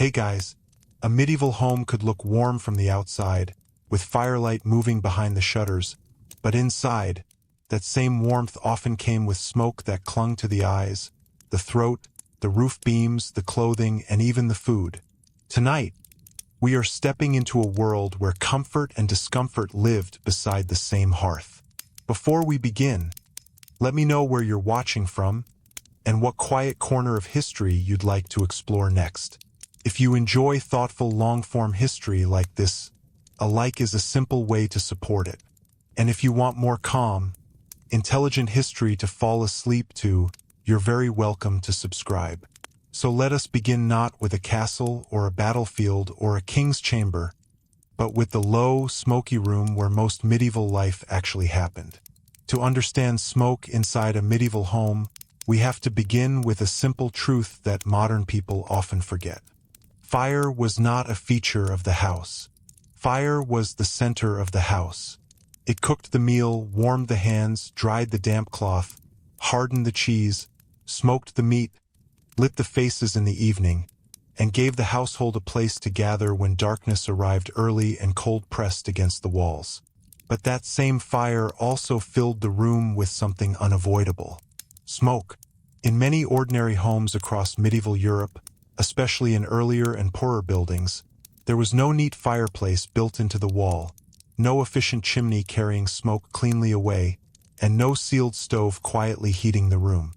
Hey guys, a medieval home could look warm from the outside, with firelight moving behind the shutters, but inside, that same warmth often came with smoke that clung to the eyes, the throat, the roof beams, the clothing, and even the food. Tonight, we are stepping into a world where comfort and discomfort lived beside the same hearth. Before we begin, let me know where you're watching from and what quiet corner of history you'd like to explore next. If you enjoy thoughtful long-form history like this, a like is a simple way to support it. And if you want more calm, intelligent history to fall asleep to, you're very welcome to subscribe. So let us begin not with a castle or a battlefield or a king's chamber, but with the low, smoky room where most medieval life actually happened. To understand smoke inside a medieval home, we have to begin with a simple truth that modern people often forget. Fire was not a feature of the house. Fire was the center of the house. It cooked the meal, warmed the hands, dried the damp cloth, hardened the cheese, smoked the meat, lit the faces in the evening, and gave the household a place to gather when darkness arrived early and cold pressed against the walls. But that same fire also filled the room with something unavoidable: smoke. In many ordinary homes across medieval Europe, especially in earlier and poorer buildings, there was no neat fireplace built into the wall, no efficient chimney carrying smoke cleanly away, and no sealed stove quietly heating the room.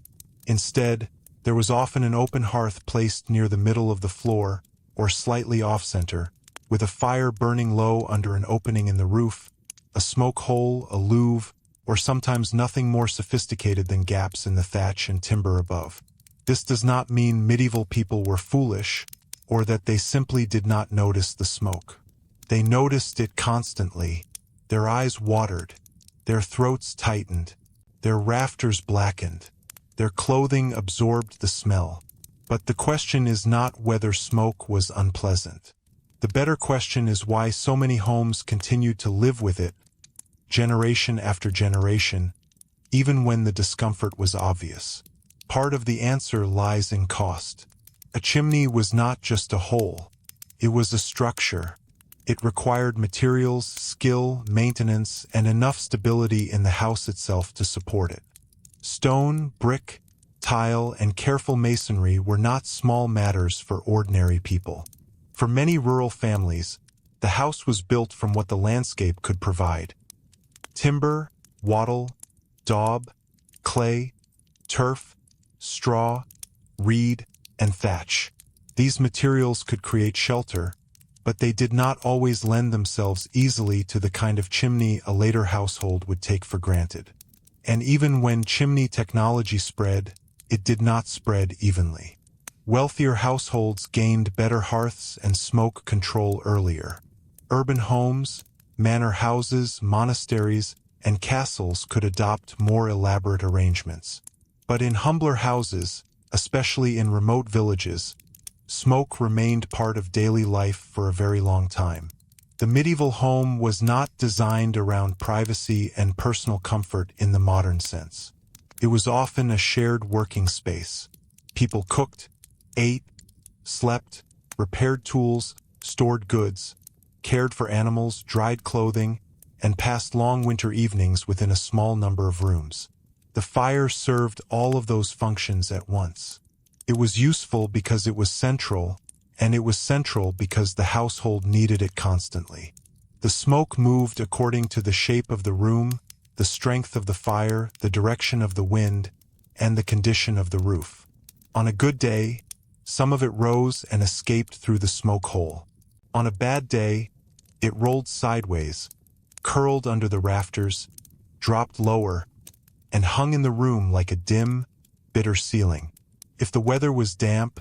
Instead, there was often an open hearth placed near the middle of the floor, or slightly off-center, with a fire burning low under an opening in the roof, a smoke hole, a louve, or sometimes nothing more sophisticated than gaps in the thatch and timber above. This does not mean medieval people were foolish, or that they simply did not notice the smoke. They noticed it constantly. Their eyes watered, their throats tightened, their rafters blackened. Their clothing absorbed the smell. But the question is not whether smoke was unpleasant. The better question is why so many homes continued to live with it, generation after generation, even when the discomfort was obvious. Part of the answer lies in cost. A chimney was not just a hole. It was a structure. It required materials, skill, maintenance, and enough stability in the house itself to support it. Stone, brick, tile, and careful masonry were not small matters for ordinary people. For many rural families, the house was built from what the landscape could provide: timber, wattle, daub, clay, turf, straw, reed, and thatch. These materials could create shelter, but they did not always lend themselves easily to the kind of chimney a later household would take for granted. And even when chimney technology spread, it did not spread evenly. Wealthier households gained better hearths and smoke control earlier. Urban homes, manor houses, monasteries, and castles could adopt more elaborate arrangements. But in humbler houses, especially in remote villages, smoke remained part of daily life for a very long time. The medieval home was not designed around privacy and personal comfort in the modern sense. It was often a shared working space. People cooked, ate, slept, repaired tools, stored goods, cared for animals, dried clothing, and passed long winter evenings within a small number of rooms. The fire served all of those functions at once. It was useful because it was central, and it was central because the household needed it constantly. The smoke moved according to the shape of the room, the strength of the fire, the direction of the wind, and the condition of the roof. On a good day, some of it rose and escaped through the smoke hole. On a bad day, it rolled sideways, curled under the rafters, dropped lower, and hung in the room like a dim, bitter ceiling. If the weather was damp,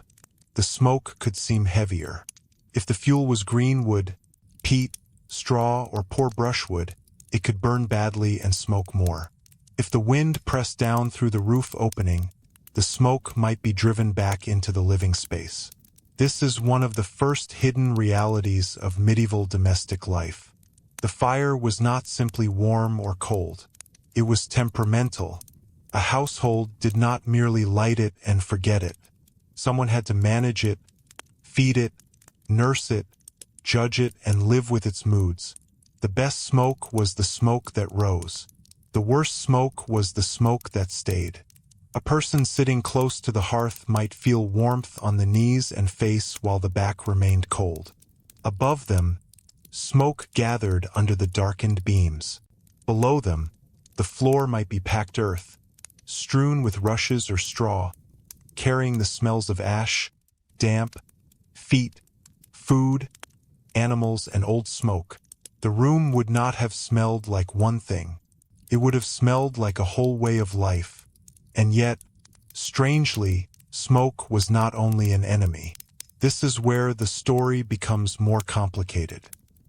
the smoke could seem heavier. If the fuel was green wood, peat, straw, or poor brushwood, it could burn badly and smoke more. If the wind pressed down through the roof opening, the smoke might be driven back into the living space. This is one of the first hidden realities of medieval domestic life. The fire was not simply warm or cold. It was temperamental. A household did not merely light it and forget it. Someone had to manage it, feed it, nurse it, judge it, and live with its moods. The best smoke was the smoke that rose. The worst smoke was the smoke that stayed. A person sitting close to the hearth might feel warmth on the knees and face while the back remained cold. Above them, smoke gathered under the darkened beams. Below them, the floor might be packed earth, strewn with rushes or straw, carrying the smells of ash, damp, feet, food, animals, and old smoke. The room would not have smelled like one thing. It would have smelled like a whole way of life. And yet, strangely, smoke was not only an enemy. This is where the story becomes more complicated.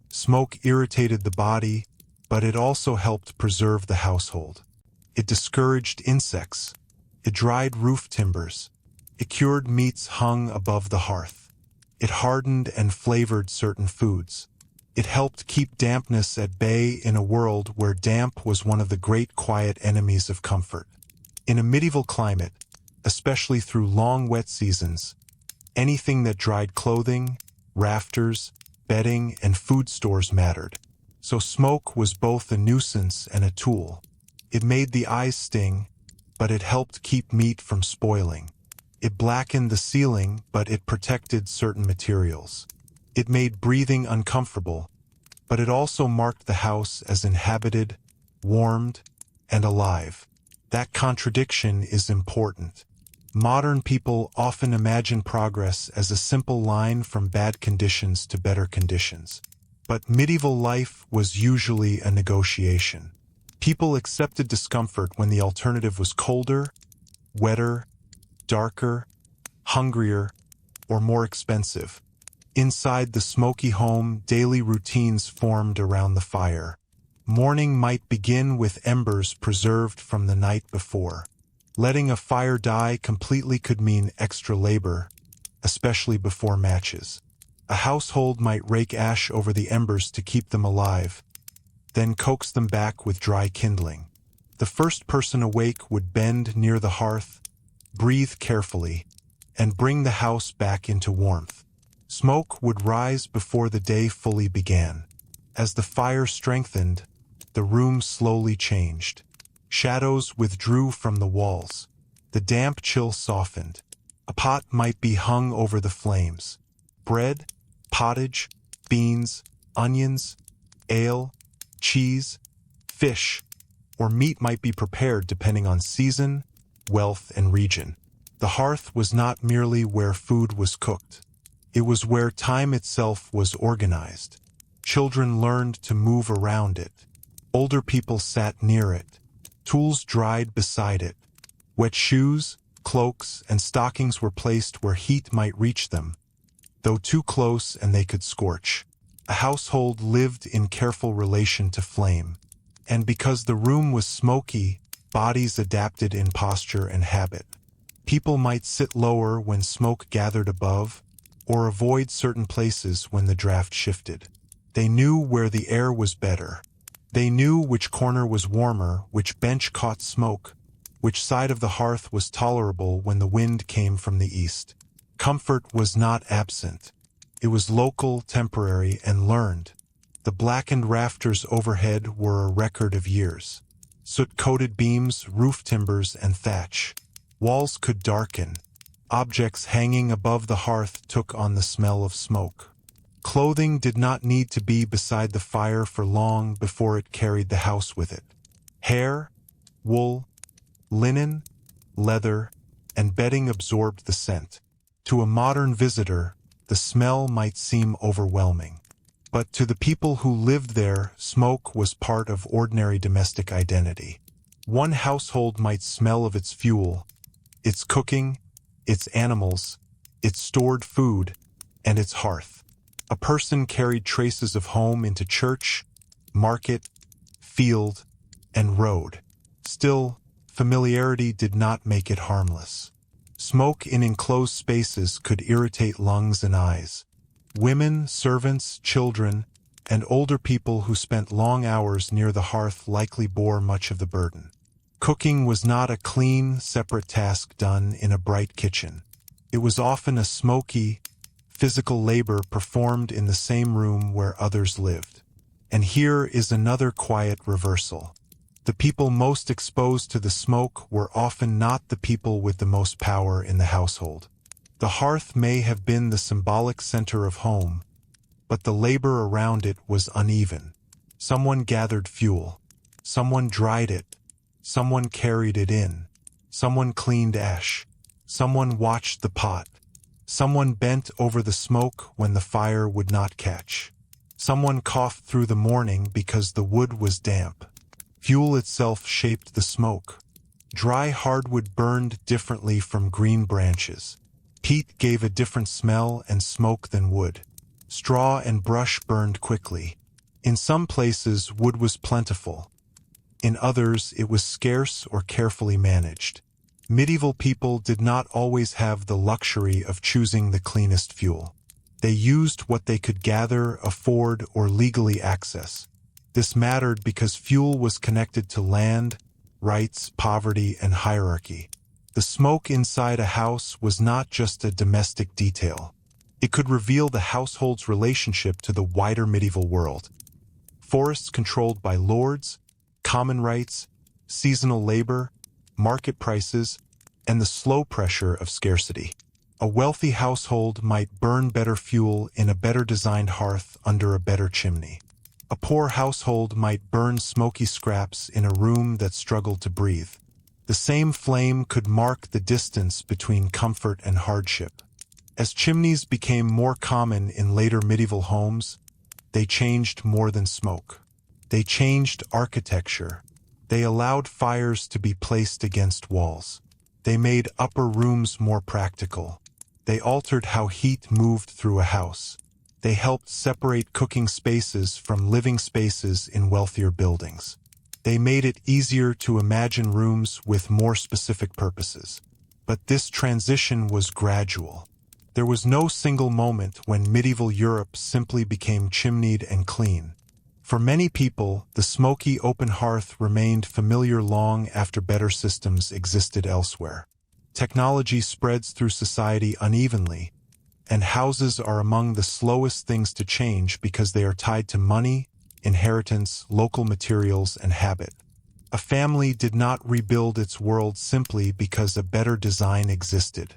Smoke irritated the body, but it also helped preserve the household. It discouraged insects. It dried roof timbers. It cured meats hung above the hearth. It hardened and flavored certain foods. It helped keep dampness at bay in a world where damp was one of the great quiet enemies of comfort. In a medieval climate, especially through long wet seasons, anything that dried clothing, rafters, bedding, and food stores mattered. So smoke was both a nuisance and a tool. It made the eyes sting, but it helped keep meat from spoiling. It blackened the ceiling, but it protected certain materials. It made breathing uncomfortable, but it also marked the house as inhabited, warmed, and alive. That contradiction is important. Modern people often imagine progress as a simple line from bad conditions to better conditions. But medieval life was usually a negotiation. People accepted discomfort when the alternative was colder, wetter, darker, hungrier, or more expensive. Inside the smoky home, daily routines formed around the fire. Morning might begin with embers preserved from the night before. Letting a fire die completely could mean extra labor, especially before matches. A household might rake ash over the embers to keep them alive, then coax them back with dry kindling. The first person awake would bend near the hearth, breathe carefully, and bring the house back into warmth. Smoke would rise before the day fully began. As the fire strengthened, the room slowly changed. Shadows withdrew from the walls. The damp chill softened. A pot might be hung over the flames. Bread, pottage, beans, onions, ale, cheese, fish, or meat might be prepared depending on season, wealth, and region. The hearth was not merely where food was cooked. It was where time itself was organized. Children learned to move around it. Older people sat near it. Tools dried beside it. Wet shoes, cloaks, and stockings were placed where heat might reach them, though too close and they could scorch. A household lived in careful relation to flame, and because the room was smoky, bodies adapted in posture and habit. People might sit lower when smoke gathered above, or avoid certain places when the draft shifted. They knew where the air was better. They knew which corner was warmer, which bench caught smoke, which side of the hearth was tolerable when the wind came from the east. Comfort was not absent. It was local, temporary, and learned. The blackened rafters overhead were a record of years. Soot-coated beams, roof timbers, and thatch. Walls could darken. Objects hanging above the hearth took on the smell of smoke. Clothing did not need to be beside the fire for long before it carried the house with it. Hair, wool, linen, leather, and bedding absorbed the scent. To a modern visitor, the smell might seem overwhelming. But to the people who lived there, smoke was part of ordinary domestic identity. One household might smell of its fuel, its cooking, its animals, its stored food, and its hearth. A person carried traces of home into church, market, field, and road. Still, familiarity did not make it harmless. Smoke in enclosed spaces could irritate lungs and eyes. Women, servants, children, and older people who spent long hours near the hearth likely bore much of the burden. Cooking was not a clean, separate task done in a bright kitchen. It was often a smoky, physical labor performed in the same room where others lived. And here is another quiet reversal. The people most exposed to the smoke were often not the people with the most power in the household. The hearth may have been the symbolic center of home, but the labor around it was uneven. Someone gathered fuel. Someone dried it. Someone carried it in. Someone cleaned ash. Someone watched the pot. Someone bent over the smoke when the fire would not catch. Someone coughed through the morning because the wood was damp. Fuel itself shaped the smoke. Dry hardwood burned differently from green branches. Peat gave a different smell and smoke than wood. Straw and brush burned quickly. In some places, wood was plentiful. In others, it was scarce or carefully managed. Medieval people did not always have the luxury of choosing the cleanest fuel. They used what they could gather, afford, or legally access. This mattered because fuel was connected to land, rights, poverty, and hierarchy. The smoke inside a house was not just a domestic detail. It could reveal the household's relationship to the wider medieval world. Forests controlled by lords, common rights, seasonal labor, market prices, and the slow pressure of scarcity. A wealthy household might burn better fuel in a better-designed hearth under a better chimney. A poor household might burn smoky scraps in a room that struggled to breathe. The same flame could mark the distance between comfort and hardship. As chimneys became more common in later medieval homes, they changed more than smoke. They changed architecture. They allowed fires to be placed against walls. They made upper rooms more practical. They altered how heat moved through a house. They helped separate cooking spaces from living spaces in wealthier buildings. They made it easier to imagine rooms with more specific purposes. But this transition was gradual. There was no single moment when medieval Europe simply became chimneyed and clean. For many people, the smoky open hearth remained familiar long after better systems existed elsewhere. Technology spreads through society unevenly, and houses are among the slowest things to change because they are tied to money, inheritance, local materials, and habit. A family did not rebuild its world simply because a better design existed.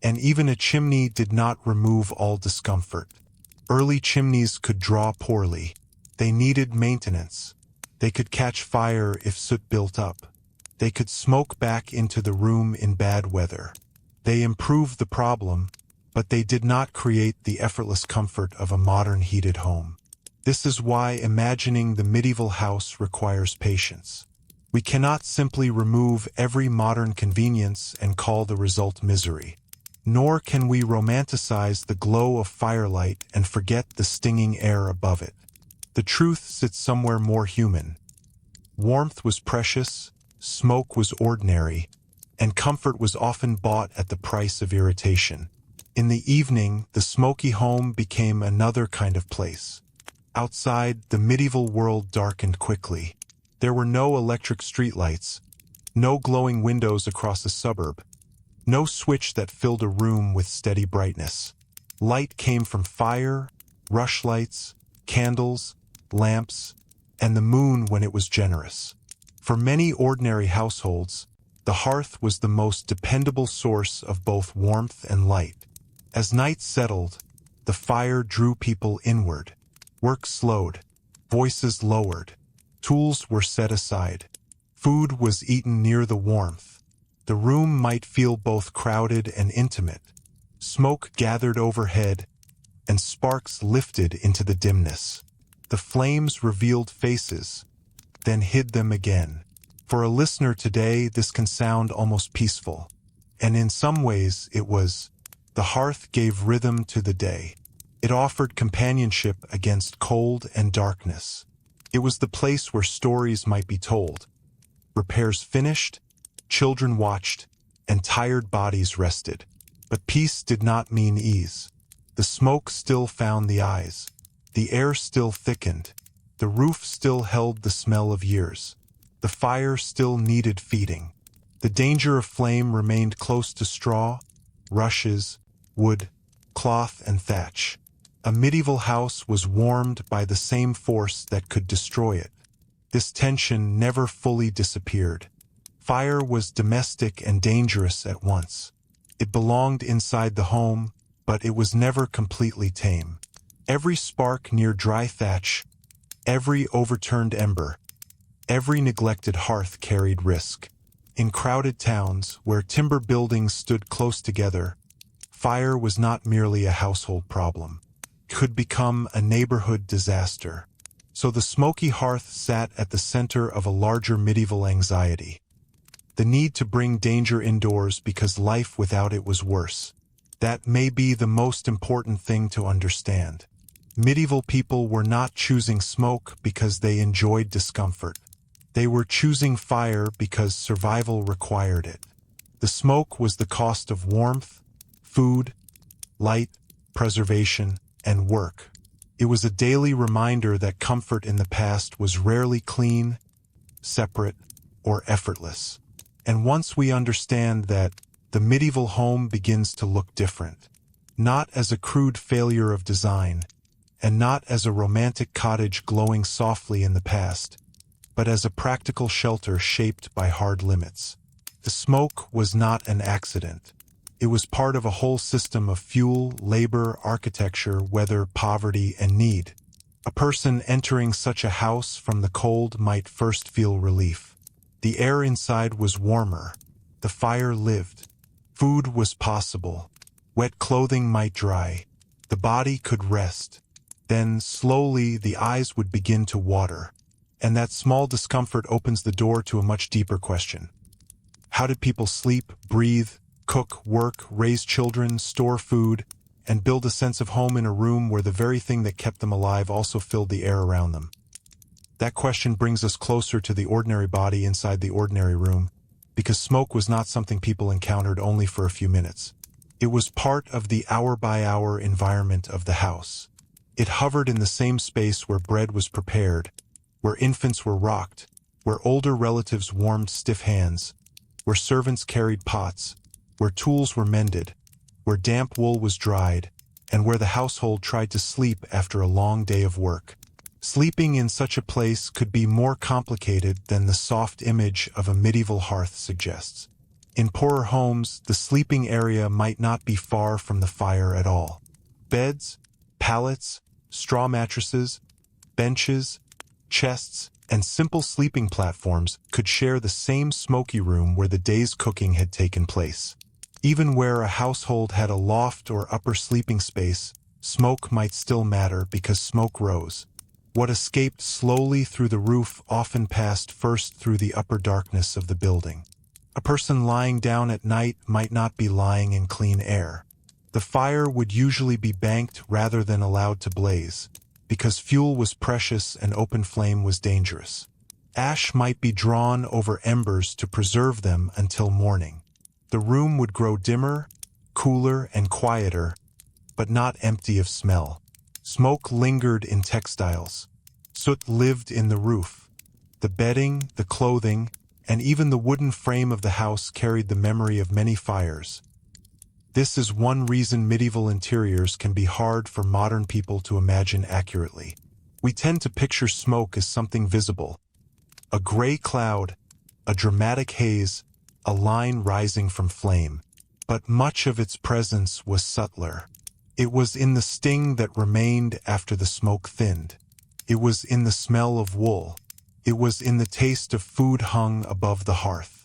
And even a chimney did not remove all discomfort. Early chimneys could draw poorly. They needed maintenance. They could catch fire if soot built up. They could smoke back into the room in bad weather. They improved the problem, but they did not create the effortless comfort of a modern heated home. This is why imagining the medieval house requires patience. We cannot simply remove every modern convenience and call the result misery. Nor can we romanticize the glow of firelight and forget the stinging air above it. The truth sits somewhere more human. Warmth was precious, smoke was ordinary, and comfort was often bought at the price of irritation. In the evening, the smoky home became another kind of place. Outside, the medieval world darkened quickly. There were no electric streetlights, no glowing windows across a suburb, no switch that filled a room with steady brightness. Light came from fire, rushlights, candles, lamps, and the moon when it was generous. For many ordinary households, the hearth was the most dependable source of both warmth and light. As night settled, the fire drew people inward. Work slowed, voices lowered, tools were set aside. Food was eaten near the warmth. The room might feel both crowded and intimate. Smoke gathered overhead, and sparks lifted into the dimness. The flames revealed faces, then hid them again. For a listener today, this can sound almost peaceful. And in some ways, it was. The hearth gave rhythm to the day. It offered companionship against cold and darkness. It was the place where stories might be told. Repairs finished, children watched, and tired bodies rested. But peace did not mean ease. The smoke still found the eyes. The air still thickened. The roof still held the smell of years. The fire still needed feeding. The danger of flame remained close to straw, rushes, wood, cloth, and thatch. A medieval house was warmed by the same force that could destroy it. This tension never fully disappeared. Fire was domestic and dangerous at once. It belonged inside the home, but it was never completely tame. Every spark near dry thatch, every overturned ember, every neglected hearth carried risk. In crowded towns, where timber buildings stood close together, fire was not merely a household problem. It could become a neighborhood disaster. So the smoky hearth sat at the center of a larger medieval anxiety. The need to bring danger indoors because life without it was worse. That may be the most important thing to understand. Medieval people were not choosing smoke because they enjoyed discomfort. They were choosing fire because survival required it. The smoke was the cost of warmth, food, light, preservation, and work. It was a daily reminder that comfort in the past was rarely clean, separate, or effortless. And once we understand that, the medieval home begins to look different. Not as a crude failure of design, and not as a romantic cottage glowing softly in the past, but as a practical shelter shaped by hard limits. The smoke was not an accident. It was part of a whole system of fuel, labor, architecture, weather, poverty, and need. A person entering such a house from the cold might first feel relief. The air inside was warmer. The fire lived. Food was possible. Wet clothing might dry. The body could rest. Then, slowly, the eyes would begin to water. And that small discomfort opens the door to a much deeper question. How did people sleep, breathe, cook, work, raise children, store food, and build a sense of home in a room where the very thing that kept them alive also filled the air around them? That question brings us closer to the ordinary body inside the ordinary room, because smoke was not something people encountered only for a few minutes. It was part of the hour-by-hour environment of the house. It hovered in the same space where bread was prepared, where infants were rocked, where older relatives warmed stiff hands, where servants carried pots, where tools were mended, where damp wool was dried, and where the household tried to sleep after a long day of work. Sleeping in such a place could be more complicated than the soft image of a medieval hearth suggests. In poorer homes, the sleeping area might not be far from the fire at all. Beds, pallets, straw mattresses, benches, chests, and simple sleeping platforms could share the same smoky room where the day's cooking had taken place. Even where a household had a loft or upper sleeping space, smoke might still matter because smoke rose. What escaped slowly through the roof often passed first through the upper darkness of the building. A person lying down at night might not be lying in clean air. The fire would usually be banked rather than allowed to blaze, because fuel was precious and open flame was dangerous. Ash might be drawn over embers to preserve them until morning. The room would grow dimmer, cooler, and quieter, but not empty of smell. Smoke lingered in textiles. Soot lived in the roof. The bedding, the clothing, and even the wooden frame of the house carried the memory of many fires. This is one reason medieval interiors can be hard for modern people to imagine accurately. We tend to picture smoke as something visible. A gray cloud, a dramatic haze, a line rising from flame. But much of its presence was subtler. It was in the sting that remained after the smoke thinned. It was in the smell of wool. It was in the taste of food hung above the hearth.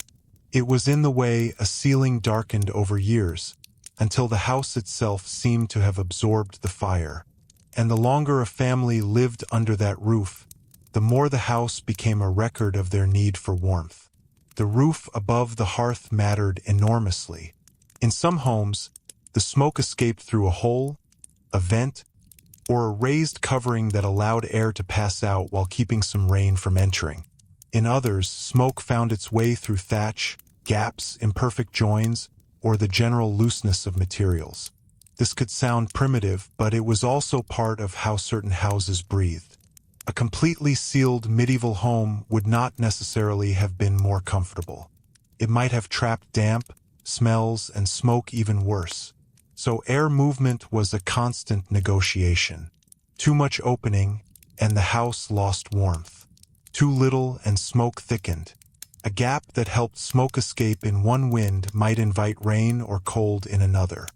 It was in the way a ceiling darkened over years, until the house itself seemed to have absorbed the fire. And the longer a family lived under that roof, the more the house became a record of their need for warmth. The roof above the hearth mattered enormously. In some homes, the smoke escaped through a hole, a vent, or a raised covering that allowed air to pass out while keeping some rain from entering. In others, smoke found its way through thatch, gaps, imperfect joins, or the general looseness of materials. This could sound primitive, but it was also part of how certain houses breathed. A completely sealed medieval home would not necessarily have been more comfortable. It might have trapped damp, smells, and smoke even worse. so air movement was a constant negotiation. Too much opening, and the house lost warmth. Too little, and smoke thickened. A gap that helped smoke escape in one wind might invite rain or cold in another.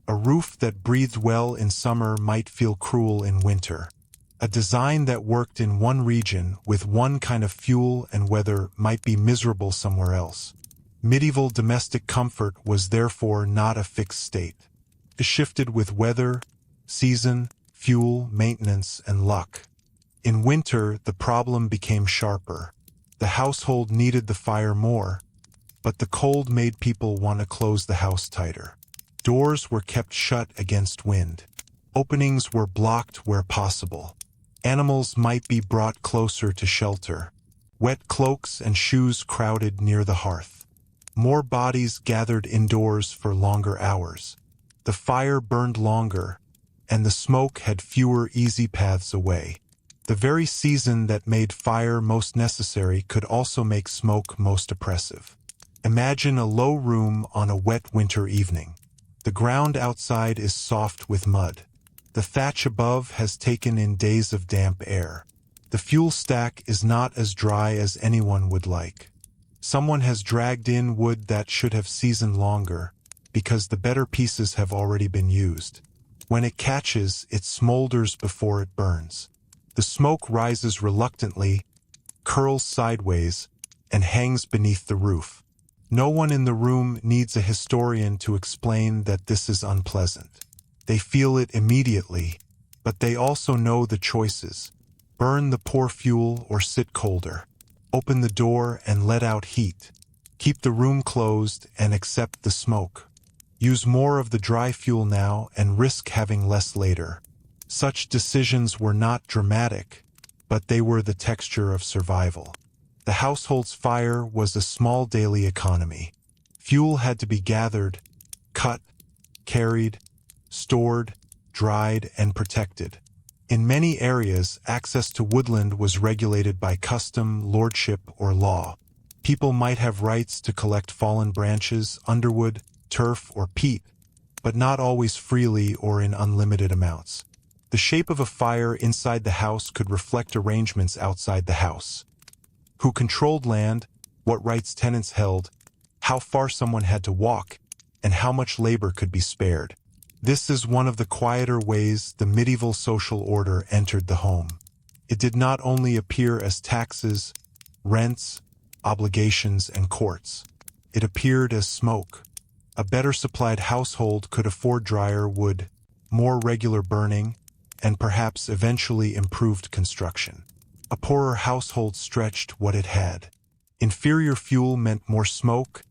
A roof that breathed well in summer might feel cruel in winter. A design that worked in one region with one kind of fuel and weather might be miserable somewhere else. Medieval domestic comfort was therefore not a fixed state. It shifted with weather, season, fuel, maintenance, and luck. In winter, the problem became sharper. The household needed the fire more, but the cold made people want to close the house tighter. Doors were kept shut against wind. Openings were blocked where possible. Animals might be brought closer to shelter. Wet cloaks and shoes crowded near the hearth. More bodies gathered indoors for longer hours. The fire burned longer, and the smoke had fewer easy paths away. The very season that made fire most necessary could also make smoke most oppressive. Imagine a low room on a wet winter evening. The ground outside is soft with mud. The thatch above has taken in days of damp air. The fuel stack is not as dry as anyone would like. Someone has dragged in wood that should have seasoned longer, because the better pieces have already been used. When it catches, it smolders before it burns. The smoke rises reluctantly, curls sideways, and hangs beneath the roof. No one in the room needs a historian to explain that this is unpleasant. They feel it immediately, but they also know the choices. Burn the poor fuel or sit colder. Open the door and let out heat. Keep the room closed and accept the smoke. Use more of the dry fuel now and risk having less later. Such decisions were not dramatic, but they were the texture of survival. The household's fire was a small daily economy. Fuel had to be gathered, cut, carried, stored, dried, and protected. In many areas, access to woodland was regulated by custom, lordship, or law. People might have rights to collect fallen branches, underwood, turf, or peat, but not always freely or in unlimited amounts. The shape of a fire inside the house could reflect arrangements outside the house. Who controlled land, what rights tenants held, how far someone had to walk, and how much labor could be spared. This is one of the quieter ways the medieval social order entered the home. It did not only appear as taxes, rents, obligations, and courts. It appeared as smoke. A better supplied household could afford drier wood, more regular burning, and perhaps eventually improved construction. A poorer household stretched what it had. Inferior fuel meant more smoke,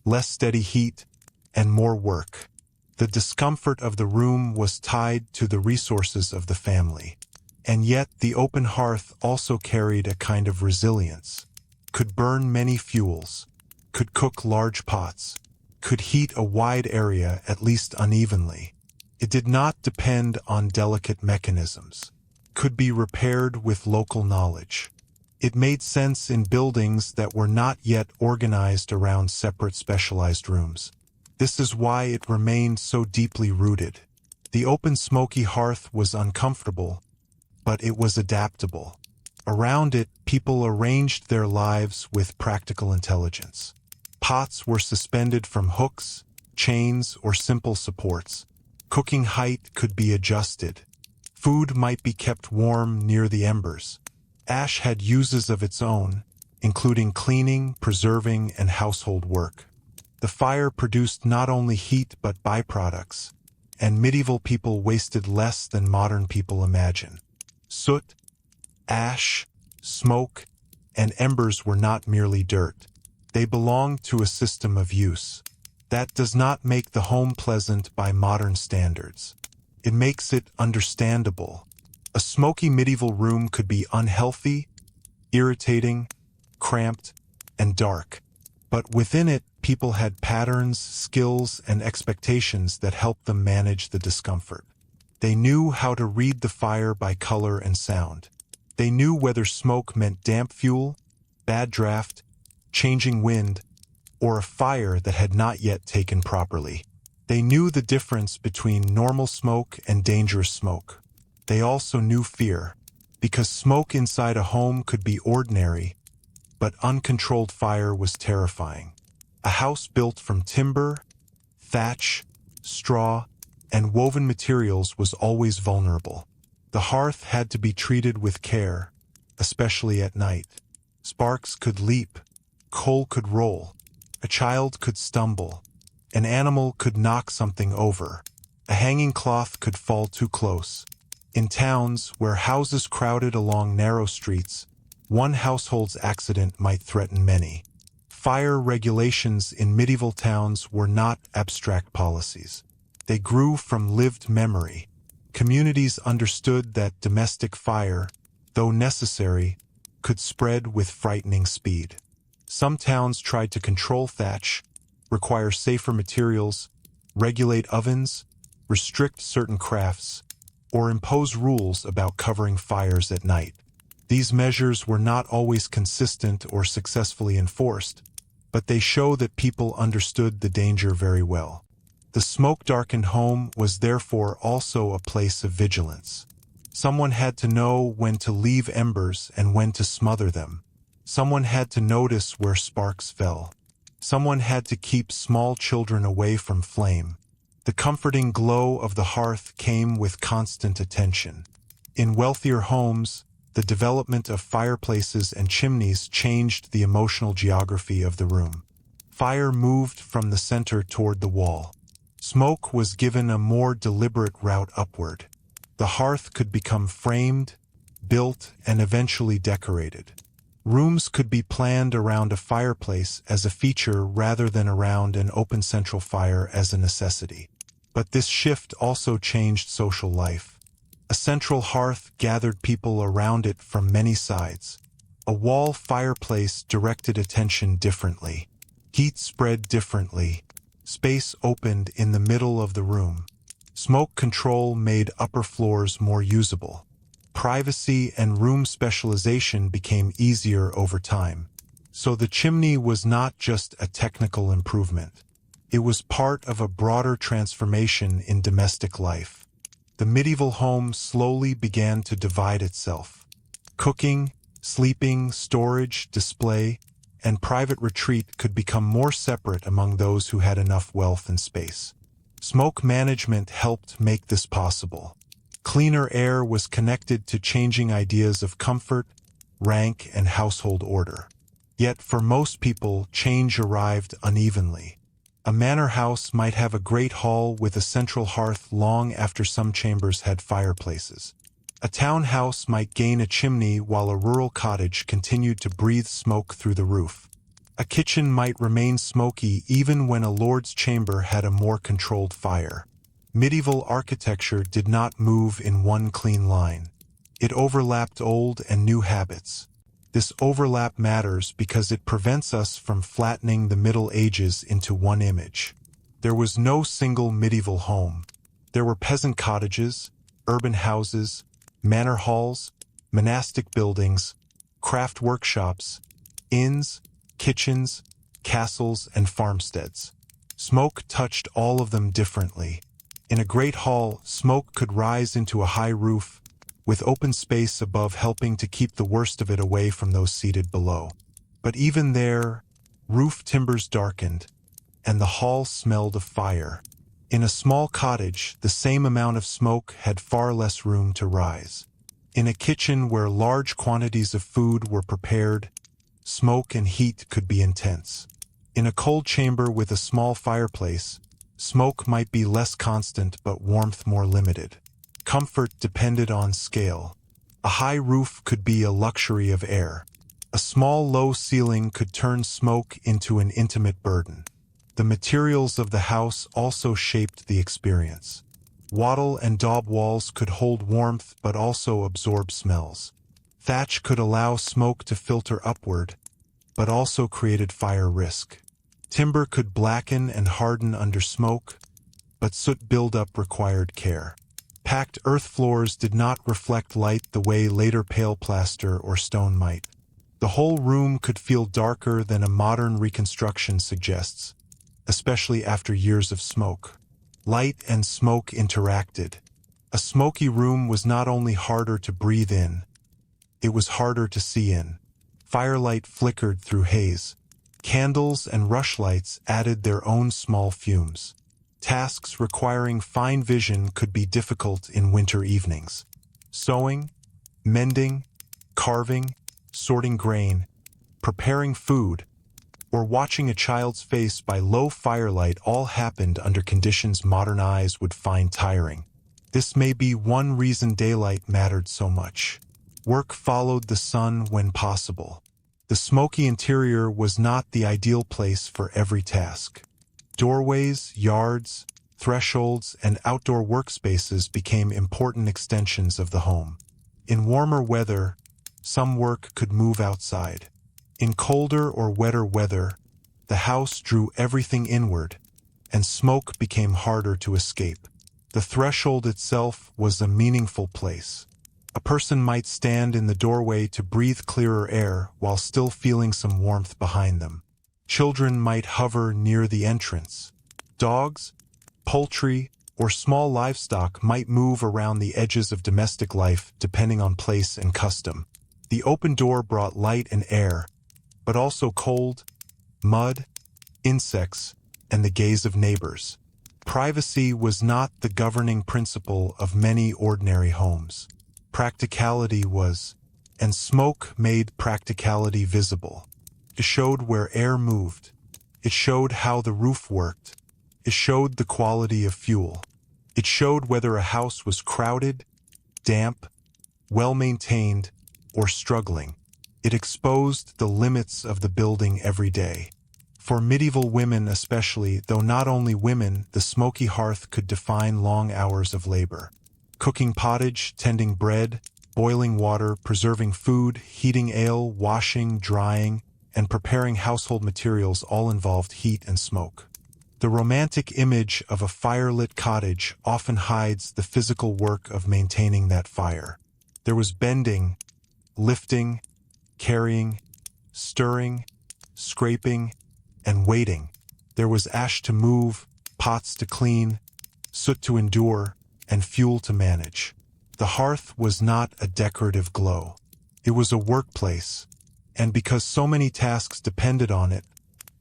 less steady heat, and more work. The discomfort of the room was tied to the resources of the family. And yet the open hearth also carried a kind of resilience. Could burn many fuels, could cook large pots, could heat a wide area at least unevenly. It did not depend on delicate mechanisms. Could be repaired with local knowledge. It made sense in buildings that were not yet organized around separate specialized rooms. This is why it remained so deeply rooted. The open smoky hearth was uncomfortable, but it was adaptable. Around it, people arranged their lives with practical intelligence. Pots were suspended from hooks, chains, or simple supports. Cooking height could be adjusted. Food might be kept warm near the embers. Ash had uses of its own, including cleaning, preserving, and household work. The fire produced not only heat but byproducts, and medieval people wasted less than modern people imagine. Soot, ash, smoke, and embers were not merely dirt. They belonged to a system of use. That does not make the home pleasant by modern standards. It makes it understandable. A smoky medieval room could be unhealthy, irritating, cramped, and dark. But within it, people had patterns, skills, and expectations that helped them manage the discomfort. They knew how to read the fire by color and sound. They knew whether smoke meant damp fuel, bad draft, changing wind, or a fire that had not yet taken properly. They knew the difference between normal smoke and dangerous smoke. They also knew fear, because smoke inside a home could be ordinary, but uncontrolled fire was terrifying. A house built from timber, thatch, straw, and woven materials was always vulnerable. The hearth had to be treated with care, especially at night. Sparks could leap, coal could roll, a child could stumble, an animal could knock something over, a hanging cloth could fall too close. In towns where houses crowded along narrow streets, one household's accident might threaten many. Fire regulations in medieval towns were not abstract policies. They grew from lived memory. Communities understood that domestic fire, though necessary, could spread with frightening speed. Some towns tried to control thatch, require safer materials, regulate ovens, restrict certain crafts, or impose rules about covering fires at night. These measures were not always consistent or successfully enforced, but they show that people understood the danger very well. The smoke-darkened home was therefore also a place of vigilance. Someone had to know when to leave embers and when to smother them. Someone had to notice where sparks fell. Someone had to keep small children away from flame. The comforting glow of the hearth came with constant attention. In wealthier homes, the development of fireplaces and chimneys changed the emotional geography of the room. Fire moved from the center toward the wall. Smoke was given a more deliberate route upward. The hearth could become framed, built, and eventually decorated. Rooms could be planned around a fireplace as a feature rather than around an open central fire as a necessity. But this shift also changed social life. A central hearth gathered people around it from many sides. A wall fireplace directed attention differently. Heat spread differently. Space opened in the middle of the room. Smoke control made upper floors more usable. Privacy and room specialization became easier over time. So the chimney was not just a technical improvement. It was part of a broader transformation in domestic life. The medieval home slowly began to divide itself. Cooking, sleeping, storage, display, and private retreat could become more separate among those who had enough wealth and space. Smoke management helped make this possible. Cleaner air was connected to changing ideas of comfort, rank, and household order. Yet for most people, change arrived unevenly. A manor house might have a great hall with a central hearth long after some chambers had fireplaces. A townhouse might gain a chimney while a rural cottage continued to breathe smoke through the roof. A kitchen might remain smoky even when a lord's chamber had a more controlled fire. Medieval architecture did not move in one clean line. It overlapped old and new habits. This overlap matters because it prevents us from flattening the Middle Ages into one image. There was no single medieval home. There were peasant cottages, urban houses, manor halls, monastic buildings, craft workshops, inns, kitchens, castles, and farmsteads. Smoke touched all of them differently. In a great hall, smoke could rise into a high roof, with open space above helping to keep the worst of it away from those seated below. But even there, roof timbers darkened, and the hall smelled of fire. In a small cottage, the same amount of smoke had far less room to rise. In a kitchen where large quantities of food were prepared, smoke and heat could be intense. In a cold chamber with a small fireplace, smoke might be less constant but warmth more limited. Comfort depended on scale. A high roof could be a luxury of air. A small low ceiling could turn smoke into an intimate burden. The materials of the house also shaped the experience. Wattle and daub walls could hold warmth but also absorb smells. Thatch could allow smoke to filter upward, but also created fire risk. Timber could blacken and harden under smoke, but soot buildup required care. Packed earth floors did not reflect light the way later pale plaster or stone might. The whole room could feel darker than a modern reconstruction suggests, especially after years of smoke. Light and smoke interacted. A smoky room was not only harder to breathe in, it was harder to see in. Firelight flickered through haze. Candles and rushlights added their own small fumes. Tasks requiring fine vision could be difficult in winter evenings. Sewing, mending, carving, sorting grain, preparing food, or watching a child's face by low firelight all happened under conditions modern eyes would find tiring. This may be one reason daylight mattered so much. Work followed the sun when possible. The smoky interior was not the ideal place for every task. Doorways, yards, thresholds, and outdoor workspaces became important extensions of the home. In warmer weather, some work could move outside. In colder or wetter weather, the house drew everything inward, and smoke became harder to escape. The threshold itself was a meaningful place. A person might stand in the doorway to breathe clearer air while still feeling some warmth behind them. Children might hover near the entrance. Dogs, poultry, or small livestock might move around the edges of domestic life depending on place and custom. The open door brought light and air, but also cold, mud, insects, and the gaze of neighbors. Privacy was not the governing principle of many ordinary homes. Practicality was, and smoke made practicality visible. It showed where air moved. It showed how the roof worked. It showed the quality of fuel. It showed whether a house was crowded, damp, well-maintained, or struggling. It exposed the limits of the building every day. For medieval women especially, though not only women, the smoky hearth could define long hours of labor. Cooking pottage, tending bread, boiling water, preserving food, heating ale, washing, drying, and preparing household materials all involved heat and smoke. The romantic image of a firelit cottage often hides the physical work of maintaining that fire. There was bending, lifting, carrying, stirring, scraping, and waiting. There was ash to move, pots to clean, soot to endure, and fuel to manage. The hearth was not a decorative glow. It was a workplace, and because so many tasks depended on it,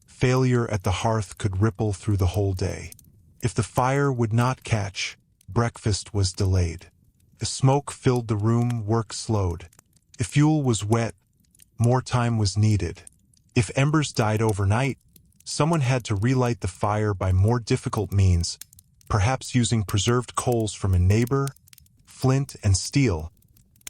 failure at the hearth could ripple through the whole day. If the fire would not catch, breakfast was delayed. If smoke filled the room, work slowed. If fuel was wet, more time was needed. If embers died overnight, someone had to relight the fire by more difficult means, perhaps using preserved coals from a neighbor, flint and steel,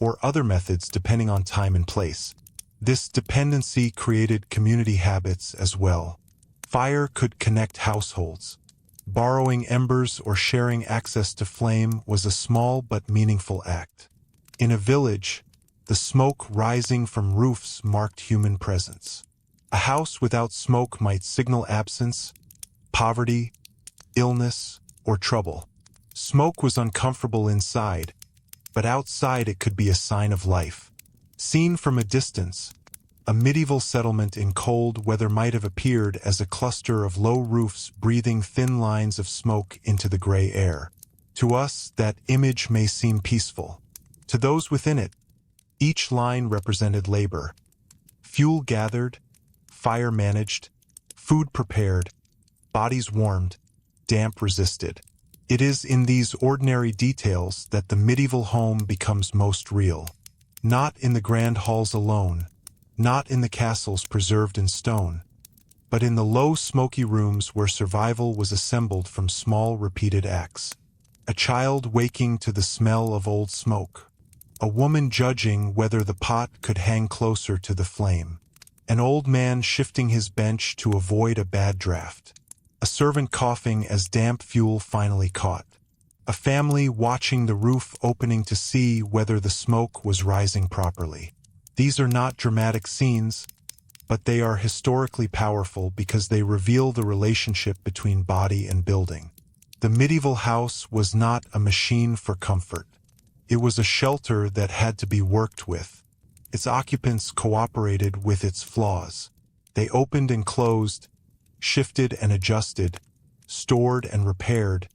or other methods depending on time and place. This dependency created community habits as well. Fire could connect households. Borrowing embers or sharing access to flame was a small but meaningful act. In a village, the smoke rising from roofs marked human presence. A house without smoke might signal absence, poverty, illness, or trouble. Smoke was uncomfortable inside, but outside it could be a sign of life. Seen from a distance, a medieval settlement in cold weather might have appeared as a cluster of low roofs breathing thin lines of smoke into the gray air. To us, that image may seem peaceful. To those within it, each line represented labor. Fuel gathered, fire managed, food prepared, bodies warmed, damp resisted. It is in these ordinary details that the medieval home becomes most real. Not in the grand halls alone, not in the castles preserved in stone, but in the low smoky rooms where survival was assembled from small repeated acts. A child waking to the smell of old smoke. A woman judging whether the pot could hang closer to the flame. An old man shifting his bench to avoid a bad draft. A servant coughing as damp fuel finally caught. A family watching the roof opening to see whether the smoke was rising properly. These are not dramatic scenes, but they are historically powerful because they reveal the relationship between body and building. The medieval house was not a machine for comfort. It was a shelter that had to be worked with. Its occupants cooperated with its flaws. They opened and closed, shifted and adjusted, stored and repaired,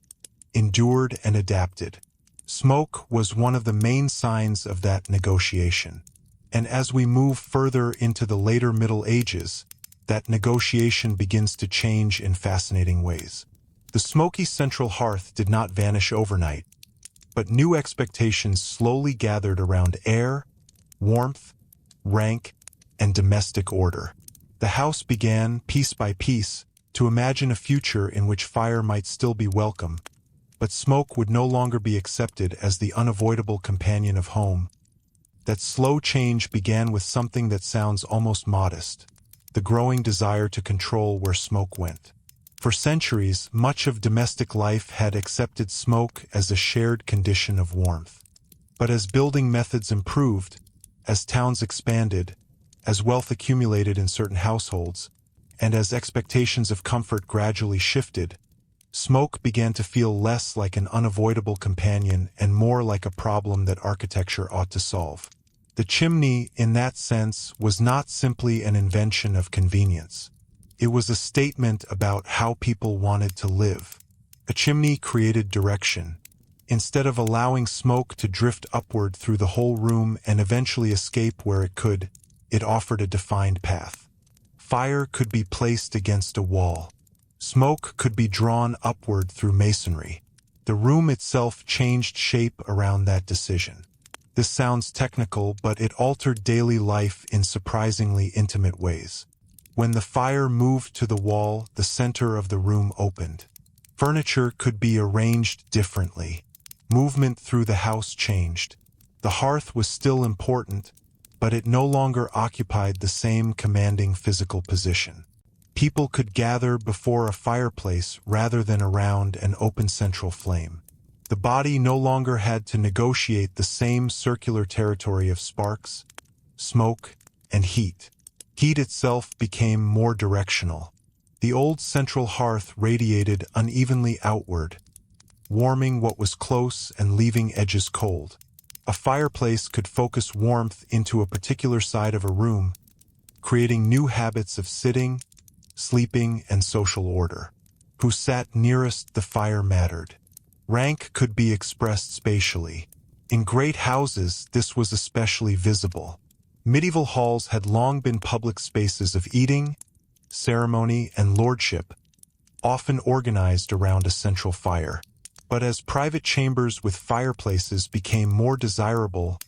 endured and adapted. Smoke was one of the main signs of that negotiation. And as we move further into the later Middle Ages, that negotiation begins to change in fascinating ways. The smoky central hearth did not vanish overnight, but new expectations slowly gathered around air, warmth, rank, and domestic order. The house began, piece by piece, to imagine a future in which fire might still be welcome, but smoke would no longer be accepted as the unavoidable companion of home. That slow change began with something that sounds almost modest: the growing desire to control where smoke went. For centuries, much of domestic life had accepted smoke as a shared condition of warmth. But as building methods improved, as towns expanded, as wealth accumulated in certain households, and as expectations of comfort gradually shifted, smoke began to feel less like an unavoidable companion and more like a problem that architecture ought to solve. The chimney, in that sense, was not simply an invention of convenience. It was a statement about how people wanted to live. A chimney created direction. Instead of allowing smoke to drift upward through the whole room and eventually escape where it could, it offered a defined path. Fire could be placed against a wall. Smoke could be drawn upward through masonry. The room itself changed shape around that decision. This sounds technical, but it altered daily life in surprisingly intimate ways. When the fire moved to the wall, the center of the room opened. Furniture could be arranged differently. Movement through the house changed. The hearth was still important, but it no longer occupied the same commanding physical position. People could gather before a fireplace rather than around an open central flame. The body no longer had to negotiate the same circular territory of sparks, smoke, and heat. Heat itself became more directional. The old central hearth radiated unevenly outward, warming what was close and leaving edges cold. A fireplace could focus warmth into a particular side of a room, creating new habits of sitting, sleeping, and social order. Who sat nearest the fire mattered. Rank could be expressed spatially. In great houses, this was especially visible. Medieval halls had long been public spaces of eating, ceremony, and lordship, often organized around a central fire. But as private chambers with fireplaces became more desirable,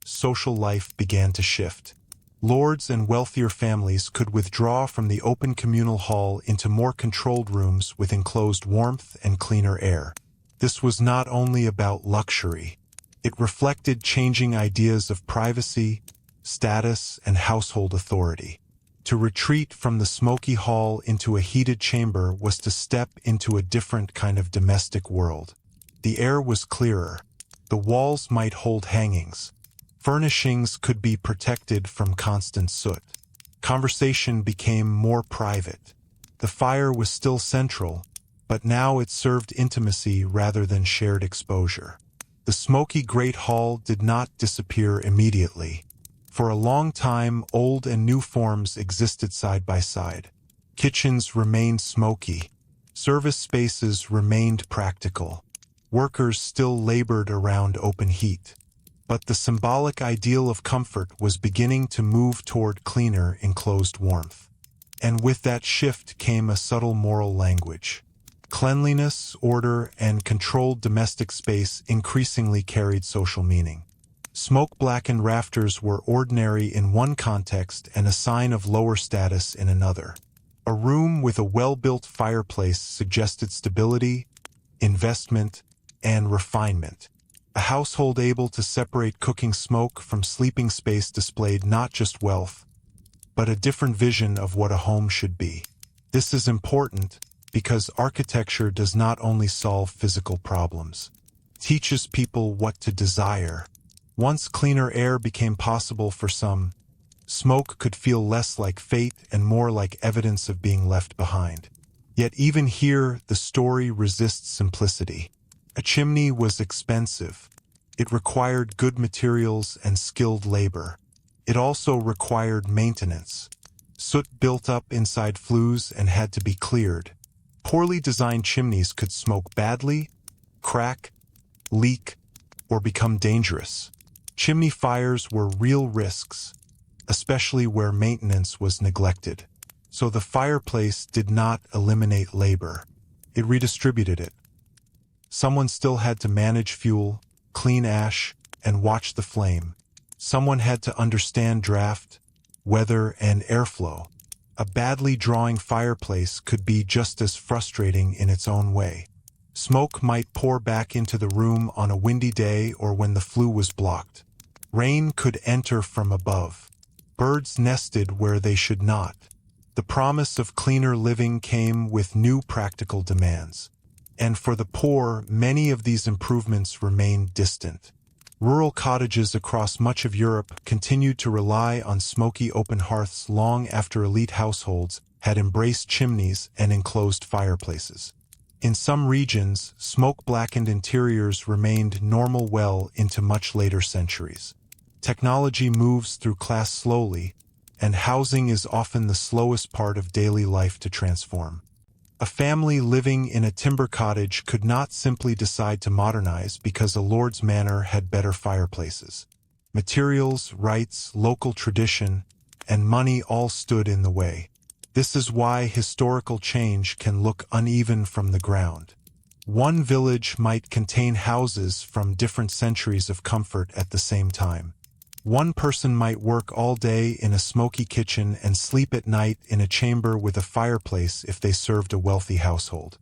social life began to shift. Lords and wealthier families could withdraw from the open communal hall into more controlled rooms with enclosed warmth and cleaner air. This was not only about luxury. It reflected changing ideas of privacy, status, and household authority. To retreat from the smoky hall into a heated chamber was to step into a different kind of domestic world. The air was clearer. The walls might hold hangings. Furnishings could be protected from constant soot. Conversation became more private. The fire was still central, but now it served intimacy rather than shared exposure. The smoky great hall did not disappear immediately. For a long time, old and new forms existed side by side. Kitchens remained smoky. Service spaces remained practical. Workers still labored around open heat. But the symbolic ideal of comfort was beginning to move toward cleaner, enclosed warmth. And with that shift came a subtle moral language. Cleanliness, order, and controlled domestic space increasingly carried social meaning. Smoke-blackened rafters were ordinary in one context and a sign of lower status in another. A room with a well-built fireplace suggested stability, investment, and refinement. A household able to separate cooking smoke from sleeping space displayed not just wealth, but a different vision of what a home should be. This is important because architecture does not only solve physical problems. It teaches people what to desire. Once cleaner air became possible for some, smoke could feel less like fate and more like evidence of being left behind. Yet even here, the story resists simplicity. A chimney was expensive. It required good materials and skilled labor. It also required maintenance. Soot built up inside flues and had to be cleared. Poorly designed chimneys could smoke badly, crack, leak, or become dangerous. Chimney fires were real risks, especially where maintenance was neglected. So the fireplace did not eliminate labor. It redistributed it. Someone still had to manage fuel, clean ash, and watch the flame. Someone had to understand draft, weather, and airflow. A badly drawing fireplace could be just as frustrating in its own way. Smoke might pour back into the room on a windy day or when the flue was blocked. Rain could enter from above. Birds nested where they should not. The promise of cleaner living came with new practical demands. And for the poor, many of these improvements remained distant. Rural cottages across much of Europe continued to rely on smoky open hearths long after elite households had embraced chimneys and enclosed fireplaces. In some regions, smoke-blackened interiors remained normal well into much later centuries. Technology moves through class slowly, and housing is often the slowest part of daily life to transform. A family living in a timber cottage could not simply decide to modernize because a lord's manor had better fireplaces. Materials, rights, local tradition, and money all stood in the way. This is why historical change can look uneven from the ground. One village might contain houses from different centuries of comfort at the same time. One person might work all day in a smoky kitchen and sleep at night in a chamber with a fireplace if they served a wealthy household.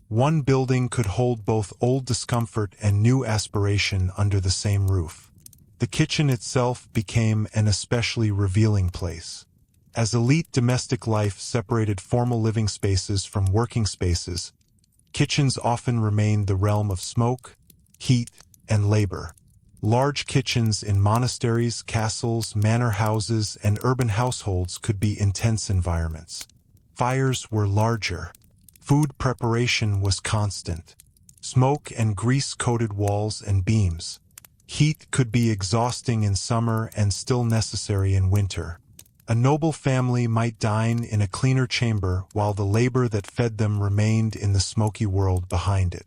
One building could hold both old discomfort and new aspiration under the same roof. The kitchen itself became an especially revealing place. As elite domestic life separated formal living spaces from working spaces, kitchens often remained the realm of smoke, heat, and labor. Large kitchens in monasteries, castles, manor houses, and urban households could be intense environments. Fires were larger. Food preparation was constant. Smoke and grease-coated walls and beams. Heat could be exhausting in summer and still necessary in winter. A noble family might dine in a cleaner chamber while the labor that fed them remained in the smoky world behind it.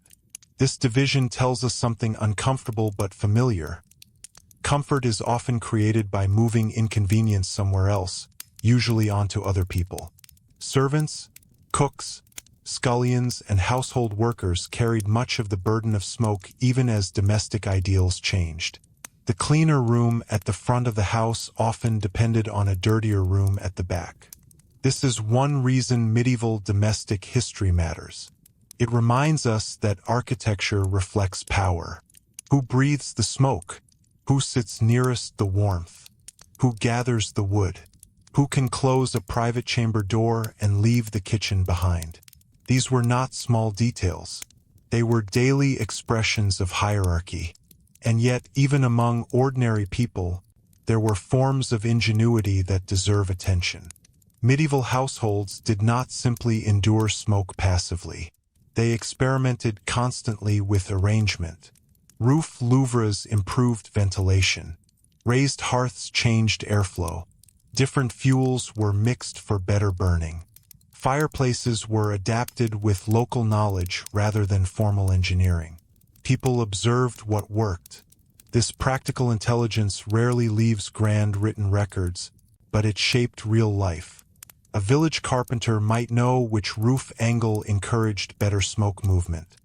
This division tells us something uncomfortable but familiar. Comfort is often created by moving inconvenience somewhere else, usually onto other people. Servants, cooks, scullions, and household workers carried much of the burden of smoke even as domestic ideals changed. The cleaner room at the front of the house often depended on a dirtier room at the back. This is one reason medieval domestic history matters. It reminds us that architecture reflects power. Who breathes the smoke? Who sits nearest the warmth? Who gathers the wood? Who can close a private chamber door and leave the kitchen behind? These were not small details. They were daily expressions of hierarchy. And yet, even among ordinary people, there were forms of ingenuity that deserve attention. Medieval households did not simply endure smoke passively. They experimented constantly with arrangement. Roof louvres improved ventilation. Raised hearths changed airflow. Different fuels were mixed for better burning. Fireplaces were adapted with local knowledge rather than formal engineering. People observed what worked. This practical intelligence rarely leaves grand written records, but it shaped real life. A village carpenter might know which roof angle encouraged better smoke movement.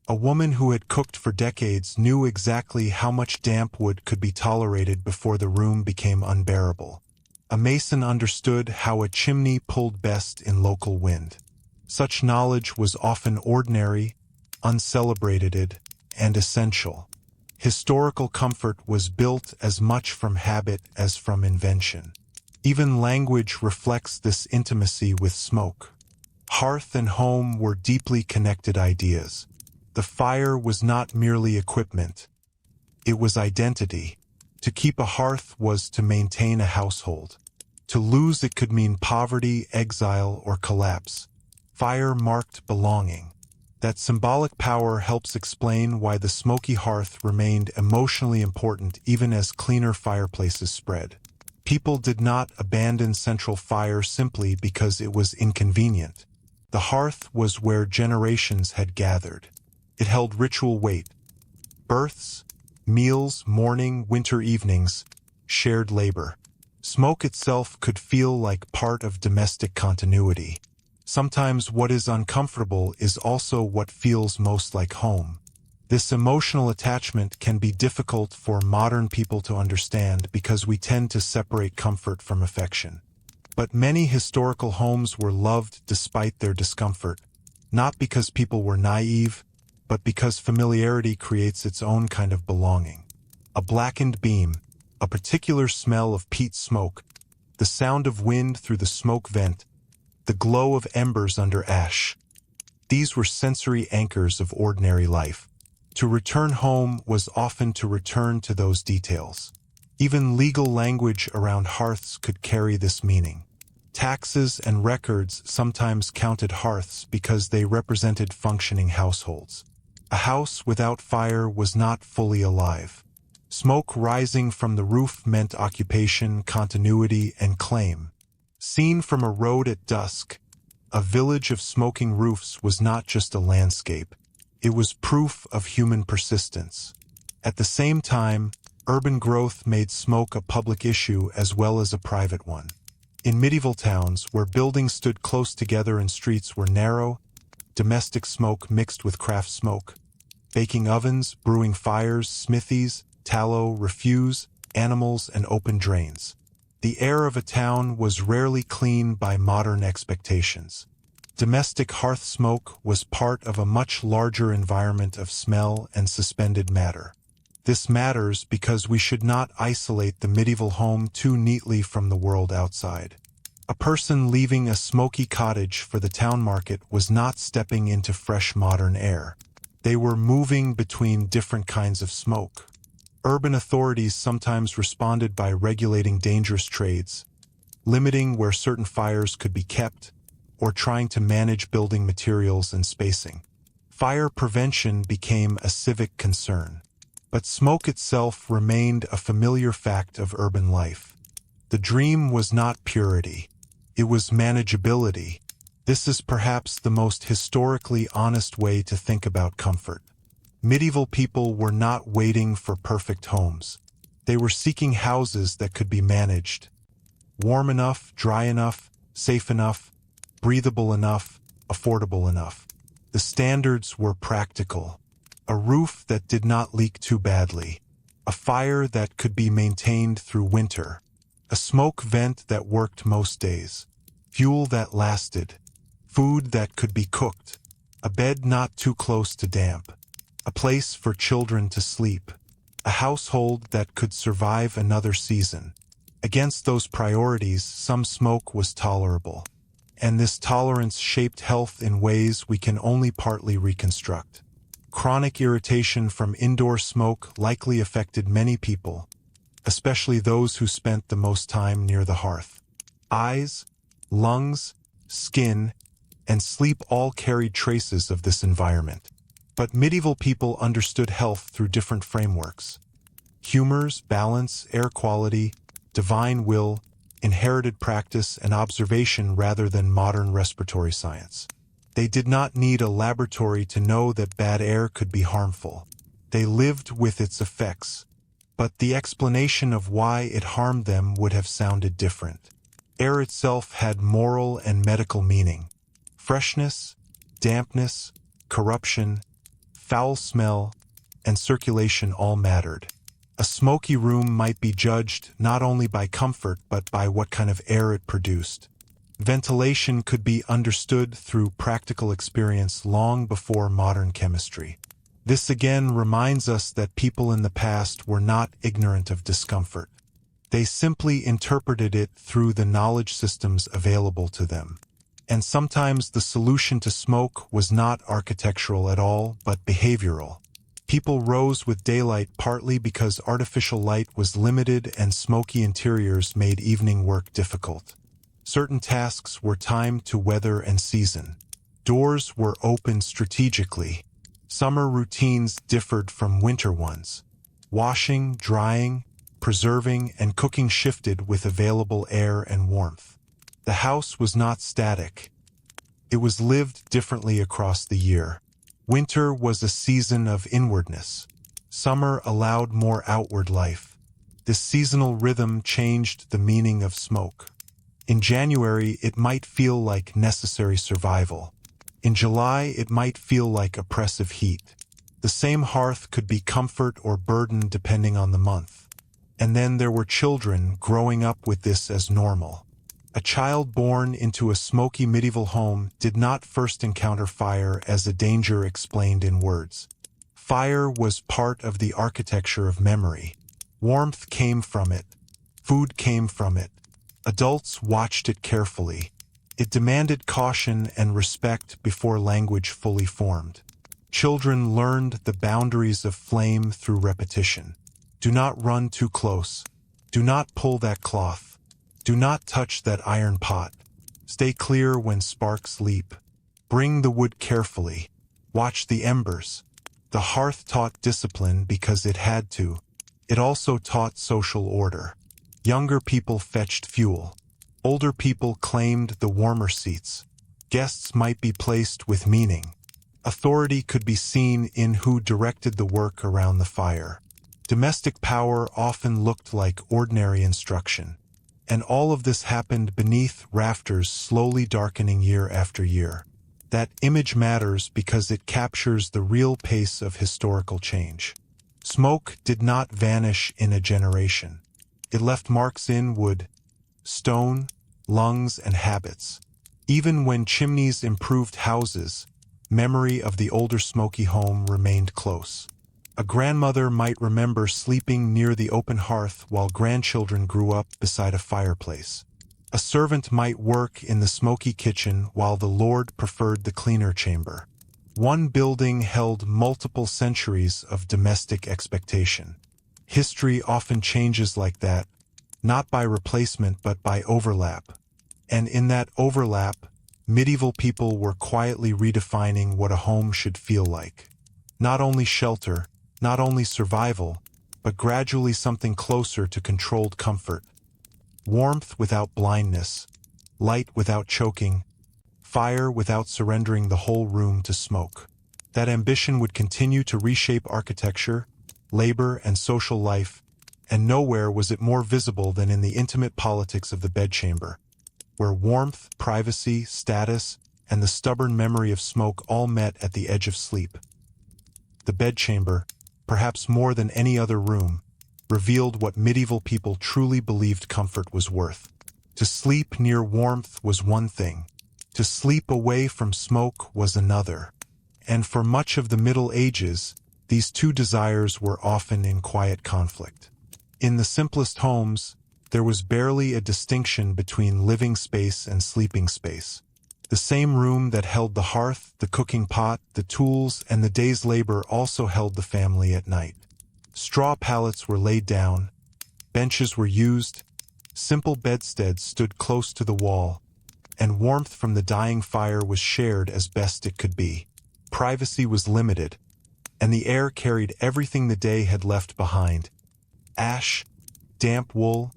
A woman who had cooked for decades knew exactly how much damp wood could be tolerated before the room became unbearable. A mason understood how a chimney pulled best in local wind. Such knowledge was often ordinary, uncelebrated, and essential. Historical comfort was built as much from habit as from invention. Even language reflects this intimacy with smoke. Hearth and home were deeply connected ideas. The fire was not merely equipment. It was identity. To keep a hearth was to maintain a household. To lose it could mean poverty, exile, or collapse. Fire marked belonging. That symbolic power helps explain why the smoky hearth remained emotionally important even as cleaner fireplaces spread. People did not abandon central fire simply because it was inconvenient. The hearth was where generations had gathered. It held ritual weight. Births, meals, morning, winter evenings, shared labor. Smoke itself could feel like part of domestic continuity. Sometimes what is uncomfortable is also what feels most like home. This emotional attachment can be difficult for modern people to understand because we tend to separate comfort from affection. But many historical homes were loved despite their discomfort, not because people were naive, but because familiarity creates its own kind of belonging. A blackened beam, a particular smell of peat smoke, the sound of wind through the smoke vent, the glow of embers under ash. These were sensory anchors of ordinary life. To return home was often to return to those details. Even legal language around hearths could carry this meaning. Taxes and records sometimes counted hearths because they represented functioning households. A house without fire was not fully alive. Smoke rising from the roof meant occupation, continuity, and claim. Seen from a road at dusk, a village of smoking roofs was not just a landscape. It was proof of human persistence. At the same time, urban growth made smoke a public issue as well as a private one. In medieval towns, where buildings stood close together and streets were narrow, domestic smoke mixed with craft smoke. Baking ovens, brewing fires, smithies, tallow, refuse, animals, and open drains. The air of a town was rarely clean by modern expectations. Domestic hearth smoke was part of a much larger environment of smell and suspended matter. This matters because we should not isolate the medieval home too neatly from the world outside. A person leaving a smoky cottage for the town market was not stepping into fresh modern air. They were moving between different kinds of smoke. Urban authorities sometimes responded by regulating dangerous trades, limiting where certain fires could be kept, or trying to manage building materials and spacing. Fire prevention became a civic concern. But smoke itself remained a familiar fact of urban life. The dream was not purity. It was manageability. This is perhaps the most historically honest way to think about comfort. Medieval people were not waiting for perfect homes. They were seeking houses that could be managed. Warm enough, dry enough, safe enough, breathable enough, affordable enough. The standards were practical. A roof that did not leak too badly. A fire that could be maintained through winter. A smoke vent that worked most days. Fuel that lasted. Food that could be cooked. A bed not too close to damp. A place for children to sleep. A household that could survive another season. Against those priorities, some smoke was tolerable. And this tolerance shaped health in ways we can only partly reconstruct. Chronic irritation from indoor smoke likely affected many people, especially those who spent the most time near the hearth. Eyes, lungs, skin, and sleep all carried traces of this environment. But medieval people understood health through different frameworks. Humors, balance, air quality, divine will, inherited practice, and observation rather than modern respiratory science. They did not need a laboratory to know that bad air could be harmful. They lived with its effects. But the explanation of why it harmed them would have sounded different. Air itself had moral and medical meaning. Freshness, dampness, corruption, foul smell, and circulation all mattered. A smoky room might be judged not only by comfort but by what kind of air it produced. Ventilation could be understood through practical experience long before modern chemistry. This again reminds us that people in the past were not ignorant of discomfort. They simply interpreted it through the knowledge systems available to them. And sometimes the solution to smoke was not architectural at all, but behavioral. People rose with daylight partly because artificial light was limited and smoky interiors made evening work difficult. Certain tasks were timed to weather and season. Doors were opened strategically. Summer routines differed from winter ones. Washing, drying, preserving, and cooking shifted with available air and warmth. The house was not static. It was lived differently across the year. Winter was a season of inwardness. Summer allowed more outward life. This seasonal rhythm changed the meaning of smoke. In January, it might feel like necessary survival. In July, it might feel like oppressive heat. The same hearth could be comfort or burden depending on the month. And then there were children growing up with this as normal. A child born into a smoky medieval home did not first encounter fire as a danger explained in words. Fire was part of the architecture of memory. Warmth came from it. Food came from it. Adults watched it carefully. It demanded caution and respect before language fully formed. Children learned the boundaries of flame through repetition. Do not run too close. Do not pull that cloth. Do not touch that iron pot. Stay clear when sparks leap. Bring the wood carefully. Watch the embers. The hearth taught discipline because it had to. It also taught social order. Younger people fetched fuel. Older people claimed the warmer seats. Guests might be placed with meaning. Authority could be seen in who directed the work around the fire. Domestic power often looked like ordinary instruction. And all of this happened beneath rafters slowly darkening year after year. That image matters because it captures the real pace of historical change. Smoke did not vanish in a generation. It left marks in wood, stone, lungs, and habits. Even when chimneys improved houses, memory of the older smoky home remained close. A grandmother might remember sleeping near the open hearth while grandchildren grew up beside a fireplace. A servant might work in the smoky kitchen while the Lord preferred the cleaner chamber. One building held multiple centuries of domestic expectation. History often changes like that, not by replacement but by overlap. And in that overlap, medieval people were quietly redefining what a home should feel like. Not only shelter, not only survival, but gradually something closer to controlled comfort. Warmth without blindness, light without choking, fire without surrendering the whole room to smoke. That ambition would continue to reshape architecture, labor, and social life, and nowhere was it more visible than in the intimate politics of the bedchamber, where warmth, privacy, status, and the stubborn memory of smoke all met at the edge of sleep. The bedchamber, perhaps more than any other room, revealed what medieval people truly believed comfort was worth. To sleep near warmth was one thing. To sleep away from smoke was another. And for much of the Middle Ages, these two desires were often in quiet conflict. In the simplest homes, there was barely a distinction between living space and sleeping space. The same room that held the hearth, the cooking pot, the tools, and the day's labor also held the family at night. Straw pallets were laid down, benches were used, simple bedsteads stood close to the wall, and warmth from the dying fire was shared as best it could be. Privacy was limited, and the air carried everything the day had left behind: ash, damp wool,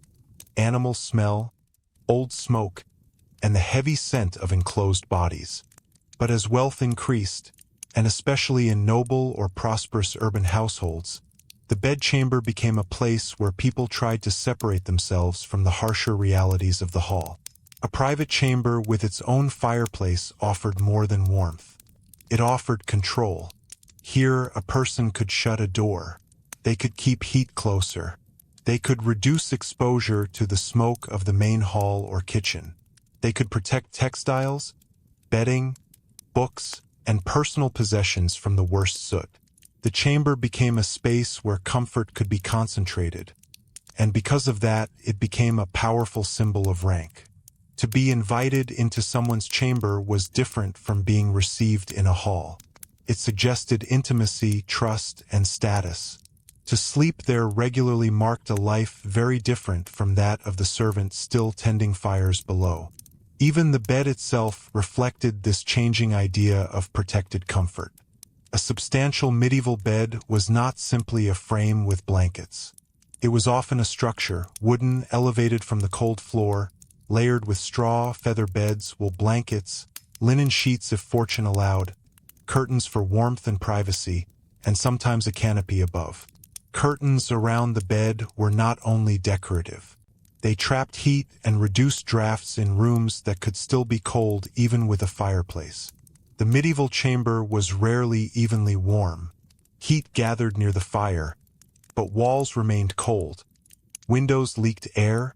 animal smell, old smoke, and the heavy scent of enclosed bodies. But as wealth increased, and especially in noble or prosperous urban households, the bedchamber became a place where people tried to separate themselves from the harsher realities of the hall. A private chamber with its own fireplace offered more than warmth. It offered control. Here, a person could shut a door. They could keep heat closer. They could reduce exposure to the smoke of the main hall or kitchen. They could protect textiles, bedding, books, and personal possessions from the worst soot. The chamber became a space where comfort could be concentrated, and because of that, it became a powerful symbol of rank. To be invited into someone's chamber was different from being received in a hall. It suggested intimacy, trust, and status. To sleep there regularly marked a life very different from that of the servant still tending fires below. Even the bed itself reflected this changing idea of protected comfort. A substantial medieval bed was not simply a frame with blankets. It was often a structure, wooden, elevated from the cold floor, layered with straw, feather beds, wool blankets, linen sheets if fortune allowed. curtains for warmth and privacy, and sometimes a canopy above. Curtains around the bed were not only decorative. They trapped heat and reduced drafts in rooms that could still be cold even with a fireplace. The medieval chamber was rarely evenly warm. Heat gathered near the fire, but walls remained cold. Windows leaked air,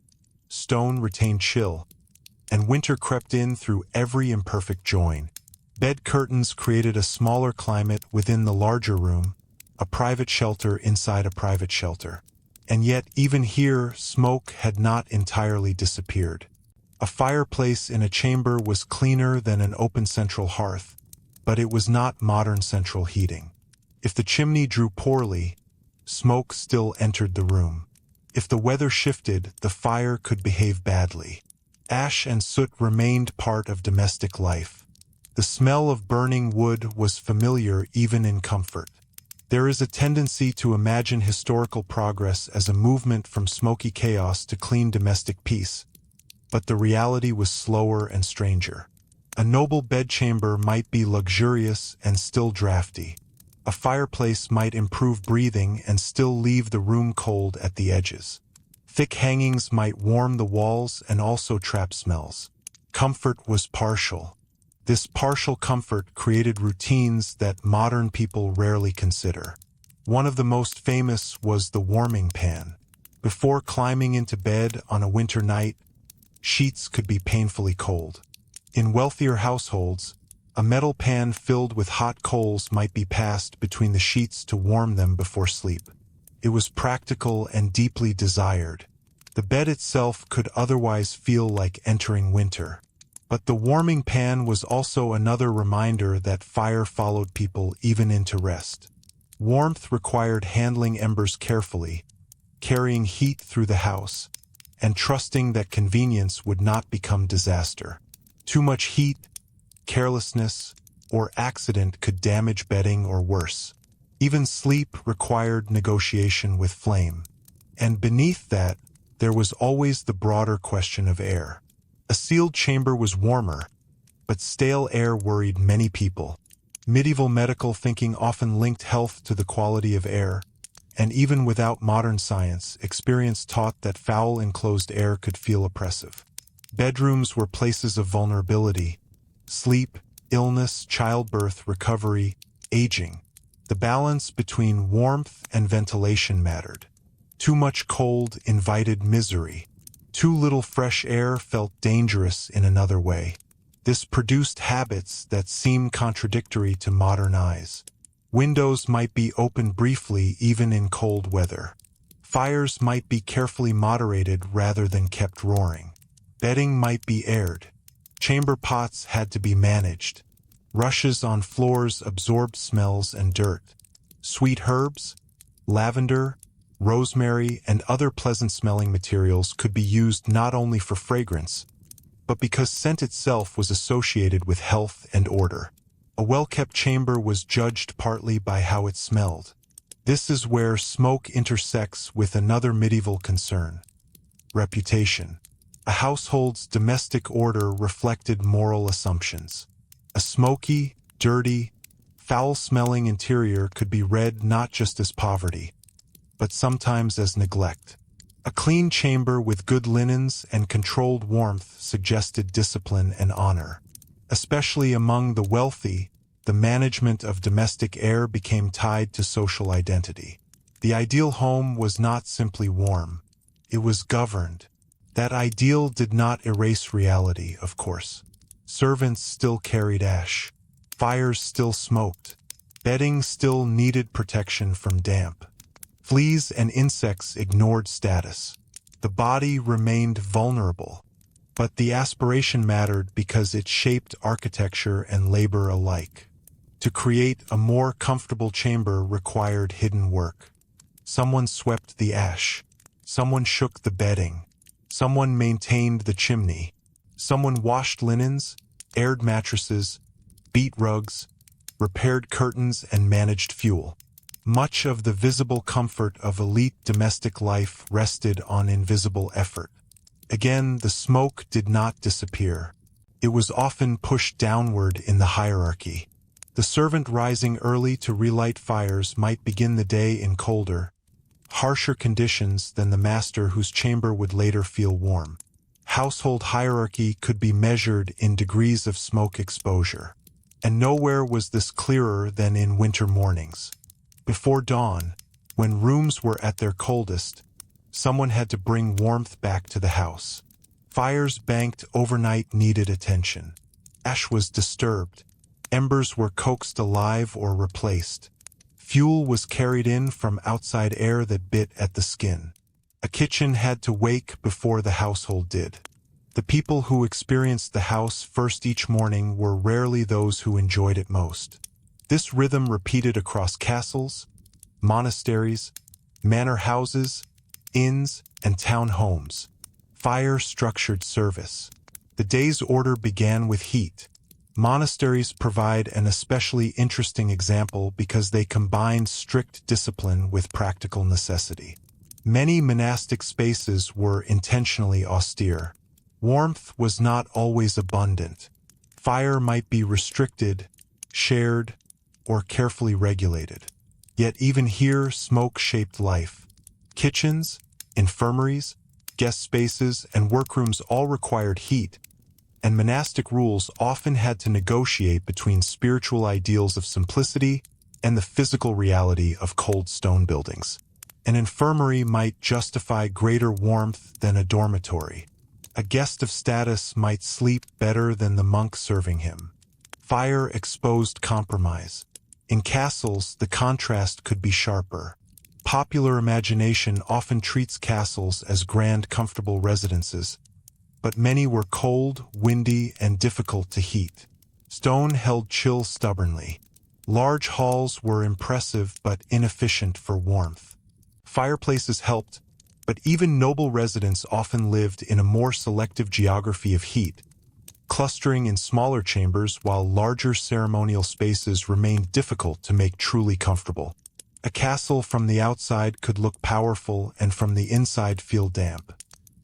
stone retained chill, and winter crept in through every imperfect join. Bed curtains created a smaller climate within the larger room, a private shelter inside a private shelter. And yet, even here, smoke had not entirely disappeared. A fireplace in a chamber was cleaner than an open central hearth, but it was not modern central heating. If the chimney drew poorly, smoke still entered the room. If the weather shifted, the fire could behave badly. Ash and soot remained part of domestic life. The smell of burning wood was familiar even in comfort. There is a tendency to imagine historical progress as a movement from smoky chaos to clean domestic peace, but the reality was slower and stranger. A noble bedchamber might be luxurious and still drafty. A fireplace might improve breathing and still leave the room cold at the edges. Thick hangings might warm the walls and also trap smells. Comfort was partial. This partial comfort created routines that modern people rarely consider. One of the most famous was the warming pan. Before climbing into bed on a winter night, sheets could be painfully cold. In wealthier households, a metal pan filled with hot coals might be passed between the sheets to warm them before sleep. It was practical and deeply desired. The bed itself could otherwise feel like entering winter. But the warming pan was also another reminder that fire followed people even into rest. Warmth required handling embers carefully, carrying heat through the house, and trusting that convenience would not become disaster. Too much heat, carelessness, or accident could damage bedding or worse. Even sleep required negotiation with flame. And beneath that, there was always the broader question of air. A sealed chamber was warmer, but stale air worried many people. Medieval medical thinking often linked health to the quality of air, and even without modern science, experience taught that foul enclosed air could feel oppressive. Bedrooms were places of vulnerability: sleep, illness, childbirth, recovery, aging. The balance between warmth and ventilation mattered. Too much cold invited misery. Too little fresh air felt dangerous in another way. This produced habits that seem contradictory to modern eyes. Windows might be opened briefly even in cold weather. Fires might be carefully moderated rather than kept roaring. Bedding might be aired. Chamber pots had to be managed. Rushes on floors absorbed smells and dirt. Sweet herbs, lavender, rosemary, and other pleasant-smelling materials could be used not only for fragrance, but because scent itself was associated with health and order. A well-kept chamber was judged partly by how it smelled. This is where smoke intersects with another medieval concern: reputation. A household's domestic order reflected moral assumptions. A smoky, dirty, foul-smelling interior could be read not just as poverty, but sometimes as neglect. A clean chamber with good linens and controlled warmth suggested discipline and honor. Especially among the wealthy, the management of domestic air became tied to social identity. The ideal home was not simply warm, it was governed. That ideal did not erase reality, of course. Servants still carried ash. Fires still smoked. Bedding still needed protection from damp. Fleas and insects ignored status. The body remained vulnerable, but the aspiration mattered because it shaped architecture and labor alike. To create a more comfortable chamber required hidden work. Someone swept the ash. Someone shook the bedding. Someone maintained the chimney. Someone washed linens, aired mattresses, beat rugs, repaired curtains, and managed fuel. Much of the visible comfort of elite domestic life rested on invisible effort. Again, the smoke did not disappear. It was often pushed downward in the hierarchy. The The servant rising early to relight fires might begin the day in colder, harsher conditions than the master whose chamber would later feel warm. Household hierarchy could be measured in degrees of smoke exposure. And nowhere was this clearer than in winter mornings. Before dawn, when rooms were at their coldest, someone had to bring warmth back to the house. Fires banked overnight needed attention. Ash was disturbed. Embers were coaxed alive or replaced. Fuel was carried in from outside air that bit at the skin. A kitchen had to wake before the household did. The people who experienced the house first each morning were rarely those who enjoyed it most. This rhythm repeated across castles, monasteries, manor houses, inns, and town homes. Fire structured service. The day's order began with heat. Monasteries provide an especially interesting example because they combined strict discipline with practical necessity. Many monastic spaces were intentionally austere. Warmth was not always abundant. Fire might be restricted, shared, or carefully regulated. Yet even here, smoke shaped life. Kitchens, infirmaries, guest spaces, and workrooms all required heat, and monastic rules often had to negotiate between spiritual ideals of simplicity and the physical reality of cold stone buildings. An infirmary might justify greater warmth than a dormitory. A guest of status might sleep better than the monk serving him. Fire exposed compromise. In castles, the contrast could be sharper. Popular imagination often treats castles as grand, comfortable residences, but many were cold, windy, and difficult to heat. Stone held chill stubbornly. Large halls were impressive but inefficient for warmth. Fireplaces helped, but even noble residents often lived in a more selective geography of heat, clustering in smaller chambers while larger ceremonial spaces remained difficult to make truly comfortable. A castle from the outside could look powerful and from the inside feel damp.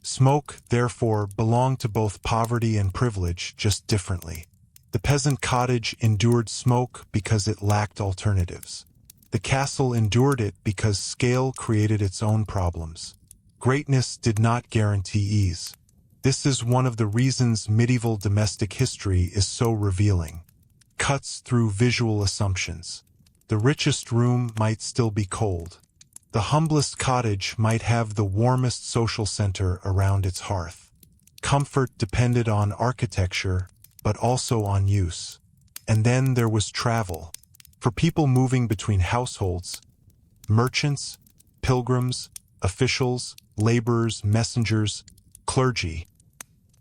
Smoke, therefore, belonged to both poverty and privilege, just differently. The peasant cottage endured smoke because it lacked alternatives. The castle endured it because scale created its own problems. Greatness did not guarantee ease. This is one of the reasons medieval domestic history is so revealing. Cuts through visual assumptions. The richest room might still be cold. The humblest cottage might have the warmest social center around its hearth. Comfort depended on architecture, but also on use. And then there was travel. For people moving between households, merchants, pilgrims, officials, laborers, messengers, clergy,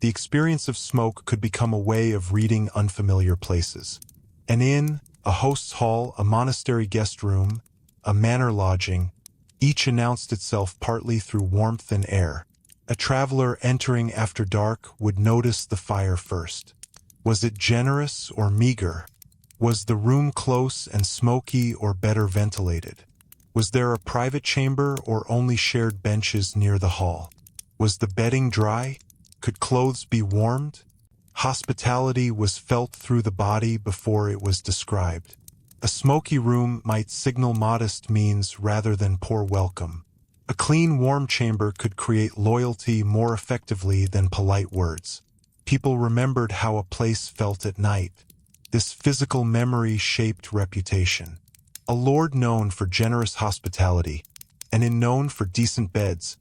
the experience of smoke could become a way of reading unfamiliar places. An inn, a host's hall, a monastery guest room, a manor lodging, each announced itself partly through warmth and air. A traveler entering after dark would notice the fire first. Was it generous or meager? Was the room close and smoky or better ventilated? Was there a private chamber or only shared benches near the hall? Was the bedding dry? Could clothes be warmed? Hospitality was felt through the body before it was described. A smoky room might signal modest means rather than poor welcome. A clean, warm chamber could create loyalty more effectively than polite words. People remembered how a place felt at night. This physical memory shaped reputation. A lord known for generous hospitality, an inn known for decent beds,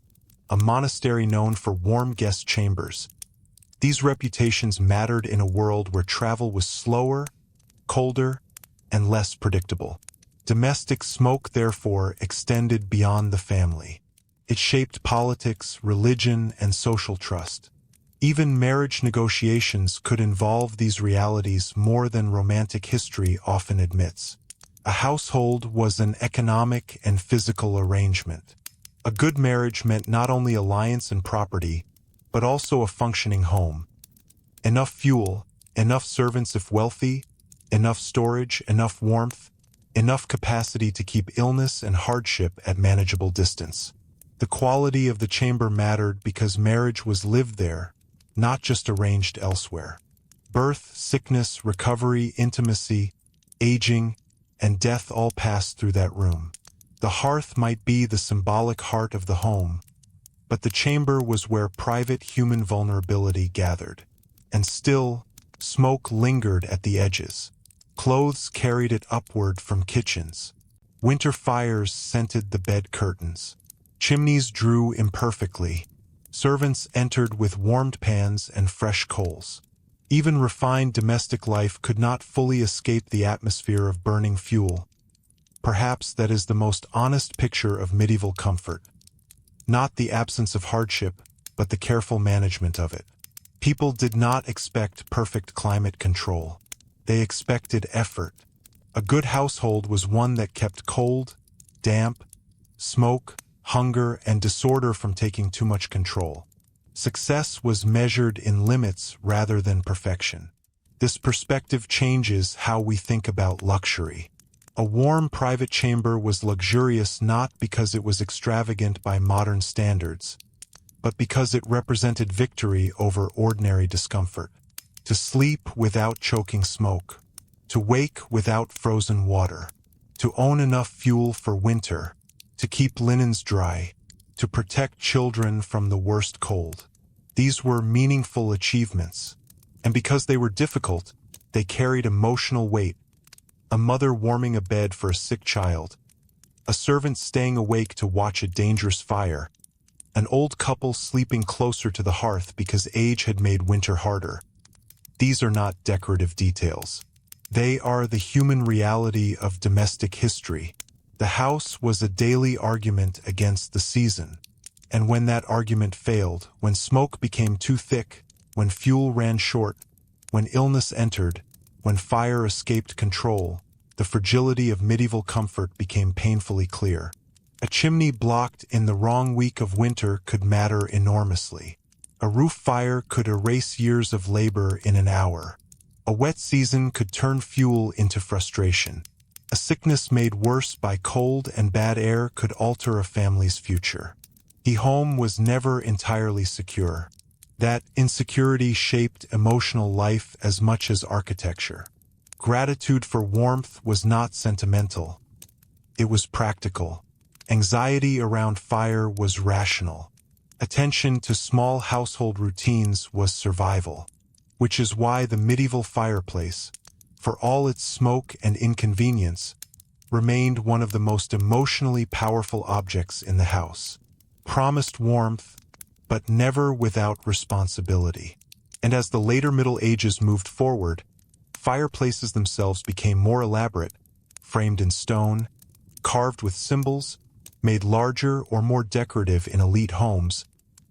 a monastery known for warm guest chambers. These reputations mattered in a world where travel was slower, colder, and less predictable. Domestic smoke, therefore, extended beyond the family. It shaped politics, religion, and social trust. Even marriage negotiations could involve these realities more than romantic history often admits. A household was an economic and physical arrangement. A good marriage meant not only alliance and property, but also a functioning home. Enough fuel, enough servants if wealthy, enough storage, enough warmth, enough capacity to keep illness and hardship at manageable distance. The quality of the chamber mattered because marriage was lived there, not just arranged elsewhere. Birth, sickness, recovery, intimacy, aging, and death all passed through that room. The hearth might be the symbolic heart of the home, but the chamber was where private human vulnerability gathered. And still, smoke lingered at the edges. Clothes carried it upward from kitchens. Winter fires scented the bed curtains. Chimneys drew imperfectly. Servants entered with warmed pans and fresh coals. Even refined domestic life could not fully escape the atmosphere of burning fuel. Perhaps that is the most honest picture of medieval comfort. Not the absence of hardship, but the careful management of it. People did not expect perfect climate control. They expected effort. A good household was one that kept cold, damp, smoke, hunger, and disorder from taking too much control. Success was measured in limits rather than perfection. This perspective changes how we think about luxury. A warm private chamber was luxurious not because it was extravagant by modern standards, but because it represented victory over ordinary discomfort. To sleep without choking smoke, to wake without frozen water, to own enough fuel for winter, to keep linens dry, to protect children from the worst cold. These were meaningful achievements, and because they were difficult, they carried emotional weight. A mother warming a bed for a sick child, a servant staying awake to watch a dangerous fire, an old couple sleeping closer to the hearth because age had made winter harder. These are not decorative details. They are the human reality of domestic history. The house was a daily argument against the season. And when that argument failed, when smoke became too thick, when fuel ran short, when illness entered, when fire escaped control, the fragility of medieval comfort became painfully clear. A chimney blocked in the wrong week of winter could matter enormously. A roof fire could erase years of labor in an hour. A wet season could turn fuel into frustration. A sickness made worse by cold and bad air could alter a family's future. The home was never entirely secure. That insecurity shaped emotional life as much as architecture. Gratitude for warmth was not sentimental. It was practical. Anxiety around fire was rational. Attention to small household routines was survival. Which is why the medieval fireplace, for all its smoke and inconvenience, remained one of the most emotionally powerful objects in the house. Promised warmth, but never without responsibility. And as the later Middle Ages moved forward, fireplaces themselves became more elaborate, framed in stone, carved with symbols, made larger or more decorative in elite homes,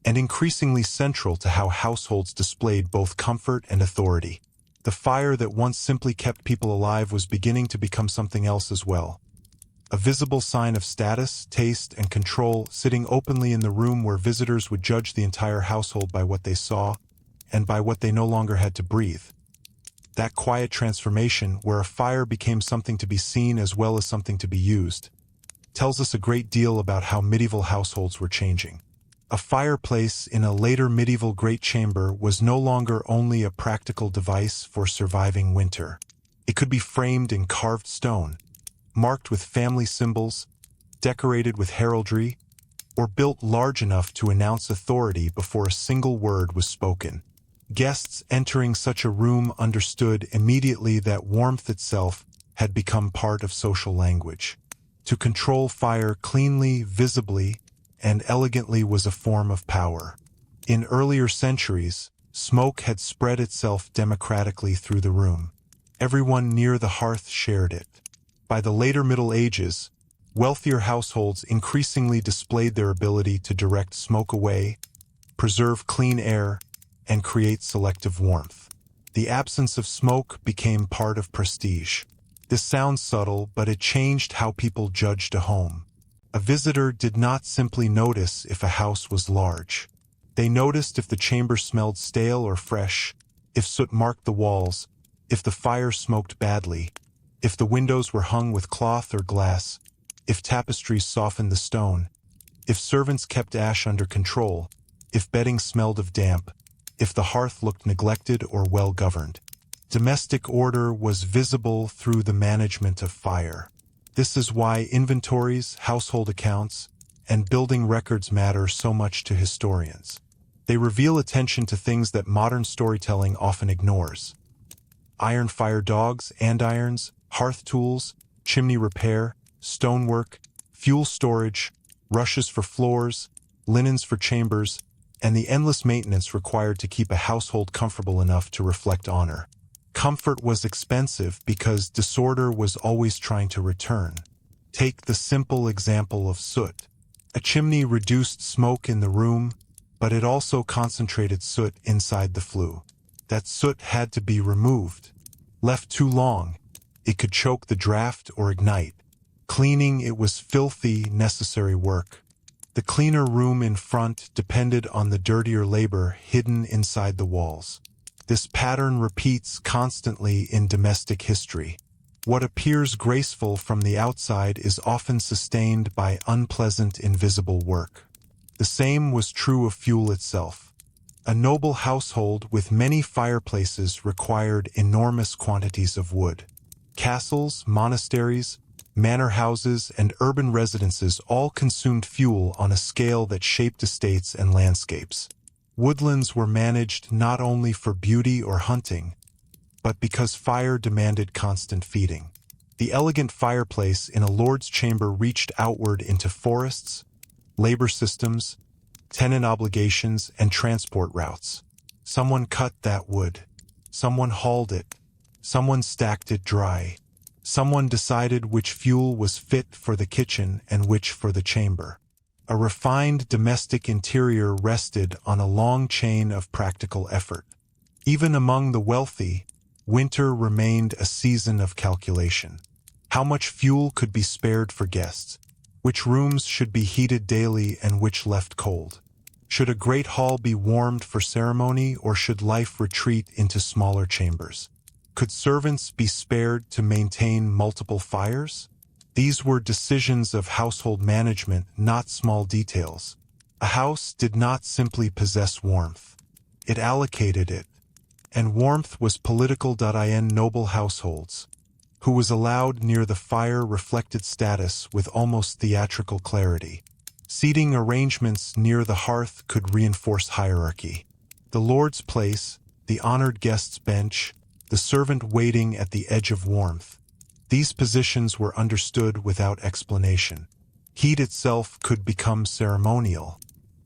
and increasingly central to how households displayed both comfort and authority. The fire that once simply kept people alive was beginning to become something else as well. A visible sign of status, taste, and control sitting openly in the room where visitors would judge the entire household by what they saw and by what they no longer had to breathe. That quiet transformation, where a fire became something to be seen as well as something to be used, tells us a great deal about how medieval households were changing. A fireplace in a later medieval great chamber was no longer only a practical device for surviving winter. It could be framed in carved stone, marked with family symbols, decorated with heraldry, or built large enough to announce authority before a single word was spoken. Guests entering such a room understood immediately that warmth itself had become part of social language. To control fire cleanly, visibly, and elegantly was a form of power. In earlier centuries, smoke had spread itself democratically through the room. Everyone near the hearth shared it. By the later Middle Ages, wealthier households increasingly displayed their ability to direct smoke away, preserve clean air, and create selective warmth. The absence of smoke became part of prestige. This sounds subtle, but it changed how people judged a home. A visitor did not simply notice if a house was large. They noticed if the chamber smelled stale or fresh, if soot marked the walls, if the fire smoked badly, if the windows were hung with cloth or glass, if tapestries softened the stone, if servants kept ash under control, if bedding smelled of damp, if the hearth looked neglected or well-governed. Domestic order was visible through the management of fire. This is why inventories, household accounts, and building records matter so much to historians. They reveal attention to things that modern storytelling often ignores. Iron fire dogs, andirons, hearth tools, chimney repair, stonework, fuel storage, rushes for floors, linens for chambers, and the endless maintenance required to keep a household comfortable enough to reflect honor. Comfort was expensive because disorder was always trying to return. Take the simple example of soot. A chimney reduced smoke in the room, but it also concentrated soot inside the flue. That soot had to be removed. Left too long, it could choke the draft or ignite. Cleaning it was filthy, necessary work. The cleaner room in front depended on the dirtier labor hidden inside the walls. This pattern repeats constantly in domestic history. What appears graceful from the outside is often sustained by unpleasant, invisible work. The same was true of fuel itself. A noble household with many fireplaces required enormous quantities of wood. Castles, monasteries, manor houses, and urban residences all consumed fuel on a scale that shaped estates and landscapes. Woodlands were managed not only for beauty or hunting, but because fire demanded constant feeding. The elegant fireplace in a lord's chamber reached outward into forests, labor systems, tenant obligations, and transport routes. Someone cut that wood. Someone hauled it. Someone stacked it dry. Someone decided which fuel was fit for the kitchen and which for the chamber. A refined domestic interior rested on a long chain of practical effort. Even among the wealthy, winter remained a season of calculation. How much fuel could be spared for guests? Which rooms should be heated daily and which left cold? Should a great hall be warmed for ceremony, or should life retreat into smaller chambers? Could servants be spared to maintain multiple fires? These were decisions of household management, not small details. A house did not simply possess warmth. It allocated it. And warmth was political. In noble households, who was allowed near the fire reflected status with almost theatrical clarity. Seating arrangements near the hearth could reinforce hierarchy. The lord's place, the honored guest's bench, the servant waiting at the edge of warmth. These positions were understood without explanation. Heat itself could become ceremonial.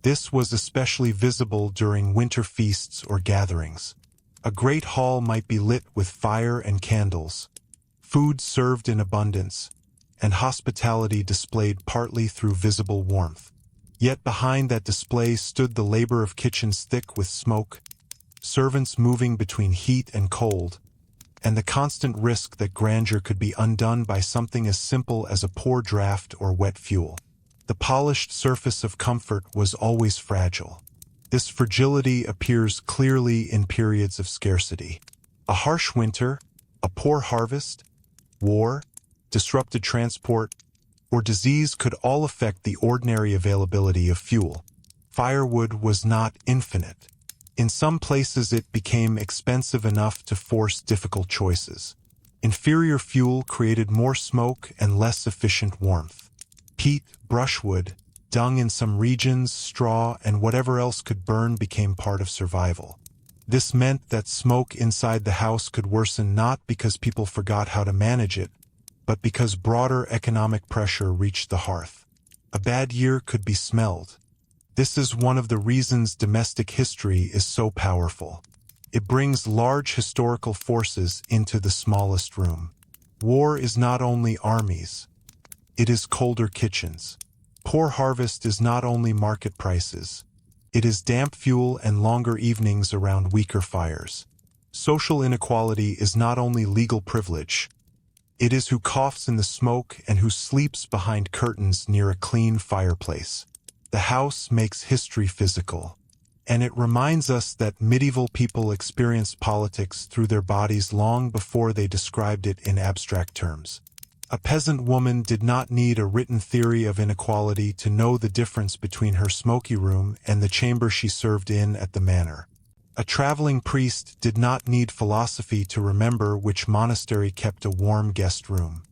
This was especially visible during winter feasts or gatherings. A great hall might be lit with fire and candles, food served in abundance, and hospitality displayed partly through visible warmth. Yet behind that display stood the labor of kitchens thick with smoke, servants moving between heat and cold, and the constant risk that grandeur could be undone by something as simple as a poor draft or wet fuel. The polished surface of comfort was always fragile. This fragility appears clearly in periods of scarcity. A harsh winter, a poor harvest, war, disrupted transport, or disease could all affect the ordinary availability of fuel. Firewood was not infinite. In some places it became expensive enough to force difficult choices. Inferior fuel created more smoke and less efficient warmth. Peat, brushwood, dung in some regions, straw, and whatever else could burn became part of survival. This meant that smoke inside the house could worsen not because people forgot how to manage it, but because broader economic pressure reached the hearth. A bad year could be smelled. This is one of the reasons domestic history is so powerful. It brings large historical forces into the smallest room. War is not only armies. It is colder kitchens. Poor harvest is not only market prices. It is damp fuel and longer evenings around weaker fires. Social inequality is not only legal privilege. It is who coughs in the smoke and who sleeps behind curtains near a clean fireplace. The house makes history physical, and it reminds us that medieval people experienced politics through their bodies long before they described it in abstract terms. A peasant woman did not need a written theory of inequality to know the difference between her smoky room and the chamber she served in at the manor. A traveling priest did not need philosophy to remember which monastery kept a warm guest room.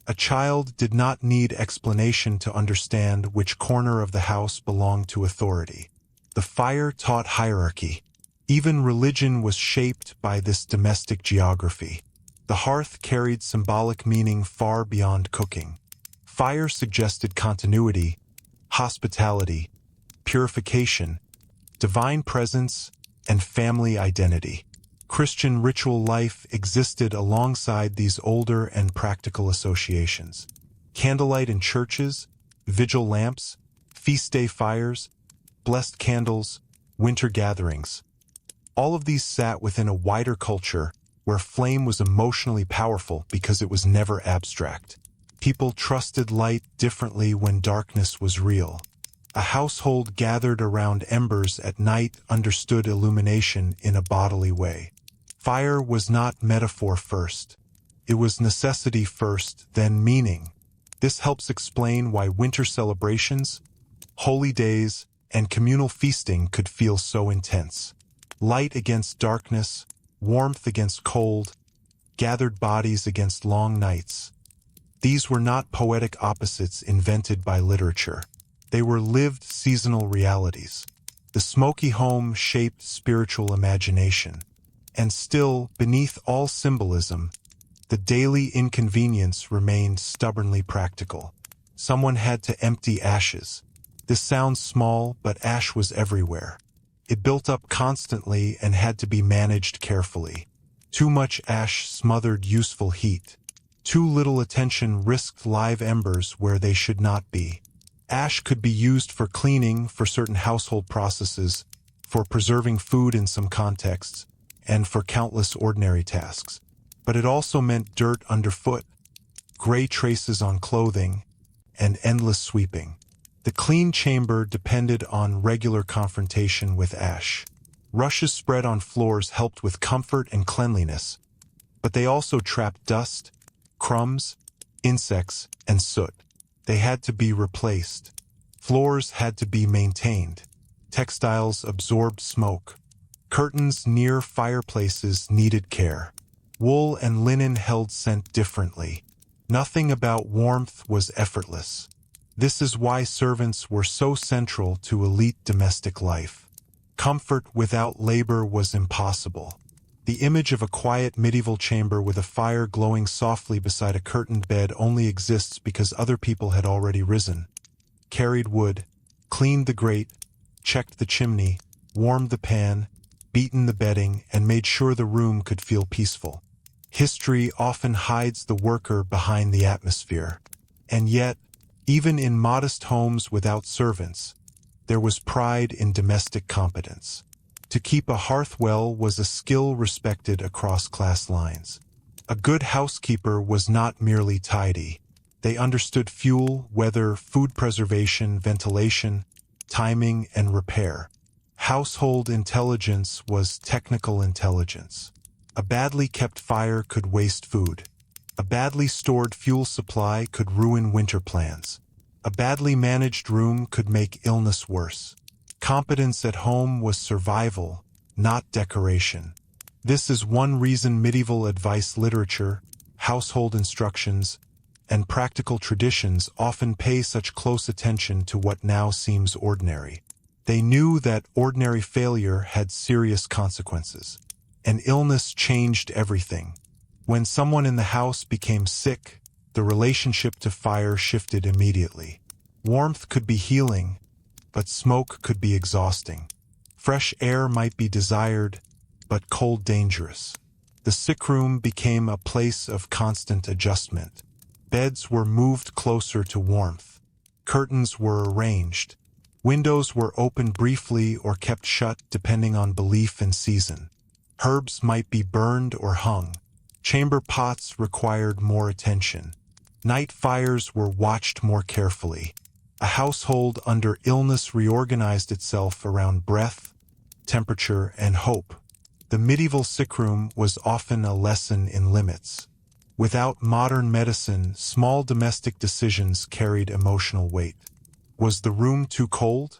A child did not need explanation to understand which corner of the house belonged to authority. The fire taught hierarchy. Even religion was shaped by this domestic geography. The hearth carried symbolic meaning far beyond cooking. Fire suggested continuity, hospitality, purification, divine presence, and family identity. Christian ritual life existed alongside these older and practical associations. Candlelight in churches, vigil lamps, feast day fires, blessed candles, winter gatherings. All of these sat within a wider culture where flame was emotionally powerful because it was never abstract. People trusted light differently when darkness was real. A household gathered around embers at night understood illumination in a bodily way. Fire was not metaphor first. It was necessity first, then meaning. This helps explain why winter celebrations, holy days, and communal feasting could feel so intense. Light against darkness, warmth against cold, gathered bodies against long nights. These were not poetic opposites invented by literature. They were lived seasonal realities. The smoky home shaped spiritual imagination. And still, beneath all symbolism, the daily inconvenience remained stubbornly practical. Someone had to empty ashes. This sounds small, but ash was everywhere. It built up constantly and had to be managed carefully. Too much ash smothered useful heat. Too little attention risked live embers where they should not be. Ash could be used for cleaning, for certain household processes, for preserving food in some contexts, and for countless ordinary tasks. But it also meant dirt underfoot, gray traces on clothing, and endless sweeping. The clean chamber depended on regular confrontation with ash. Rushes spread on floors helped with comfort and cleanliness, but they also trapped dust, crumbs, insects, and soot. They had to be replaced. Floors had to be maintained. Textiles absorbed smoke. Curtains near fireplaces needed care. Wool and linen held scent differently. Nothing about warmth was effortless. This is why servants were so central to elite domestic life. Comfort without labor was impossible. The image of a quiet medieval chamber with a fire glowing softly beside a curtained bed only exists because other people had already risen, carried wood, cleaned the grate, checked the chimney, warmed the pan, beaten the bedding, and made sure the room could feel peaceful. History often hides the worker behind the atmosphere. And yet, even in modest homes without servants, there was pride in domestic competence. To keep a hearth well was a skill respected across class lines. A good housekeeper was not merely tidy. They understood fuel, weather, food preservation, ventilation, timing, and repair. Household intelligence was technical intelligence. A badly kept fire could waste food. A badly stored fuel supply could ruin winter plans. A badly managed room could make illness worse. Competence at home was survival, not decoration. This is one reason medieval advice literature, household instructions, and practical traditions often pay such close attention to what now seems ordinary. They knew that ordinary failure had serious consequences. An illness changed everything. When someone in the house became sick, the relationship to fire shifted immediately. Warmth could be healing, but smoke could be exhausting. Fresh air might be desired, but cold dangerous. The sick room became a place of constant adjustment. Beds were moved closer to warmth. Curtains were arranged. Windows were opened briefly or kept shut depending on belief and season. Herbs might be burned or hung. Chamber pots required more attention. Night fires were watched more carefully. A household under illness reorganized itself around breath, temperature, and hope. The medieval sickroom was often a lesson in limits. Without modern medicine, small domestic decisions carried emotional weight. Was the room too cold?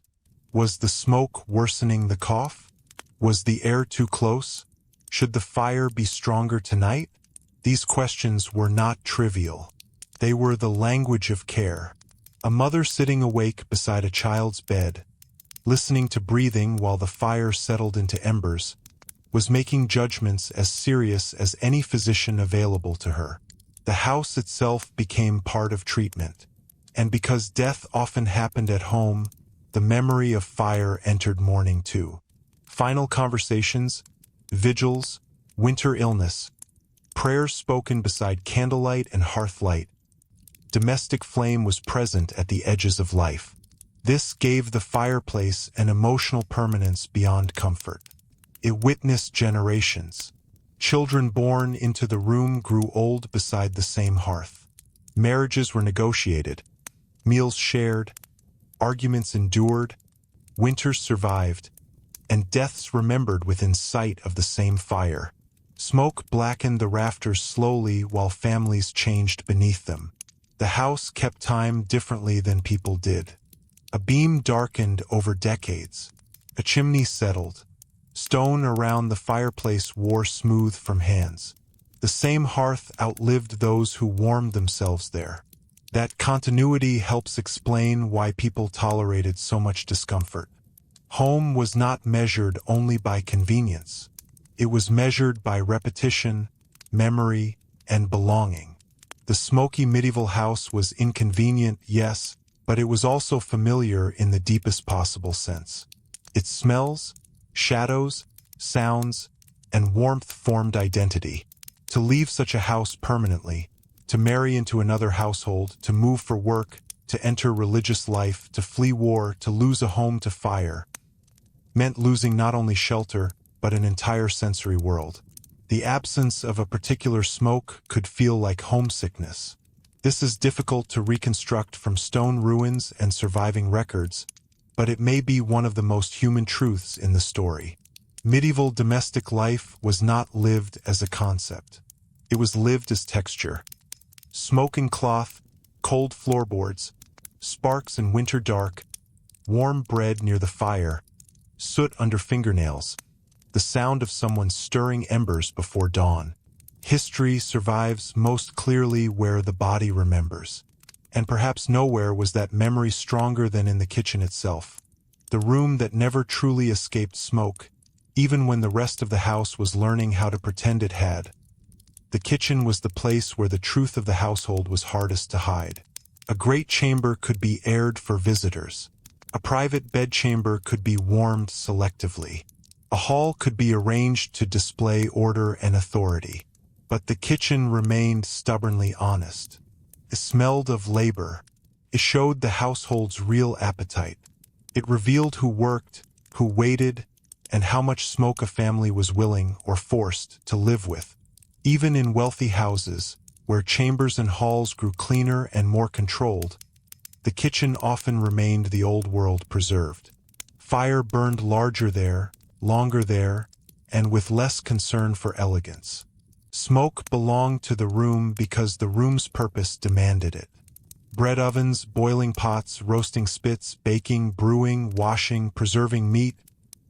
Was the smoke worsening the cough? Was the air too close? Should the fire be stronger tonight? These questions were not trivial. They were the language of care. A mother sitting awake beside a child's bed, listening to breathing while the fire settled into embers, was making judgments as serious as any physician available to her. The house itself became part of treatment. And because death often happened at home, the memory of fire entered mourning too. Final conversations, vigils, winter illness, prayers spoken beside candlelight and hearthlight. Domestic flame was present at the edges of life. This gave the fireplace an emotional permanence beyond comfort. It witnessed generations. Children born into the room grew old beside the same hearth. Marriages were negotiated, meals shared, arguments endured, winters survived, and deaths remembered within sight of the same fire. Smoke blackened the rafters slowly while families changed beneath them. The house kept time differently than people did. A beam darkened over decades. A chimney settled. Stone around the fireplace wore smooth from hands. The same hearth outlived those who warmed themselves there. That continuity helps explain why people tolerated so much discomfort. Home was not measured only by convenience. It was measured by repetition, memory, and belonging. The smoky medieval house was inconvenient, yes, but it was also familiar in the deepest possible sense. Its smells, shadows, sounds, and warmth formed identity. To leave such a house permanently, to marry into another household, to move for work, to enter religious life, to flee war, to lose a home to fire, meant losing not only shelter, but an entire sensory world. The absence of a particular smoke could feel like homesickness. This is difficult to reconstruct from stone ruins and surviving records, but it may be one of the most human truths in the story. Medieval domestic life was not lived as a concept. It was lived as texture. Smoking cloth, cold floorboards, sparks in winter dark, warm bread near the fire, soot under fingernails, the sound of someone stirring embers before dawn. History survives most clearly where the body remembers. And perhaps nowhere was that memory stronger than in the kitchen itself. The room that never truly escaped smoke, even when the rest of the house was learning how to pretend it had. The kitchen was the place where the truth of the household was hardest to hide. A great chamber could be aired for visitors. A private bedchamber could be warmed selectively. A hall could be arranged to display order and authority. But the kitchen remained stubbornly honest. It smelled of labor. It showed the household's real appetite. It revealed who worked, who waited, and how much smoke a family was willing or forced to live with. Even in wealthy houses, where chambers and halls grew cleaner and more controlled, the kitchen often remained the old world preserved. Fire burned larger there, longer there, and with less concern for elegance. Smoke belonged to the room because the room's purpose demanded it. Bread ovens, boiling pots, roasting spits, baking, brewing, washing, preserving meat,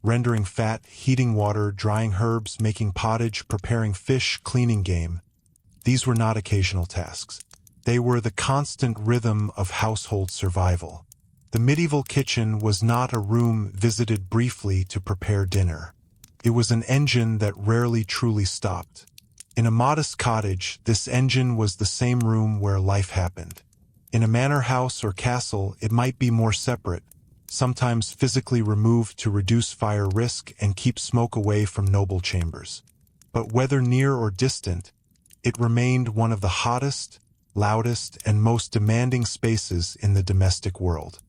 rendering fat, heating water, drying herbs, making pottage, preparing fish, cleaning game. These were not occasional tasks. They were the constant rhythm of household survival. The medieval kitchen was not a room visited briefly to prepare dinner. It was an engine that rarely truly stopped. In a modest cottage, this engine was the same room where life happened. In a manor house or castle, it might be more separate, sometimes physically removed to reduce fire risk and keep smoke away from noble chambers. But whether near or distant, it remained one of the hottest, loudest, and most demanding spaces in the domestic world.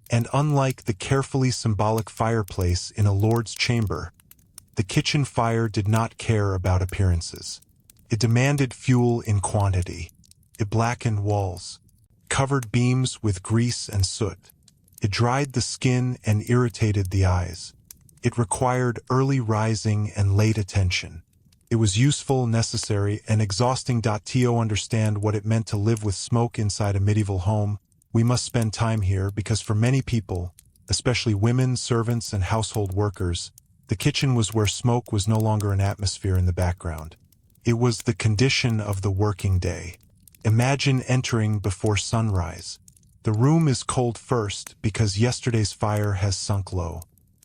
And unlike the carefully symbolic fireplace in a lord's chamber, the kitchen fire did not care about appearances. It demanded fuel in quantity. It blackened walls, covered beams with grease and soot. It dried the skin and irritated the eyes. It required early rising and late attention. It was useful, necessary, and exhausting. To understand what it meant to live with smoke inside a medieval home, we must spend time here because for many people, especially women, servants, and household workers, The kitchen was where smoke was no longer an atmosphere in the background. It was the condition of the working day. Imagine entering before sunrise. The room is cold first because yesterday's fire has sunk low.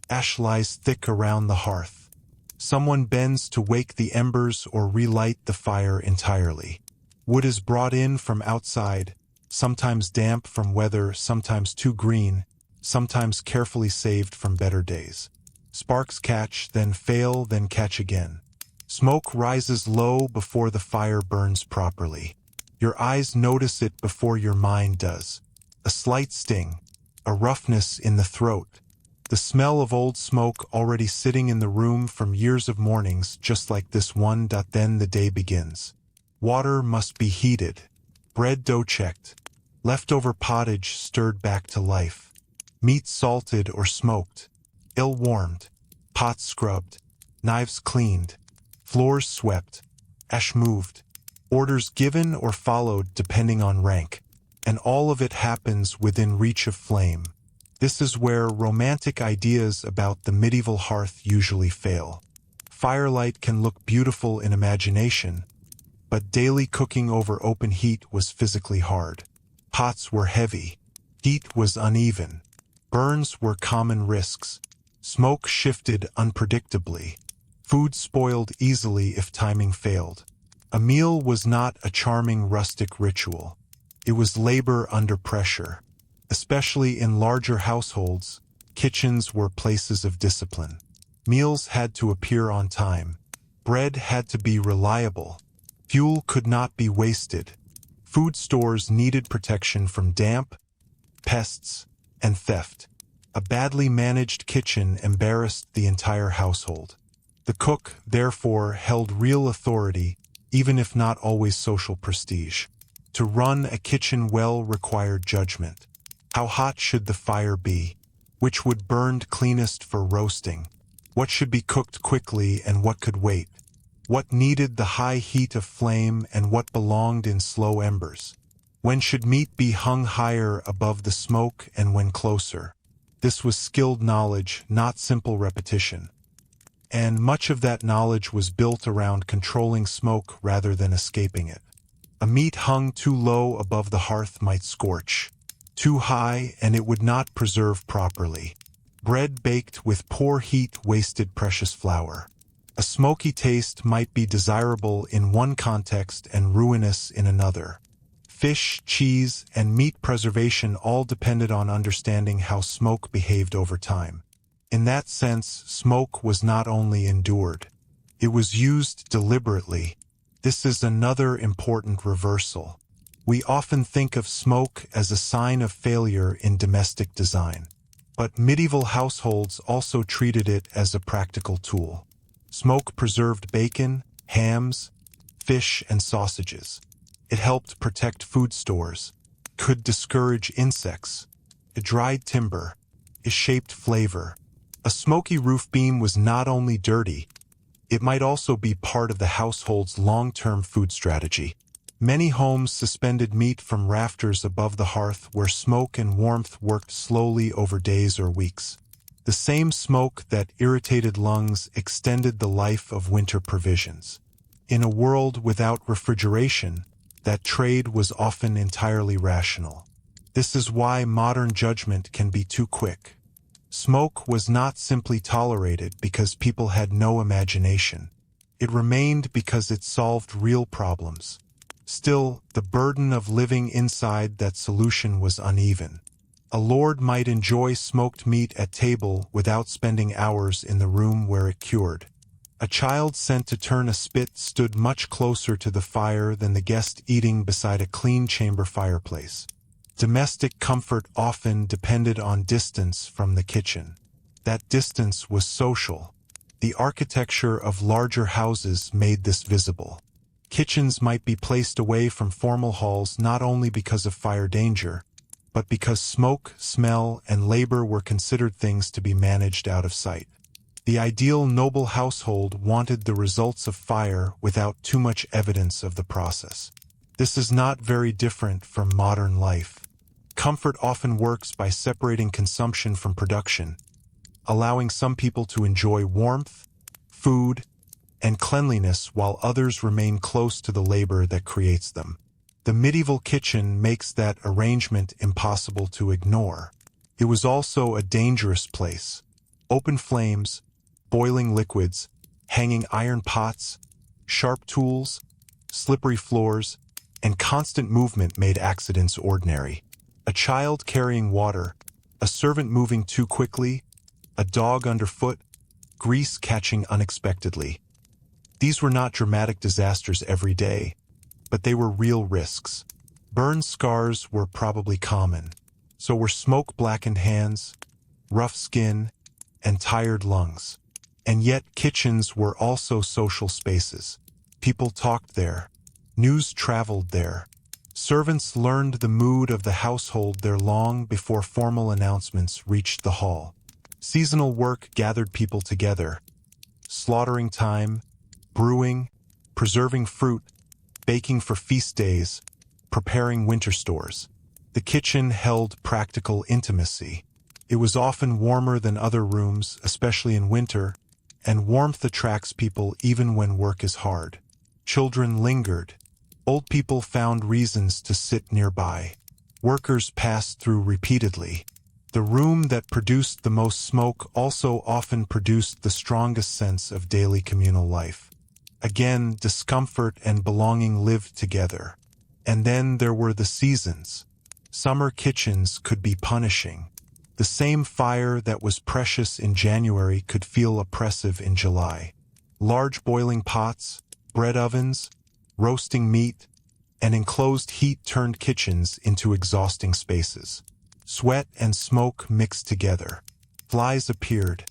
Ash lies thick around the hearth. Someone bends to wake the embers or relight the fire entirely. Wood is brought in from outside, sometimes damp from weather, sometimes too green, sometimes carefully saved from better days. Sparks catch, then fail, then catch again. Smoke rises low before the fire burns properly. Your eyes notice it before your mind does. A slight sting, a roughness in the throat, the smell of old smoke already sitting in the room from years of mornings just like this one. Then the day begins. Water must be heated, bread dough checked, leftover pottage stirred back to life, meat salted or smoked, ill-warmed, pots scrubbed, knives cleaned, floors swept, ash moved, orders given or followed depending on rank, and all of it happens within reach of flame. This is where romantic ideas about the medieval hearth usually fail. Firelight can look beautiful in imagination, but daily cooking over open heat was physically hard. Pots were heavy, heat was uneven, burns were common risks, smoke shifted unpredictably, food spoiled easily if timing failed. A meal was not a charming rustic ritual. It was labor under pressure. Especially in larger households, kitchens were places of discipline. Meals had to appear on time. Bread had to be reliable. Fuel could not be wasted. Food stores needed protection from damp, pests, and theft. A badly managed kitchen embarrassed the entire household. The cook, therefore, held real authority, even if not always social prestige. To run a kitchen well required judgment. How hot should the fire be? Which wood burned cleanest for roasting? What should be cooked quickly and what could wait? What needed the high heat of flame and what belonged in slow embers? When should meat be hung higher above the smoke and when closer? This was skilled knowledge, not simple repetition. And much of that knowledge was built around controlling smoke rather than escaping it. A meat hung too low above the hearth might scorch. Too high and it would not preserve properly. Bread baked with poor heat wasted precious flour. A smoky taste might be desirable in one context and ruinous in another. Fish, cheese, and meat preservation all depended on understanding how smoke behaved over time. In that sense, smoke was not only endured. It was used deliberately. This is another important reversal. We often think of smoke as a sign of failure in domestic design. But medieval households also treated it as a practical tool. Smoke preserved bacon, hams, fish, and sausages. It helped protect food stores, could discourage insects. It dried timber. It shaped flavor. A smoky roof beam was not only dirty, it might also be part of the household's long-term food strategy. Many homes suspended meat from rafters above the hearth where smoke and warmth worked slowly over days or weeks. The same smoke that irritated lungs extended the life of winter provisions. In a world without refrigeration, that trade was often entirely rational. This is why modern judgment can be too quick. Smoke was not simply tolerated because people had no imagination. It remained because it solved real problems. Still, the burden of living inside that solution was uneven. A lord might enjoy smoked meat at table without spending hours in the room where it cured. A child sent to turn a spit stood much closer to the fire than the guest eating beside a clean chamber fireplace. Domestic comfort often depended on distance from the kitchen. That distance was social. The architecture of larger houses made this visible. Kitchens might be placed away from formal halls not only because of fire danger, but because smoke, smell, and labor were considered things to be managed out of sight. The ideal noble household wanted the results of fire without too much evidence of the process. This is not very different from modern life. Comfort often works by separating consumption from production. allowing some people to enjoy warmth, food, and cleanliness while others remain close to the labor that creates them. The medieval kitchen makes that arrangement impossible to ignore. It was also a dangerous place. Open flames, boiling liquids, hanging iron pots, sharp tools, slippery floors, and constant movement made accidents ordinary. A child carrying water, a servant moving too quickly, a dog underfoot, grease catching unexpectedly. These were not dramatic disasters every day, but they were real risks. Burn scars were probably common. So were smoke-blackened hands, rough skin, and tired lungs. And yet kitchens were also social spaces. People talked there. News traveled there. Servants learned the mood of the household there long before formal announcements reached the hall. Seasonal work gathered people together. Slaughtering time, brewing, preserving fruit, baking for feast days, preparing winter stores. The kitchen held practical intimacy. It was often warmer than other rooms, especially in winter, and warmth attracts people even when work is hard. Children lingered. Old people found reasons to sit nearby. Workers passed through repeatedly. The room that produced the most smoke also often produced the strongest sense of daily communal life. Again, discomfort and belonging lived together. And then there were the seasons. Summer kitchens could be punishing. The same fire that was precious in January could feel oppressive in July. Large boiling pots, bread ovens, roasting meat, and enclosed heat turned kitchens into exhausting spaces. Sweat and smoke mixed together. Flies appeared.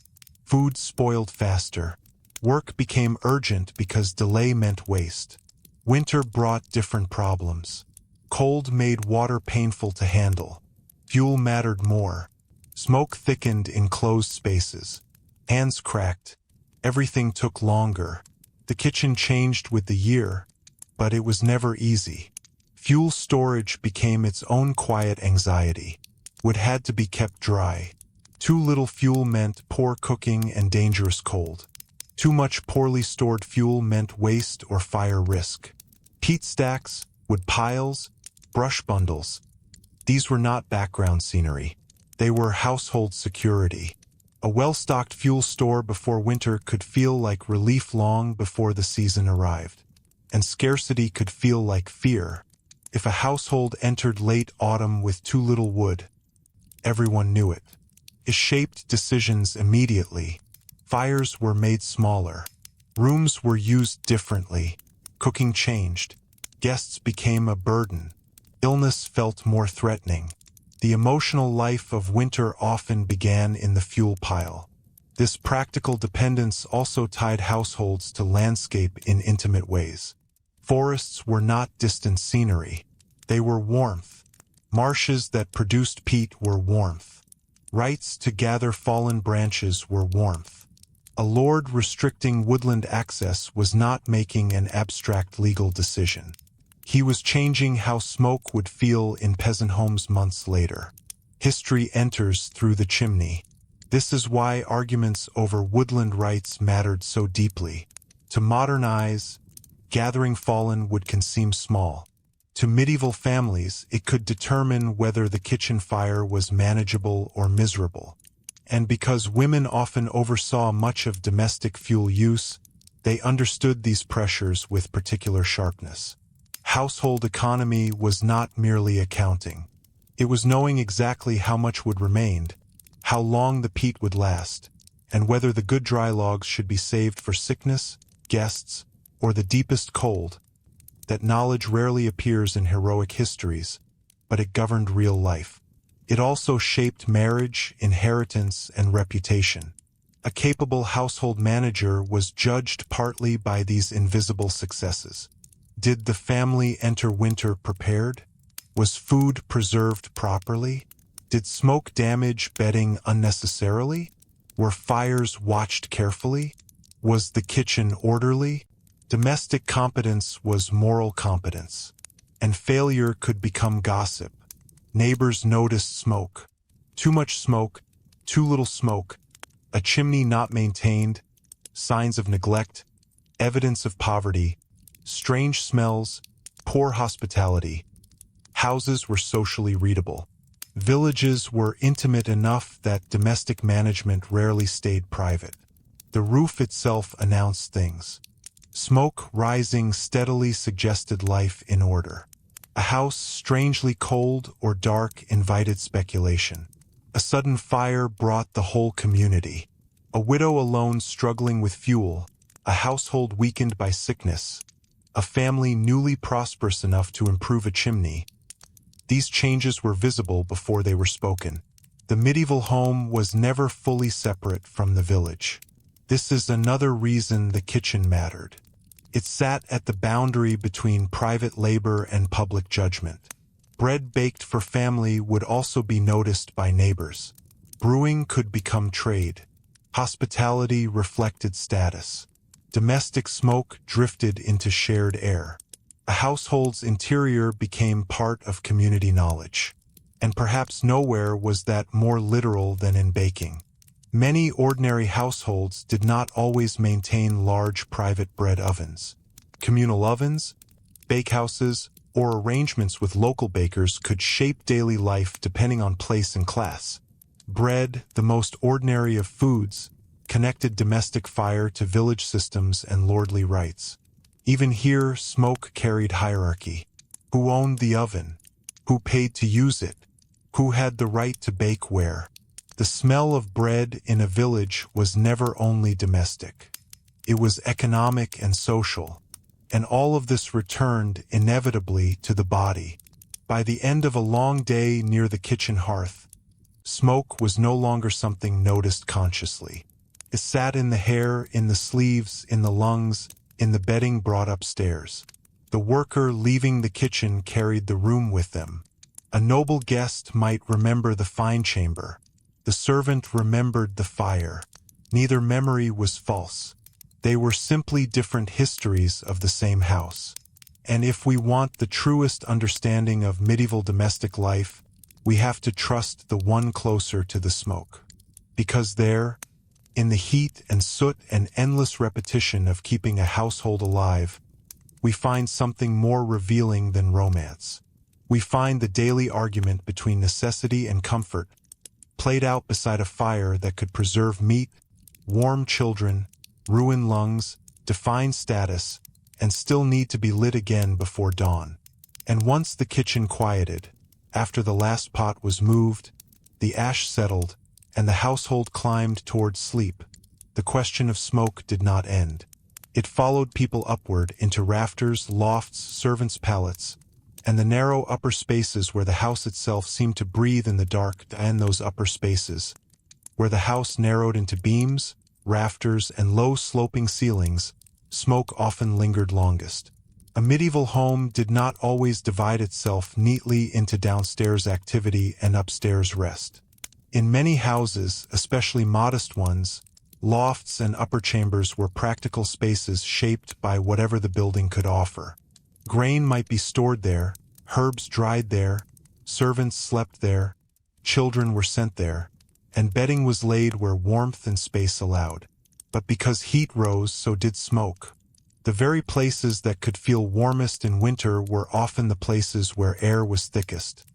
Food spoiled faster. Work became urgent because delay meant waste. Winter brought different problems. Cold made water painful to handle. Fuel mattered more. Smoke thickened in closed spaces. Hands cracked. Everything took longer. The kitchen changed with the year, but it was never easy. Fuel storage became its own quiet anxiety. Wood had to be kept dry. Too little fuel meant poor cooking and dangerous cold. Too much poorly stored fuel meant waste or fire risk. Peat stacks, wood piles, brush bundles. These were not background scenery. They were household security. A well-stocked fuel store before winter could feel like relief long before the season arrived. And scarcity could feel like fear. If a household entered late autumn with too little wood, everyone knew it. It shaped decisions immediately. Fires were made smaller. Rooms were used differently. Cooking changed. Guests became a burden. Illness felt more threatening. The emotional life of winter often began in the fuel pile. This practical dependence also tied households to landscape in intimate ways. Forests were not distant scenery. They were warmth. Marshes that produced peat were warmth. Rights to gather fallen branches were warmth. A lord restricting woodland access was not making an abstract legal decision. He was changing how smoke would feel in peasant homes months later. History enters through the chimney. This is why arguments over woodland rights mattered so deeply. To modernize, gathering fallen wood can seem small. To medieval families, it could determine whether the kitchen fire was manageable or miserable. And because women often oversaw much of domestic fuel use, they understood these pressures with particular sharpness. Household economy was not merely accounting. It was knowing exactly how much wood remained, how long the peat would last, and whether the good dry logs should be saved for sickness, guests, or the deepest cold. That knowledge rarely appears in heroic histories, but it governed real life. It also shaped marriage, inheritance, and reputation. A capable household manager was judged partly by these invisible successes. Did the family enter winter prepared? Was food preserved properly? Did smoke damage bedding unnecessarily? Were fires watched carefully? Was the kitchen orderly? Domestic competence was moral competence, and failure could become gossip. Neighbors noticed smoke. Too much smoke, too little smoke. A chimney not maintained, signs of neglect, evidence of poverty, strange smells, poor hospitality. Houses were socially readable. Villages were intimate enough that domestic management rarely stayed private. The roof itself announced things. Smoke rising steadily suggested life in order. A house strangely cold or dark invited speculation. A sudden fire brought the whole community. A widow alone struggling with fuel, a household weakened by sickness, a family newly prosperous enough to improve a chimney. These changes were visible before they were spoken. The medieval home was never fully separate from the village. This is another reason the kitchen mattered. It sat at the boundary between private labor and public judgment. Bread baked for family would also be noticed by neighbors. Brewing could become trade. Hospitality reflected status. Domestic smoke drifted into shared air. A household's interior became part of community knowledge. And perhaps nowhere was that more literal than in baking. Many ordinary households did not always maintain large private bread ovens. Communal ovens, bakehouses, or arrangements with local bakers could shape daily life depending on place and class. Bread, the most ordinary of foods, connected domestic fire to village systems and lordly rights. Even here, smoke carried hierarchy. Who owned the oven? Who paid to use it? Who had the right to bake where? The smell of bread in a village was never only domestic. It was economic and social. And all of this returned inevitably to the body. By the end of a long day near the kitchen hearth, smoke was no longer something noticed consciously. It sat in the hair, in the sleeves, in the lungs, in the bedding brought upstairs. The worker leaving the kitchen carried the room with them. A noble guest might remember the fine chamber. The servant remembered the fire. Neither memory was false. They were simply different histories of the same house. And if we want the truest understanding of medieval domestic life, we have to trust the one closer to the smoke. Because there, in the heat and soot and endless repetition of keeping a household alive, we find something more revealing than romance. We find the daily argument between necessity and comfort, played out beside a fire that could preserve meat, warm children, ruin lungs, define status, and still need to be lit again before dawn. And once the kitchen quieted, after the last pot was moved, the ash settled, and the household climbed toward sleep, the question of smoke did not end. It followed people upward into rafters, lofts, servants' pallets, and the narrow upper spaces where the house itself seemed to breathe in the dark, and those upper spaces, where the house narrowed into beams, rafters, and low sloping ceilings, smoke often lingered longest. A medieval home did not always divide itself neatly into downstairs activity and upstairs rest. In many houses, especially modest ones, lofts and upper chambers were practical spaces shaped by whatever the building could offer. Grain might be stored there, herbs dried there, servants slept there, children were sent there, and bedding was laid where warmth and space allowed. But because heat rose, so did smoke. The very places that could feel warmest in winter were often the places where air was thickest.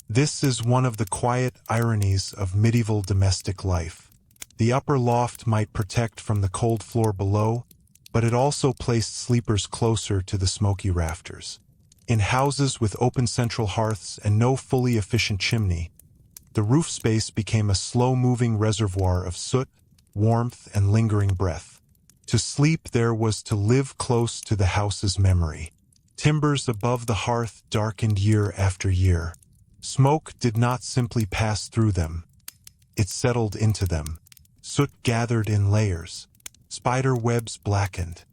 This is one of the quiet ironies of medieval domestic life. The upper loft might protect from the cold floor below, but it also placed sleepers closer to the smoky rafters. In houses with open central hearths and no fully efficient chimney, the roof space became a slow-moving reservoir of soot, warmth, and lingering breath. To sleep there was to live close to the house's memory. Timbers above the hearth darkened year after year. Smoke did not simply pass through them. It settled into them. Soot gathered in layers. Spider webs blackened.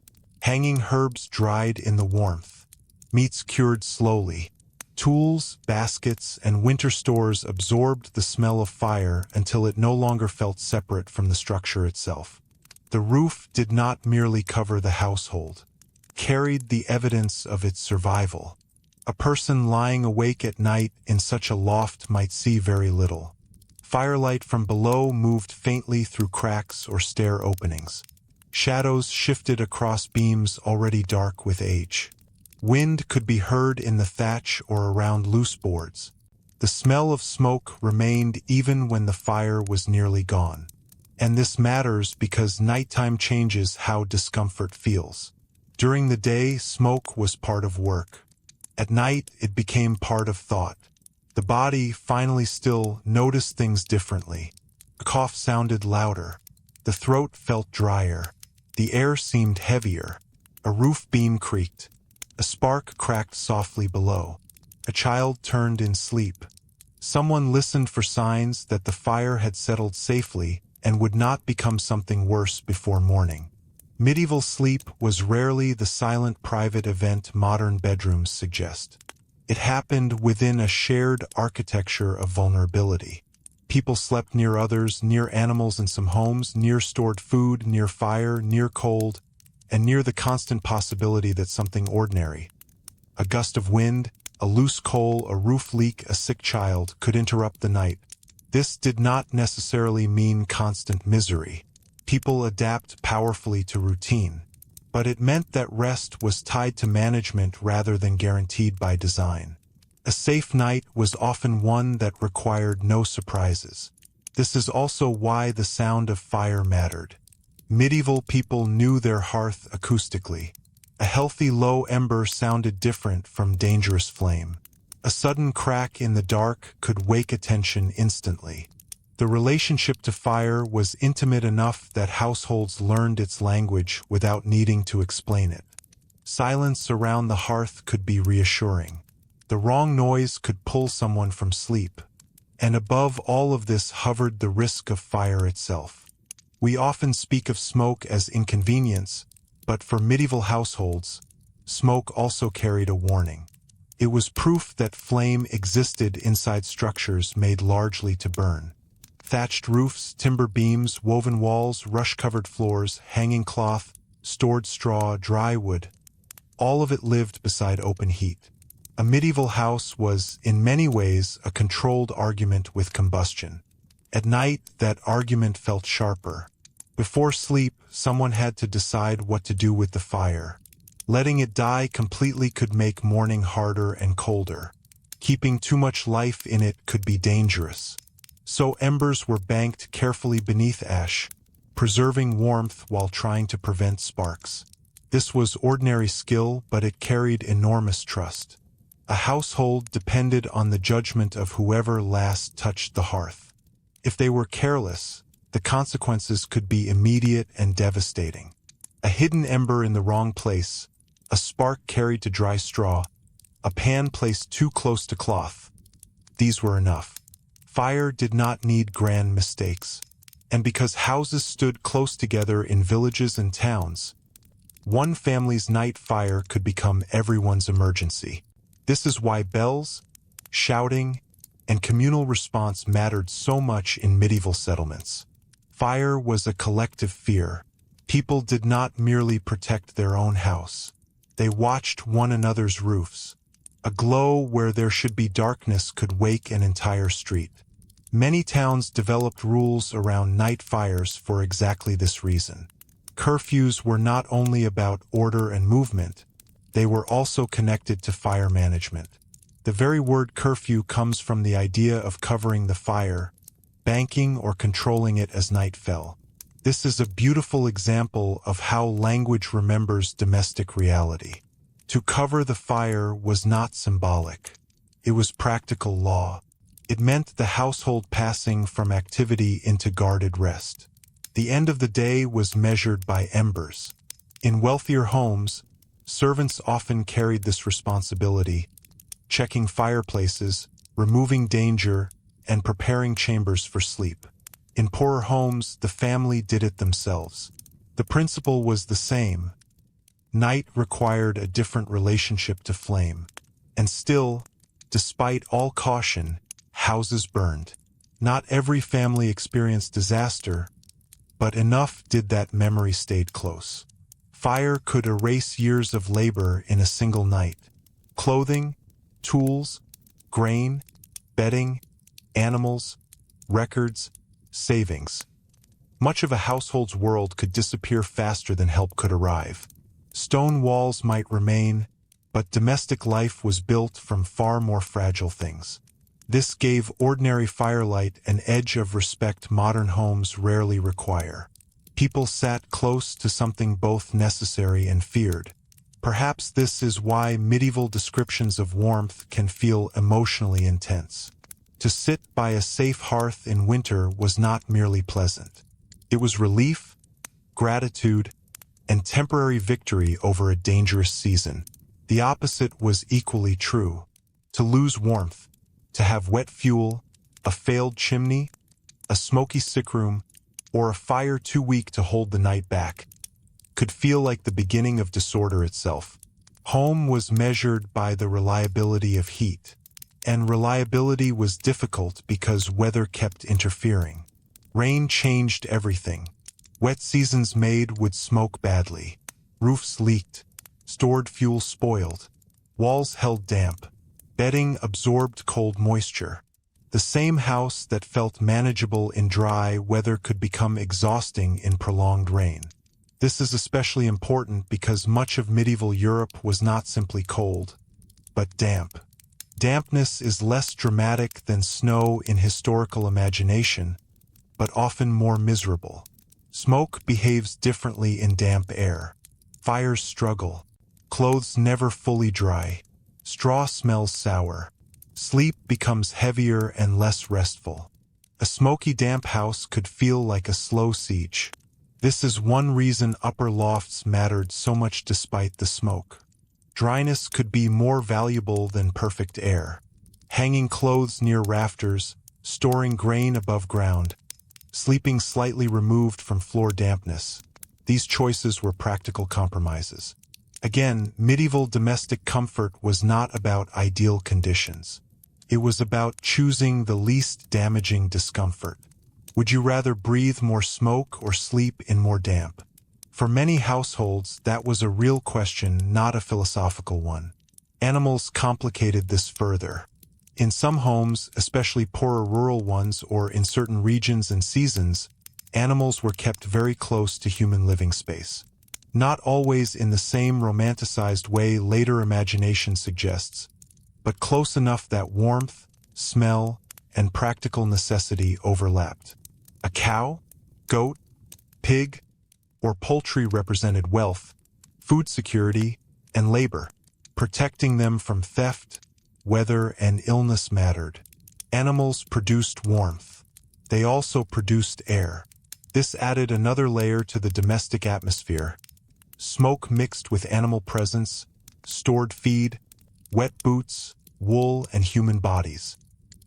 Hanging herbs dried in the warmth. Meats cured slowly. Tools, baskets, and winter stores absorbed the smell of fire until it no longer felt separate from the structure itself. The roof did not merely cover the household, it carried the evidence of its survival. A person lying awake at night in such a loft might see very little. Firelight from below moved faintly through cracks or stair openings. Shadows shifted across beams already dark with age. Wind could be heard in the thatch or around loose boards. The smell of smoke remained even when the fire was nearly gone. And this matters because nighttime changes how discomfort feels. During the day, smoke was part of work. At night, it became part of thought. The body, finally still, noticed things differently. The cough sounded louder. The throat felt drier. The air seemed heavier. A roof beam creaked. A spark cracked softly below. A child turned in sleep. Someone listened for signs that the fire had settled safely and would not become something worse before morning. Medieval sleep was rarely the silent private event modern bedrooms suggest. It happened within a shared architecture of vulnerability. People slept near others, near animals in some homes, near stored food, near fire, near cold, and near the constant possibility that something ordinary, a gust of wind, a loose coal, a roof leak, a sick child, could interrupt the night. This did not necessarily mean constant misery. People adapt powerfully to routine. But it meant that rest was tied to management rather than guaranteed by design. A safe night was often one that required no surprises. This is also why the sound of fire mattered. Medieval people knew their hearth acoustically. A healthy low ember sounded different from dangerous flame. A sudden crack in the dark could wake attention instantly. The relationship to fire was intimate enough that households learned its language without needing to explain it. Silence around the hearth could be reassuring. The wrong noise could pull someone from sleep. And above all of this hovered the risk of fire itself. We often speak of smoke as inconvenience, but for medieval households, smoke also carried a warning. It was proof that flame existed inside structures made largely to burn. Thatched roofs, timber beams, woven walls, rush-covered floors, hanging cloth, stored straw, dry wood. All of it lived beside open heat. A medieval house was, in many ways, a controlled argument with combustion. At night, that argument felt sharper. Before sleep, someone had to decide what to do with the fire. Letting it die completely could make morning harder and colder. Keeping too much life in it could be dangerous. So embers were banked carefully beneath ash, preserving warmth while trying to prevent sparks. This was ordinary skill, but it carried enormous trust. A household depended on the judgment of whoever last touched the hearth. If they were careless, the consequences could be immediate and devastating. A hidden ember in the wrong place, a spark carried to dry straw, a pan placed too close to cloth. These were enough. Fire did not need grand mistakes. And because houses stood close together in villages and towns, one family's night fire could become everyone's emergency. This is why bells, shouting, and communal response mattered so much in medieval settlements. Fire was a collective fear. People did not merely protect their own house. They watched one another's roofs. A glow where there should be darkness could wake an entire street. Many towns developed rules around night fires for exactly this reason. Curfews were not only about order and movement, they were also connected to fire management. The very word curfew comes from the idea of covering the fire, banking or controlling it as night fell. This is a beautiful example of how language remembers domestic reality. To cover the fire was not symbolic. It was practical law. It meant the household passing from activity into guarded rest. The end of the day was measured by embers. In wealthier homes, servants often carried this responsibility, checking fireplaces, removing danger, and preparing chambers for sleep. In poorer homes, the family did it themselves. The principle was the same. Night required a different relationship to flame. And still, despite all caution, houses burned. Not every family experienced disaster, but enough did that memory stayed close. Fire could erase years of labor in a single night. Clothing, tools, grain, bedding, animals, records, savings. Much of a household's world could disappear faster than help could arrive. Stone walls might remain, but domestic life was built from far more fragile things. This gave ordinary firelight an edge of respect modern homes rarely require. People sat close to something both necessary and feared. Perhaps this is why medieval descriptions of warmth can feel emotionally intense. To sit by a safe hearth in winter was not merely pleasant. It was relief, gratitude, and temporary victory over a dangerous season. The opposite was equally true. To lose warmth, to have wet fuel, a failed chimney, a smoky sickroom, or a fire too weak to hold the night back, could feel like the beginning of disorder itself. Home was measured by the reliability of heat, and reliability was difficult because weather kept interfering. Rain changed everything. Wet seasons made wood smoke badly. Roofs leaked. Stored fuel spoiled. Walls held damp. Bedding absorbed cold moisture. The same house that felt manageable in dry weather could become exhausting in prolonged rain. This is especially important because much of medieval Europe was not simply cold, but damp. Dampness is less dramatic than snow in historical imagination, but often more miserable. Smoke behaves differently in damp air. Fires struggle. Clothes never fully dry. Straw smells sour. Sleep becomes heavier and less restful. A smoky, damp house could feel like a slow siege. This is one reason upper lofts mattered so much despite the smoke. Dryness could be more valuable than perfect air. Hanging clothes near rafters, storing grain above ground, sleeping slightly removed from floor dampness. These choices were practical compromises. Again, medieval domestic comfort was not about ideal conditions. It was about choosing the least damaging discomfort. Would you rather breathe more smoke or sleep in more damp? For many households, that was a real question, not a philosophical one. Animals complicated this further. In some homes, especially poorer rural ones or in certain regions and seasons, animals were kept very close to human living space. Not always in the same romanticized way later imagination suggests, but close enough that warmth, smell, and practical necessity overlapped. A cow, goat, pig, or poultry represented wealth, food security, and labor. Protecting them from theft, weather, and illness mattered. Animals produced warmth. They also produced air. This added another layer to the domestic atmosphere. Smoke mixed with animal presence, stored feed, wet boots, wool, and human bodies.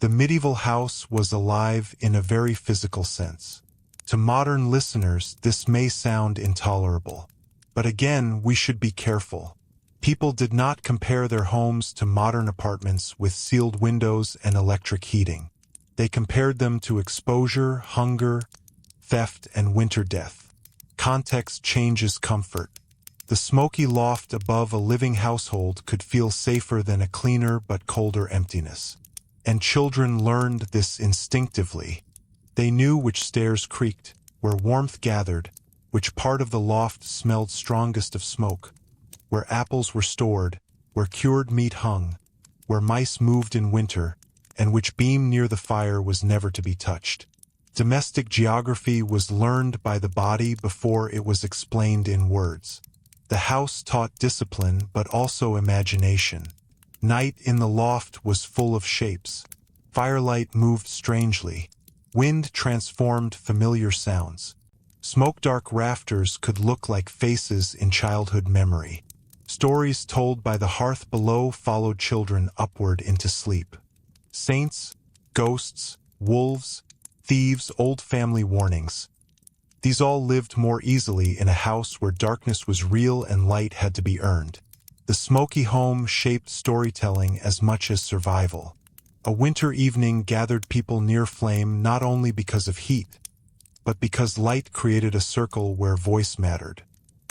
The medieval house was alive in a very physical sense. To modern listeners, this may sound intolerable. But again, we should be careful. People did not compare their homes to modern apartments with sealed windows and electric heating. They compared them to exposure, hunger, theft, and winter death. Context changes comfort. The smoky loft above a living household could feel safer than a cleaner but colder emptiness. And children learned this instinctively. They knew which stairs creaked, where warmth gathered, which part of the loft smelled strongest of smoke, where apples were stored, where cured meat hung, where mice moved in winter, and which beam near the fire was never to be touched. Domestic geography was learned by the body before it was explained in words. The house taught discipline but also imagination. Night in the loft was full of shapes. Firelight moved strangely. Wind transformed familiar sounds. Smoke-dark rafters could look like faces in childhood memory. Stories told by the hearth below followed children upward into sleep. Saints, ghosts, wolves, thieves, old family warnings. These all lived more easily in a house where darkness was real and light had to be earned. The smoky home shaped storytelling as much as survival. A winter evening gathered people near flame not only because of heat, but because light created a circle where voice mattered.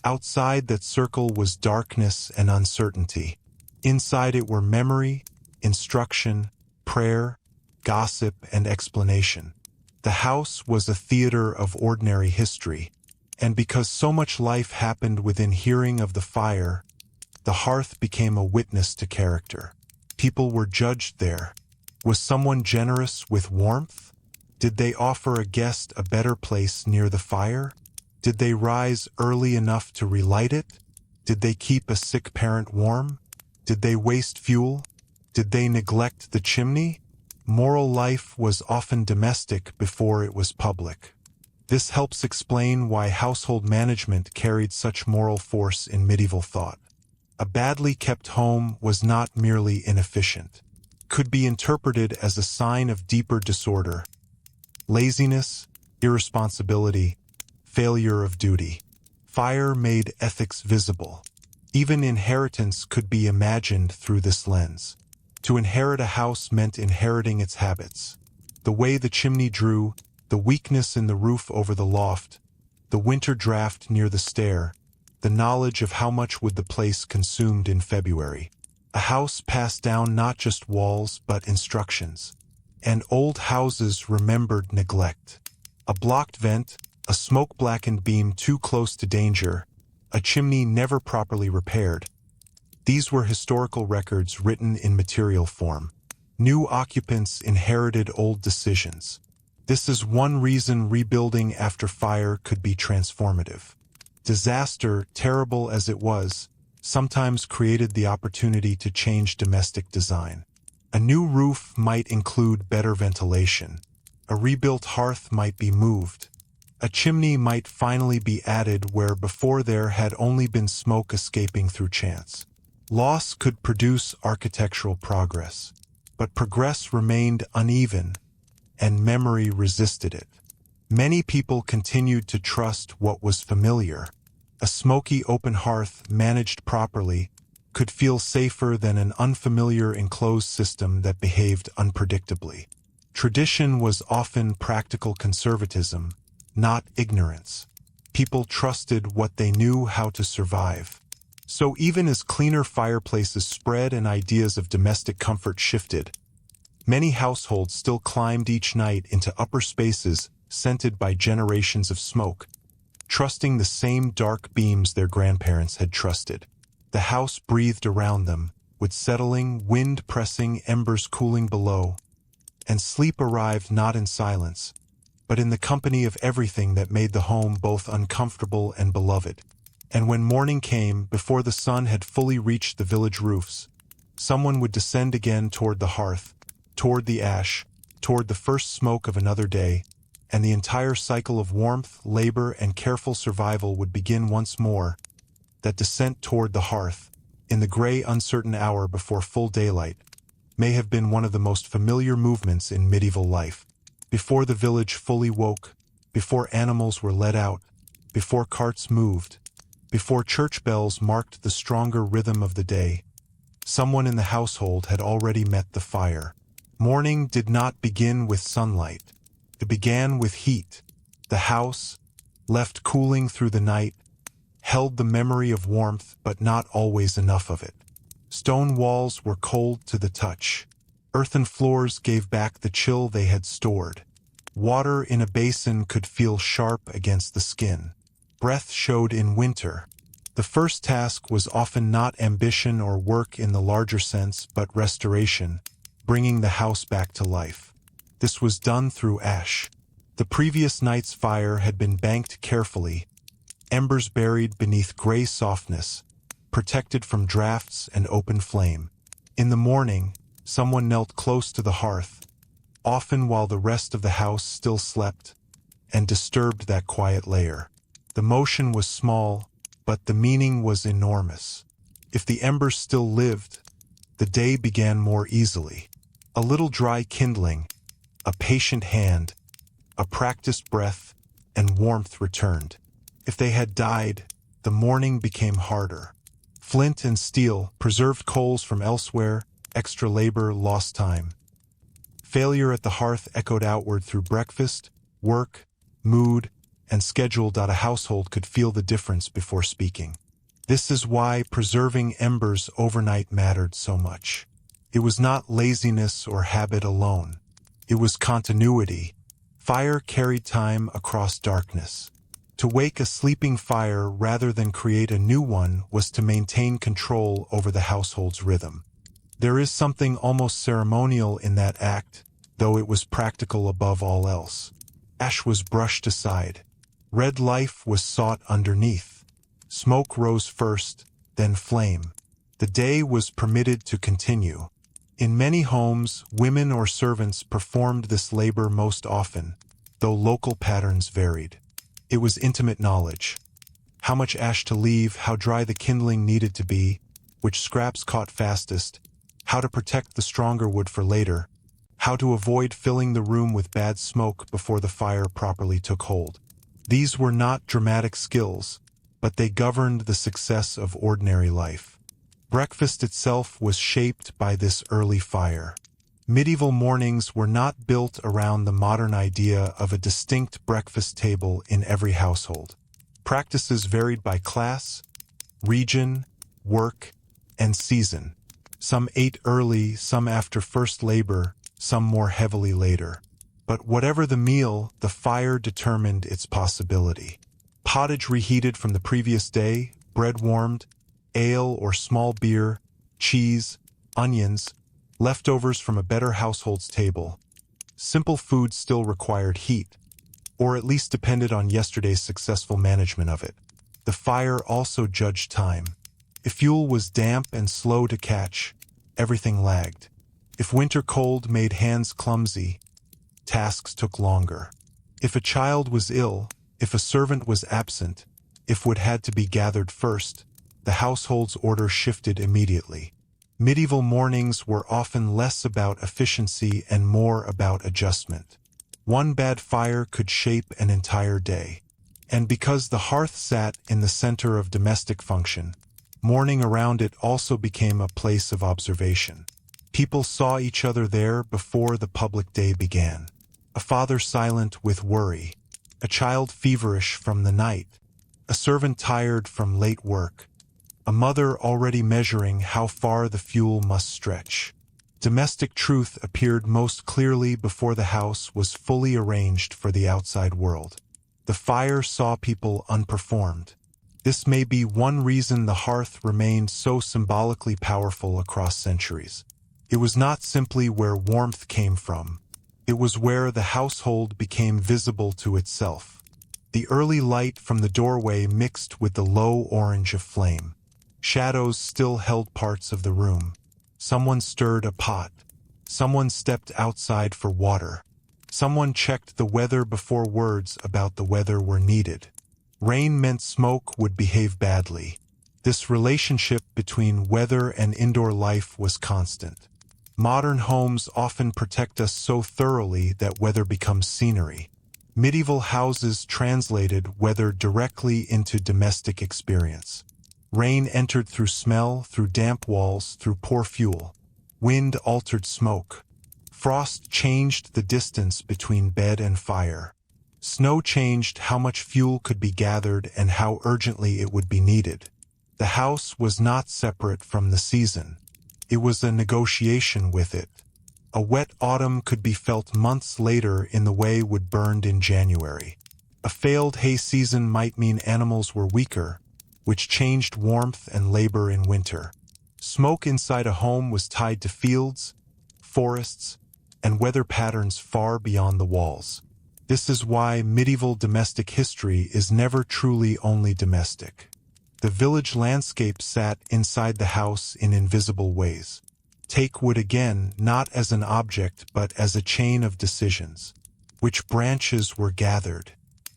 Outside that circle was darkness and uncertainty. Inside it were memory, instruction, prayer, gossip, and explanation. The house was a theater of ordinary history, and because so much life happened within hearing of the fire, the hearth became a witness to character. People were judged there. Was someone generous with warmth? Did they offer a guest a better place near the fire? Did they rise early enough to relight it? Did they keep a sick parent warm? Did they waste fuel? Did they neglect the chimney? Moral life was often domestic before it was public. This helps explain why household management carried such moral force in medieval thought. A badly kept home was not merely inefficient. It could be interpreted as a sign of deeper disorder, laziness, irresponsibility, failure of duty. Fire made ethics visible. Even inheritance could be imagined through this lens. To inherit a house meant inheriting its habits. The way the chimney drew, the weakness in the roof over the loft, the winter draft near the stair, the knowledge of how much would the place consumed in February. A house passed down not just walls but instructions. And old houses remembered neglect. A blocked vent, a smoke-blackened beam too close to danger, a chimney never properly repaired. These were historical records written in material form. New occupants inherited old decisions. This is one reason rebuilding after fire could be transformative. Disaster, terrible as it was, sometimes created the opportunity to change domestic design. A new roof might include better ventilation. A rebuilt hearth might be moved. A chimney might finally be added where before there had only been smoke escaping through chance. Loss could produce architectural progress, but progress remained uneven, and memory resisted it. Many people continued to trust what was familiar. A smoky open hearth, managed properly, could feel safer than an unfamiliar enclosed system that behaved unpredictably. Tradition was often practical conservatism, not ignorance. People trusted what they knew how to survive. So even as cleaner fireplaces spread and ideas of domestic comfort shifted, many households still climbed each night into upper spaces scented by generations of smoke, trusting the same dark beams their grandparents had trusted. The house breathed around them, with settling, wind pressing, embers cooling below, and sleep arrived not in silence, but in the company of everything that made the home both uncomfortable and beloved. And when morning came, before the sun had fully reached the village roofs, someone would descend again toward the hearth, toward the ash, toward the first smoke of another day, and the entire cycle of warmth, labor, and careful survival would begin once more. That descent toward the hearth, in the gray, uncertain hour before full daylight, may have been one of the most familiar movements in medieval life. Before the village fully woke, before animals were let out, before carts moved, before church bells marked the stronger rhythm of the day, someone in the household had already met the fire. Morning did not begin with sunlight. It began with heat. The house, left cooling through the night, held the memory of warmth but not always enough of it. Stone walls were cold to the touch. Earthen floors gave back the chill they had stored. Water in a basin could feel sharp against the skin. Breath showed in winter. The first task was often not ambition or work in the larger sense but restoration, bringing the house back to life. This was done through ash. The previous night's fire had been banked carefully, embers buried beneath gray softness, protected from drafts and open flame. In the morning, someone knelt close to the hearth, often while the rest of the house still slept, and disturbed that quiet layer. The motion was small, but the meaning was enormous. If the embers still lived, the day began more easily. A little dry kindling, a patient hand, a practiced breath, and warmth returned. If they had died, the morning became harder. Flint and steel, preserved coals from elsewhere, extra labor, lost time. Failure at the hearth echoed outward through breakfast, work, mood, and schedule. A household could feel the difference before speaking. This is why preserving embers overnight mattered so much. It was not laziness or habit alone. It was continuity. Fire carried time across darkness. To wake a sleeping fire rather than create a new one was to maintain control over the household's rhythm. There is something almost ceremonial in that act, though it was practical above all else. Ash was brushed aside. Red life was sought underneath. Smoke rose first, then flame. The day was permitted to continue. In many homes, women or servants performed this labor most often, though local patterns varied. It was intimate knowledge. How much ash to leave, how dry the kindling needed to be, which scraps caught fastest, how to protect the stronger wood for later, how to avoid filling the room with bad smoke before the fire properly took hold. These were not dramatic skills, but they governed the success of ordinary life. Breakfast itself was shaped by this early fire. Medieval mornings were not built around the modern idea of a distinct breakfast table in every household. Practices varied by class, region, work, and season. Some ate early, some after first labor, some more heavily later. But whatever the meal, the fire determined its possibility. Pottage reheated from the previous day, bread warmed, ale or small beer, cheese, onions, leftovers from a better household's table. Simple food still required heat, or at least depended on yesterday's successful management of it. The fire also judged time. If fuel was damp and slow to catch, everything lagged. If winter cold made hands clumsy, tasks took longer. If a child was ill, if a servant was absent, if wood had to be gathered first, the household's order shifted immediately. Medieval mornings were often less about efficiency and more about adjustment. One bad fire could shape an entire day. And because the hearth sat in the center of domestic function, morning around it also became a place of observation. People saw each other there before the public day began. A father silent with worry, a child feverish from the night, a servant tired from late work, a mother already measuring how far the fuel must stretch. Domestic truth appeared most clearly before the house was fully arranged for the outside world. The fire saw people unperformed. This may be one reason the hearth remained so symbolically powerful across centuries. It was not simply where warmth came from. It was where the household became visible to itself. The early light from the doorway mixed with the low orange of flame. Shadows still held parts of the room. Someone stirred a pot. Someone stepped outside for water. Someone checked the weather before words about the weather were needed. Rain meant smoke would behave badly. This relationship between weather and indoor life was constant. Modern homes often protect us so thoroughly that weather becomes scenery. Medieval houses translated weather directly into domestic experience. Rain entered through smell, through damp walls, through poor fuel. Wind altered smoke. Frost changed the distance between bed and fire. Snow changed how much fuel could be gathered and how urgently it would be needed. The house was not separate from the season. It was a negotiation with it. A wet autumn could be felt months later in the way wood burned in January. A failed hay season might mean animals were weaker, which changed warmth and labor in winter. Smoke inside a home was tied to fields, forests, and weather patterns far beyond the walls. This is why medieval domestic history is never truly only domestic. The village landscape sat inside the house in invisible ways. Take wood again, not as an object but as a chain of decisions. Which branches were gathered?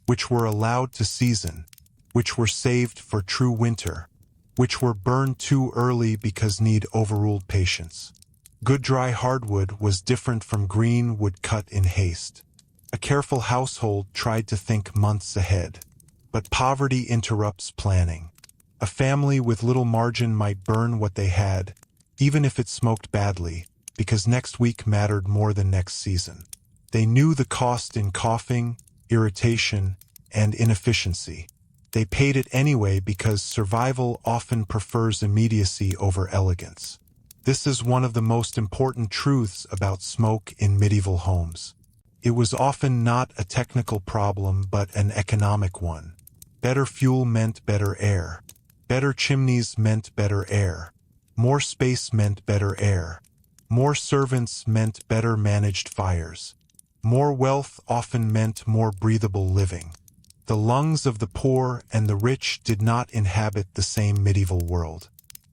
Which were allowed to season? Which were saved for true winter? Which were burned too early because need overruled patience? Good dry hardwood was different from green wood cut in haste. A careful household tried to think months ahead. But poverty interrupts planning. A family with little margin might burn what they had, even if it smoked badly, because next week mattered more than next season. They knew the cost in coughing, irritation, and inefficiency. They paid it anyway because survival often prefers immediacy over elegance. This is one of the most important truths about smoke in medieval homes. It was often not a technical problem but an economic one. Better fuel meant better air. Better chimneys meant better air. More space meant better air. More servants meant better managed fires. More wealth often meant more breathable living. The lungs of the poor and the rich did not inhabit the same medieval world.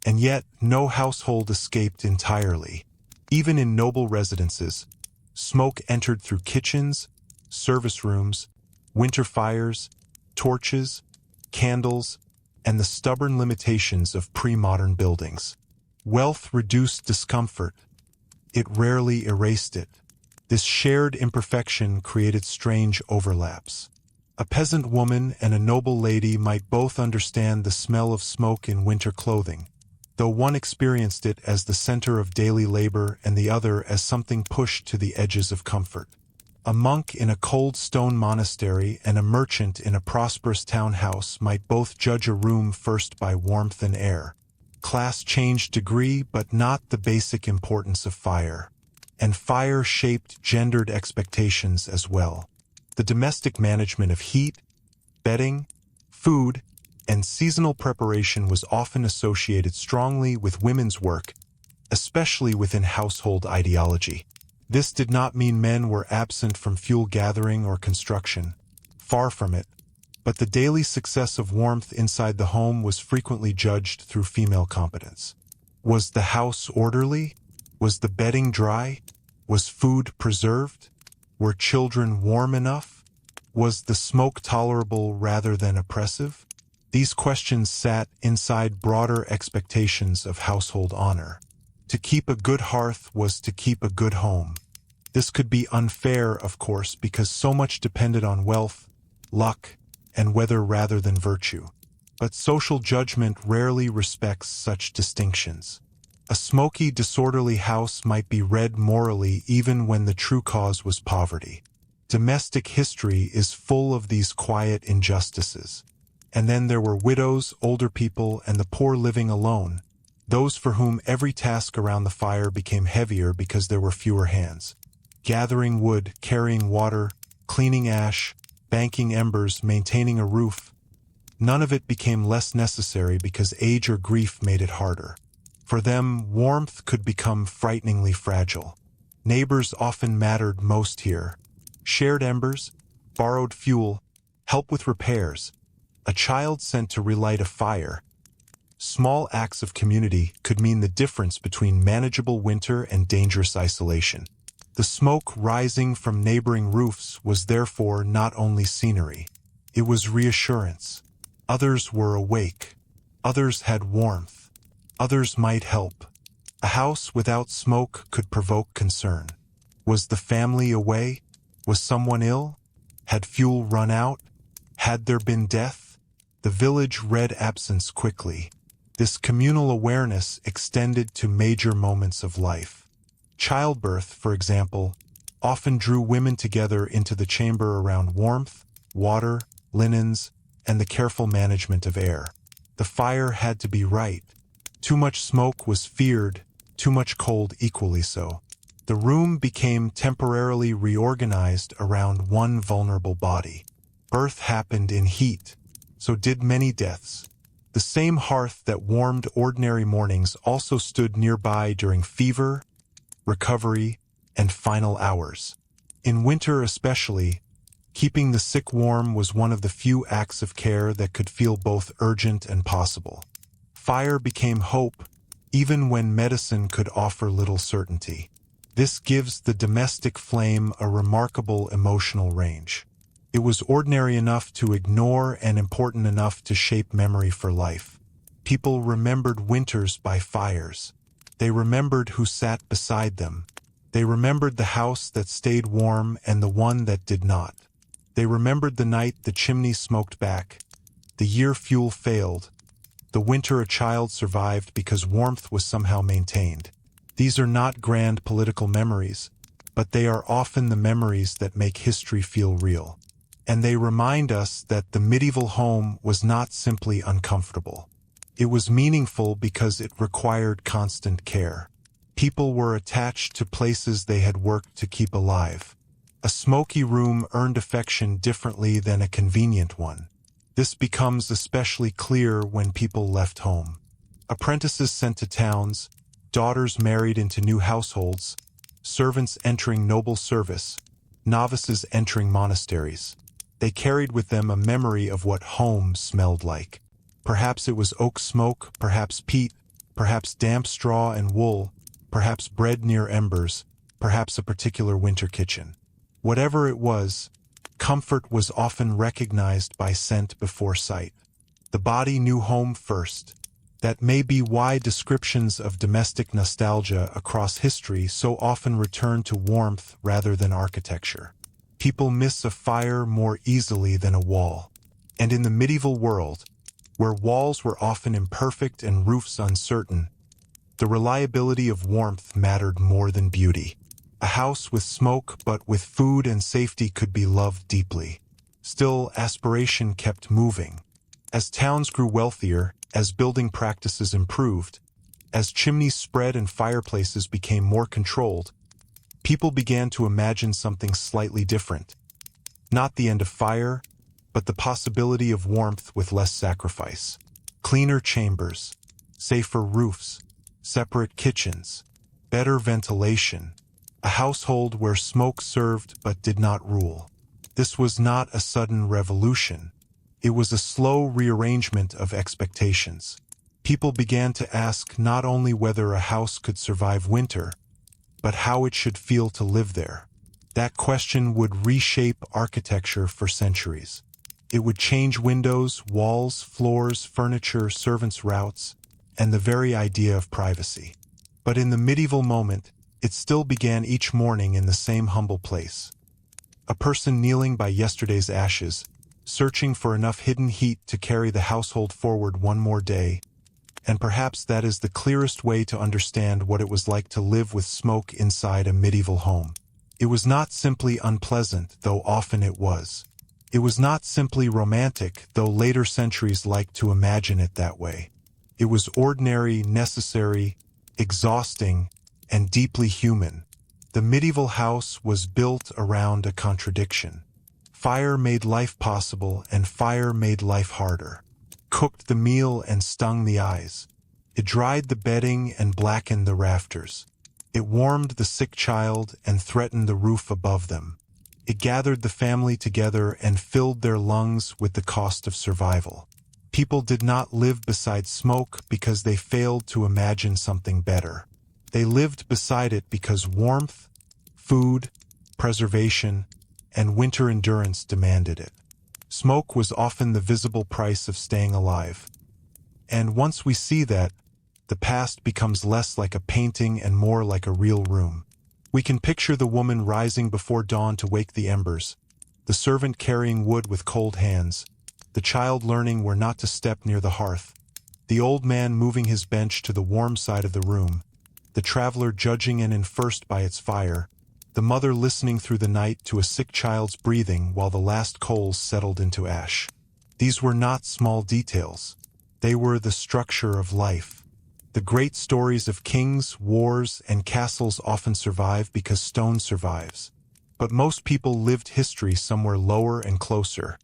And yet, no household escaped entirely. Even in noble residences, smoke entered through kitchens, service rooms, winter fires, torches, candles, and the stubborn limitations of pre-modern buildings. Wealth reduced discomfort. It rarely erased it. This shared imperfection created strange overlaps. A peasant woman and a noble lady might both understand the smell of smoke in winter clothing, though one experienced it as the center of daily labor and the other as something pushed to the edges of comfort. A monk in a cold stone monastery and a merchant in a prosperous townhouse might both judge a room first by warmth and air. Class changed degree, but not the basic importance of fire. And fire shaped gendered expectations as well. The domestic management of heat, bedding, food, and seasonal preparation was often associated strongly with women's work, especially within household ideology. This did not mean men were absent from fuel gathering or construction. Far from it. But the daily success of warmth inside the home was frequently judged through female competence. Was the house orderly? Was the bedding dry? Was food preserved? Were children warm enough? Was the smoke tolerable rather than oppressive? These questions sat inside broader expectations of household honor. To keep a good hearth was to keep a good home. This could be unfair, of course, because so much depended on wealth, luck, and weather rather than virtue. But social judgment rarely respects such distinctions. A smoky, disorderly house might be read morally even when the true cause was poverty. Domestic history is full of these quiet injustices. And then there were widows, older people, and the poor living alone, those for whom every task around the fire became heavier because there were fewer hands. Gathering wood, carrying water, cleaning ash, banking embers, maintaining a roof. None of it became less necessary because age or grief made it harder. For them, warmth could become frighteningly fragile. Neighbors often mattered most here. Shared embers, borrowed fuel, help with repairs, a child sent to relight a fire. Small acts of community could mean the difference between manageable winter and dangerous isolation. The smoke rising from neighboring roofs was therefore not only scenery. It was reassurance. Others were awake. Others had warmth. Others might help. A house without smoke could provoke concern. Was the family away? Was someone ill? Had fuel run out? Had there been death? The village read absence quickly. This communal awareness extended to major moments of life. Childbirth, for example, often drew women together into the chamber around warmth, water, linens, and the careful management of air. The fire had to be right. Too much smoke was feared, too much cold equally so. The room became temporarily reorganized around one vulnerable body. Birth happened in heat, so did many deaths. The same hearth that warmed ordinary mornings also stood nearby during fever, recovery, and final hours. In winter especially, keeping the sick warm was one of the few acts of care that could feel both urgent and possible. Fire became hope, even when medicine could offer little certainty. This gives the domestic flame a remarkable emotional range. It was ordinary enough to ignore and important enough to shape memory for life. People remembered winters by fires. They remembered who sat beside them. They remembered the house that stayed warm and the one that did not. They remembered the night the chimney smoked back, the year fuel failed, the winter a child survived because warmth was somehow maintained. These are not grand political memories, but they are often the memories that make history feel real. And they remind us that the medieval home was not simply uncomfortable. It was meaningful because it required constant care. People were attached to places they had worked to keep alive. A smoky room earned affection differently than a convenient one. This becomes especially clear when people left home. Apprentices sent to towns, daughters married into new households, servants entering noble service, novices entering monasteries. They carried with them a memory of what home smelled like. Perhaps it was oak smoke, perhaps peat, perhaps damp straw and wool, perhaps bread near embers, perhaps a particular winter kitchen. Whatever it was, comfort was often recognized by scent before sight. The body knew home first. That may be why descriptions of domestic nostalgia across history so often return to warmth rather than architecture. People miss a fire more easily than a wall. And in the medieval world, where walls were often imperfect and roofs uncertain, the reliability of warmth mattered more than beauty. A house with smoke but with food and safety could be loved deeply. Still, aspiration kept moving. As towns grew wealthier, as building practices improved, as chimneys spread and fireplaces became more controlled, people began to imagine something slightly different. Not the end of fire, but the possibility of warmth with less sacrifice. Cleaner chambers, safer roofs, separate kitchens, better ventilation, a household where smoke served but did not rule. This was not a sudden revolution. It was a slow rearrangement of expectations. People began to ask not only whether a house could survive winter, but how it should feel to live there. That question would reshape architecture for centuries. It would change windows, walls, floors, furniture, servants' routes, and the very idea of privacy. But in the medieval moment, it still began each morning in the same humble place. A person kneeling by yesterday's ashes, searching for enough hidden heat to carry the household forward one more day, and perhaps that is the clearest way to understand what it was like to live with smoke inside a medieval home. It was not simply unpleasant, though often it was. It was not simply romantic, though later centuries liked to imagine it that way. It was ordinary, necessary, exhausting, and deeply human. The medieval house was built around a contradiction. Fire made life possible, and fire made life harder. Cooked the meal and stung the eyes. It dried the bedding and blackened the rafters. It warmed the sick child and threatened the roof above them. It gathered the family together and filled their lungs with the cost of survival. People did not live beside smoke because they failed to imagine something better. They lived beside it because warmth, food, preservation, and winter endurance demanded it. Smoke was often the visible price of staying alive. And once we see that, the past becomes less like a painting and more like a real room. We can picture the woman rising before dawn to wake the embers, the servant carrying wood with cold hands, the child learning where not to step near the hearth, the old man moving his bench to the warm side of the room, the traveler judging an inn first by its fire, the mother listening through the night to a sick child's breathing while the last coals settled into ash. These were not small details. They were the structure of life. The great stories of kings, wars, and castles often survive because stone survives. But most people lived history somewhere lower and closer.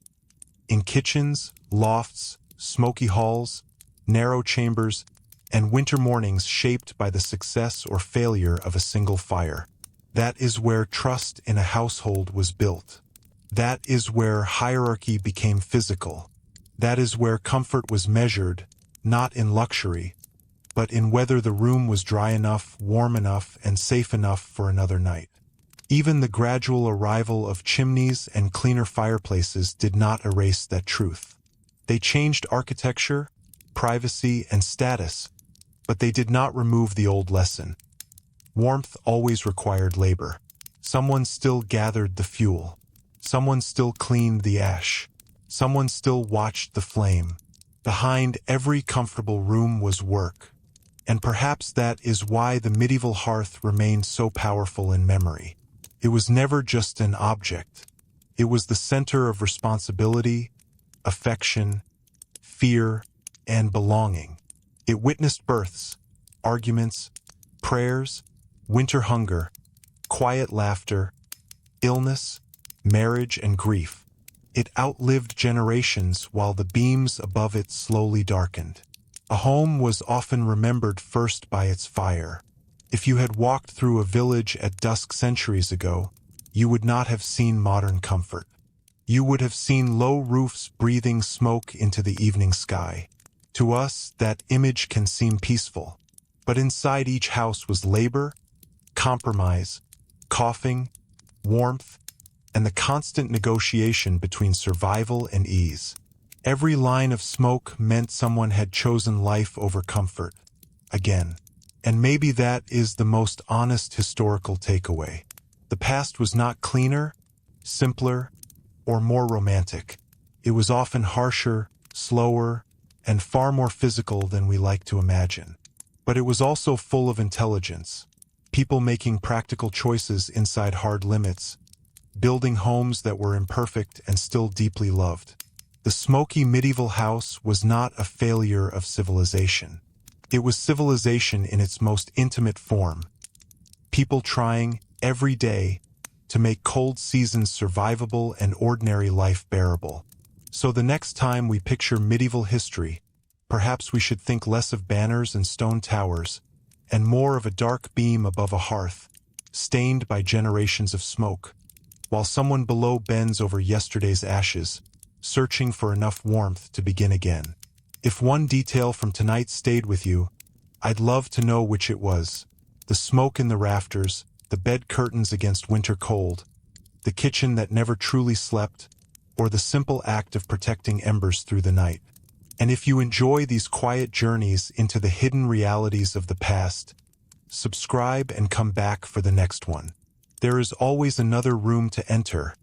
In kitchens, lofts, smoky halls, narrow chambers, and winter mornings shaped by the success or failure of a single fire. That is where trust in a household was built. That is where hierarchy became physical. That is where comfort was measured, not in luxury, but in whether the room was dry enough, warm enough, and safe enough for another night. Even the gradual arrival of chimneys and cleaner fireplaces did not erase that truth. They changed architecture, privacy, and status, but they did not remove the old lesson. Warmth always required labor. Someone still gathered the fuel. Someone still cleaned the ash. Someone still watched the flame. Behind every comfortable room was work. And perhaps that is why the medieval hearth remained so powerful in memory. It was never just an object. It was the center of responsibility, affection, fear, and belonging. It witnessed births, arguments, prayers, winter hunger, quiet laughter, illness, marriage, and grief. It outlived generations while the beams above it slowly darkened. A home was often remembered first by its fire. If you had walked through a village at dusk centuries ago, you would not have seen modern comfort. You would have seen low roofs breathing smoke into the evening sky. To us, that image can seem peaceful. But inside each house was labor, compromise, coughing, warmth, and the constant negotiation between survival and ease. Every line of smoke meant someone had chosen life over comfort. Again. And maybe that is the most honest historical takeaway. The past was not cleaner, simpler, or more romantic. It was often harsher, slower, and far more physical than we like to imagine. But it was also full of intelligence. People making practical choices inside hard limits, building homes that were imperfect and still deeply loved. The smoky medieval house was not a failure of civilization. It was civilization in its most intimate form. People trying, every day, to make cold seasons survivable and ordinary life bearable. So the next time we picture medieval history, perhaps we should think less of banners and stone towers, and more of a dark beam above a hearth, stained by generations of smoke, while someone below bends over yesterday's ashes, searching for enough warmth to begin again. If one detail from tonight stayed with you, I'd love to know which it was. The smoke in the rafters, the bed curtains against winter cold, the kitchen that never truly slept, or the simple act of protecting embers through the night. And if you enjoy these quiet journeys into the hidden realities of the past, subscribe and come back for the next one. There is always another room to enter,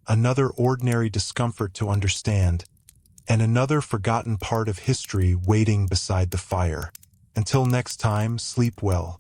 another ordinary discomfort to understand, and another forgotten part of history waiting beside the fire. Until next time, sleep well.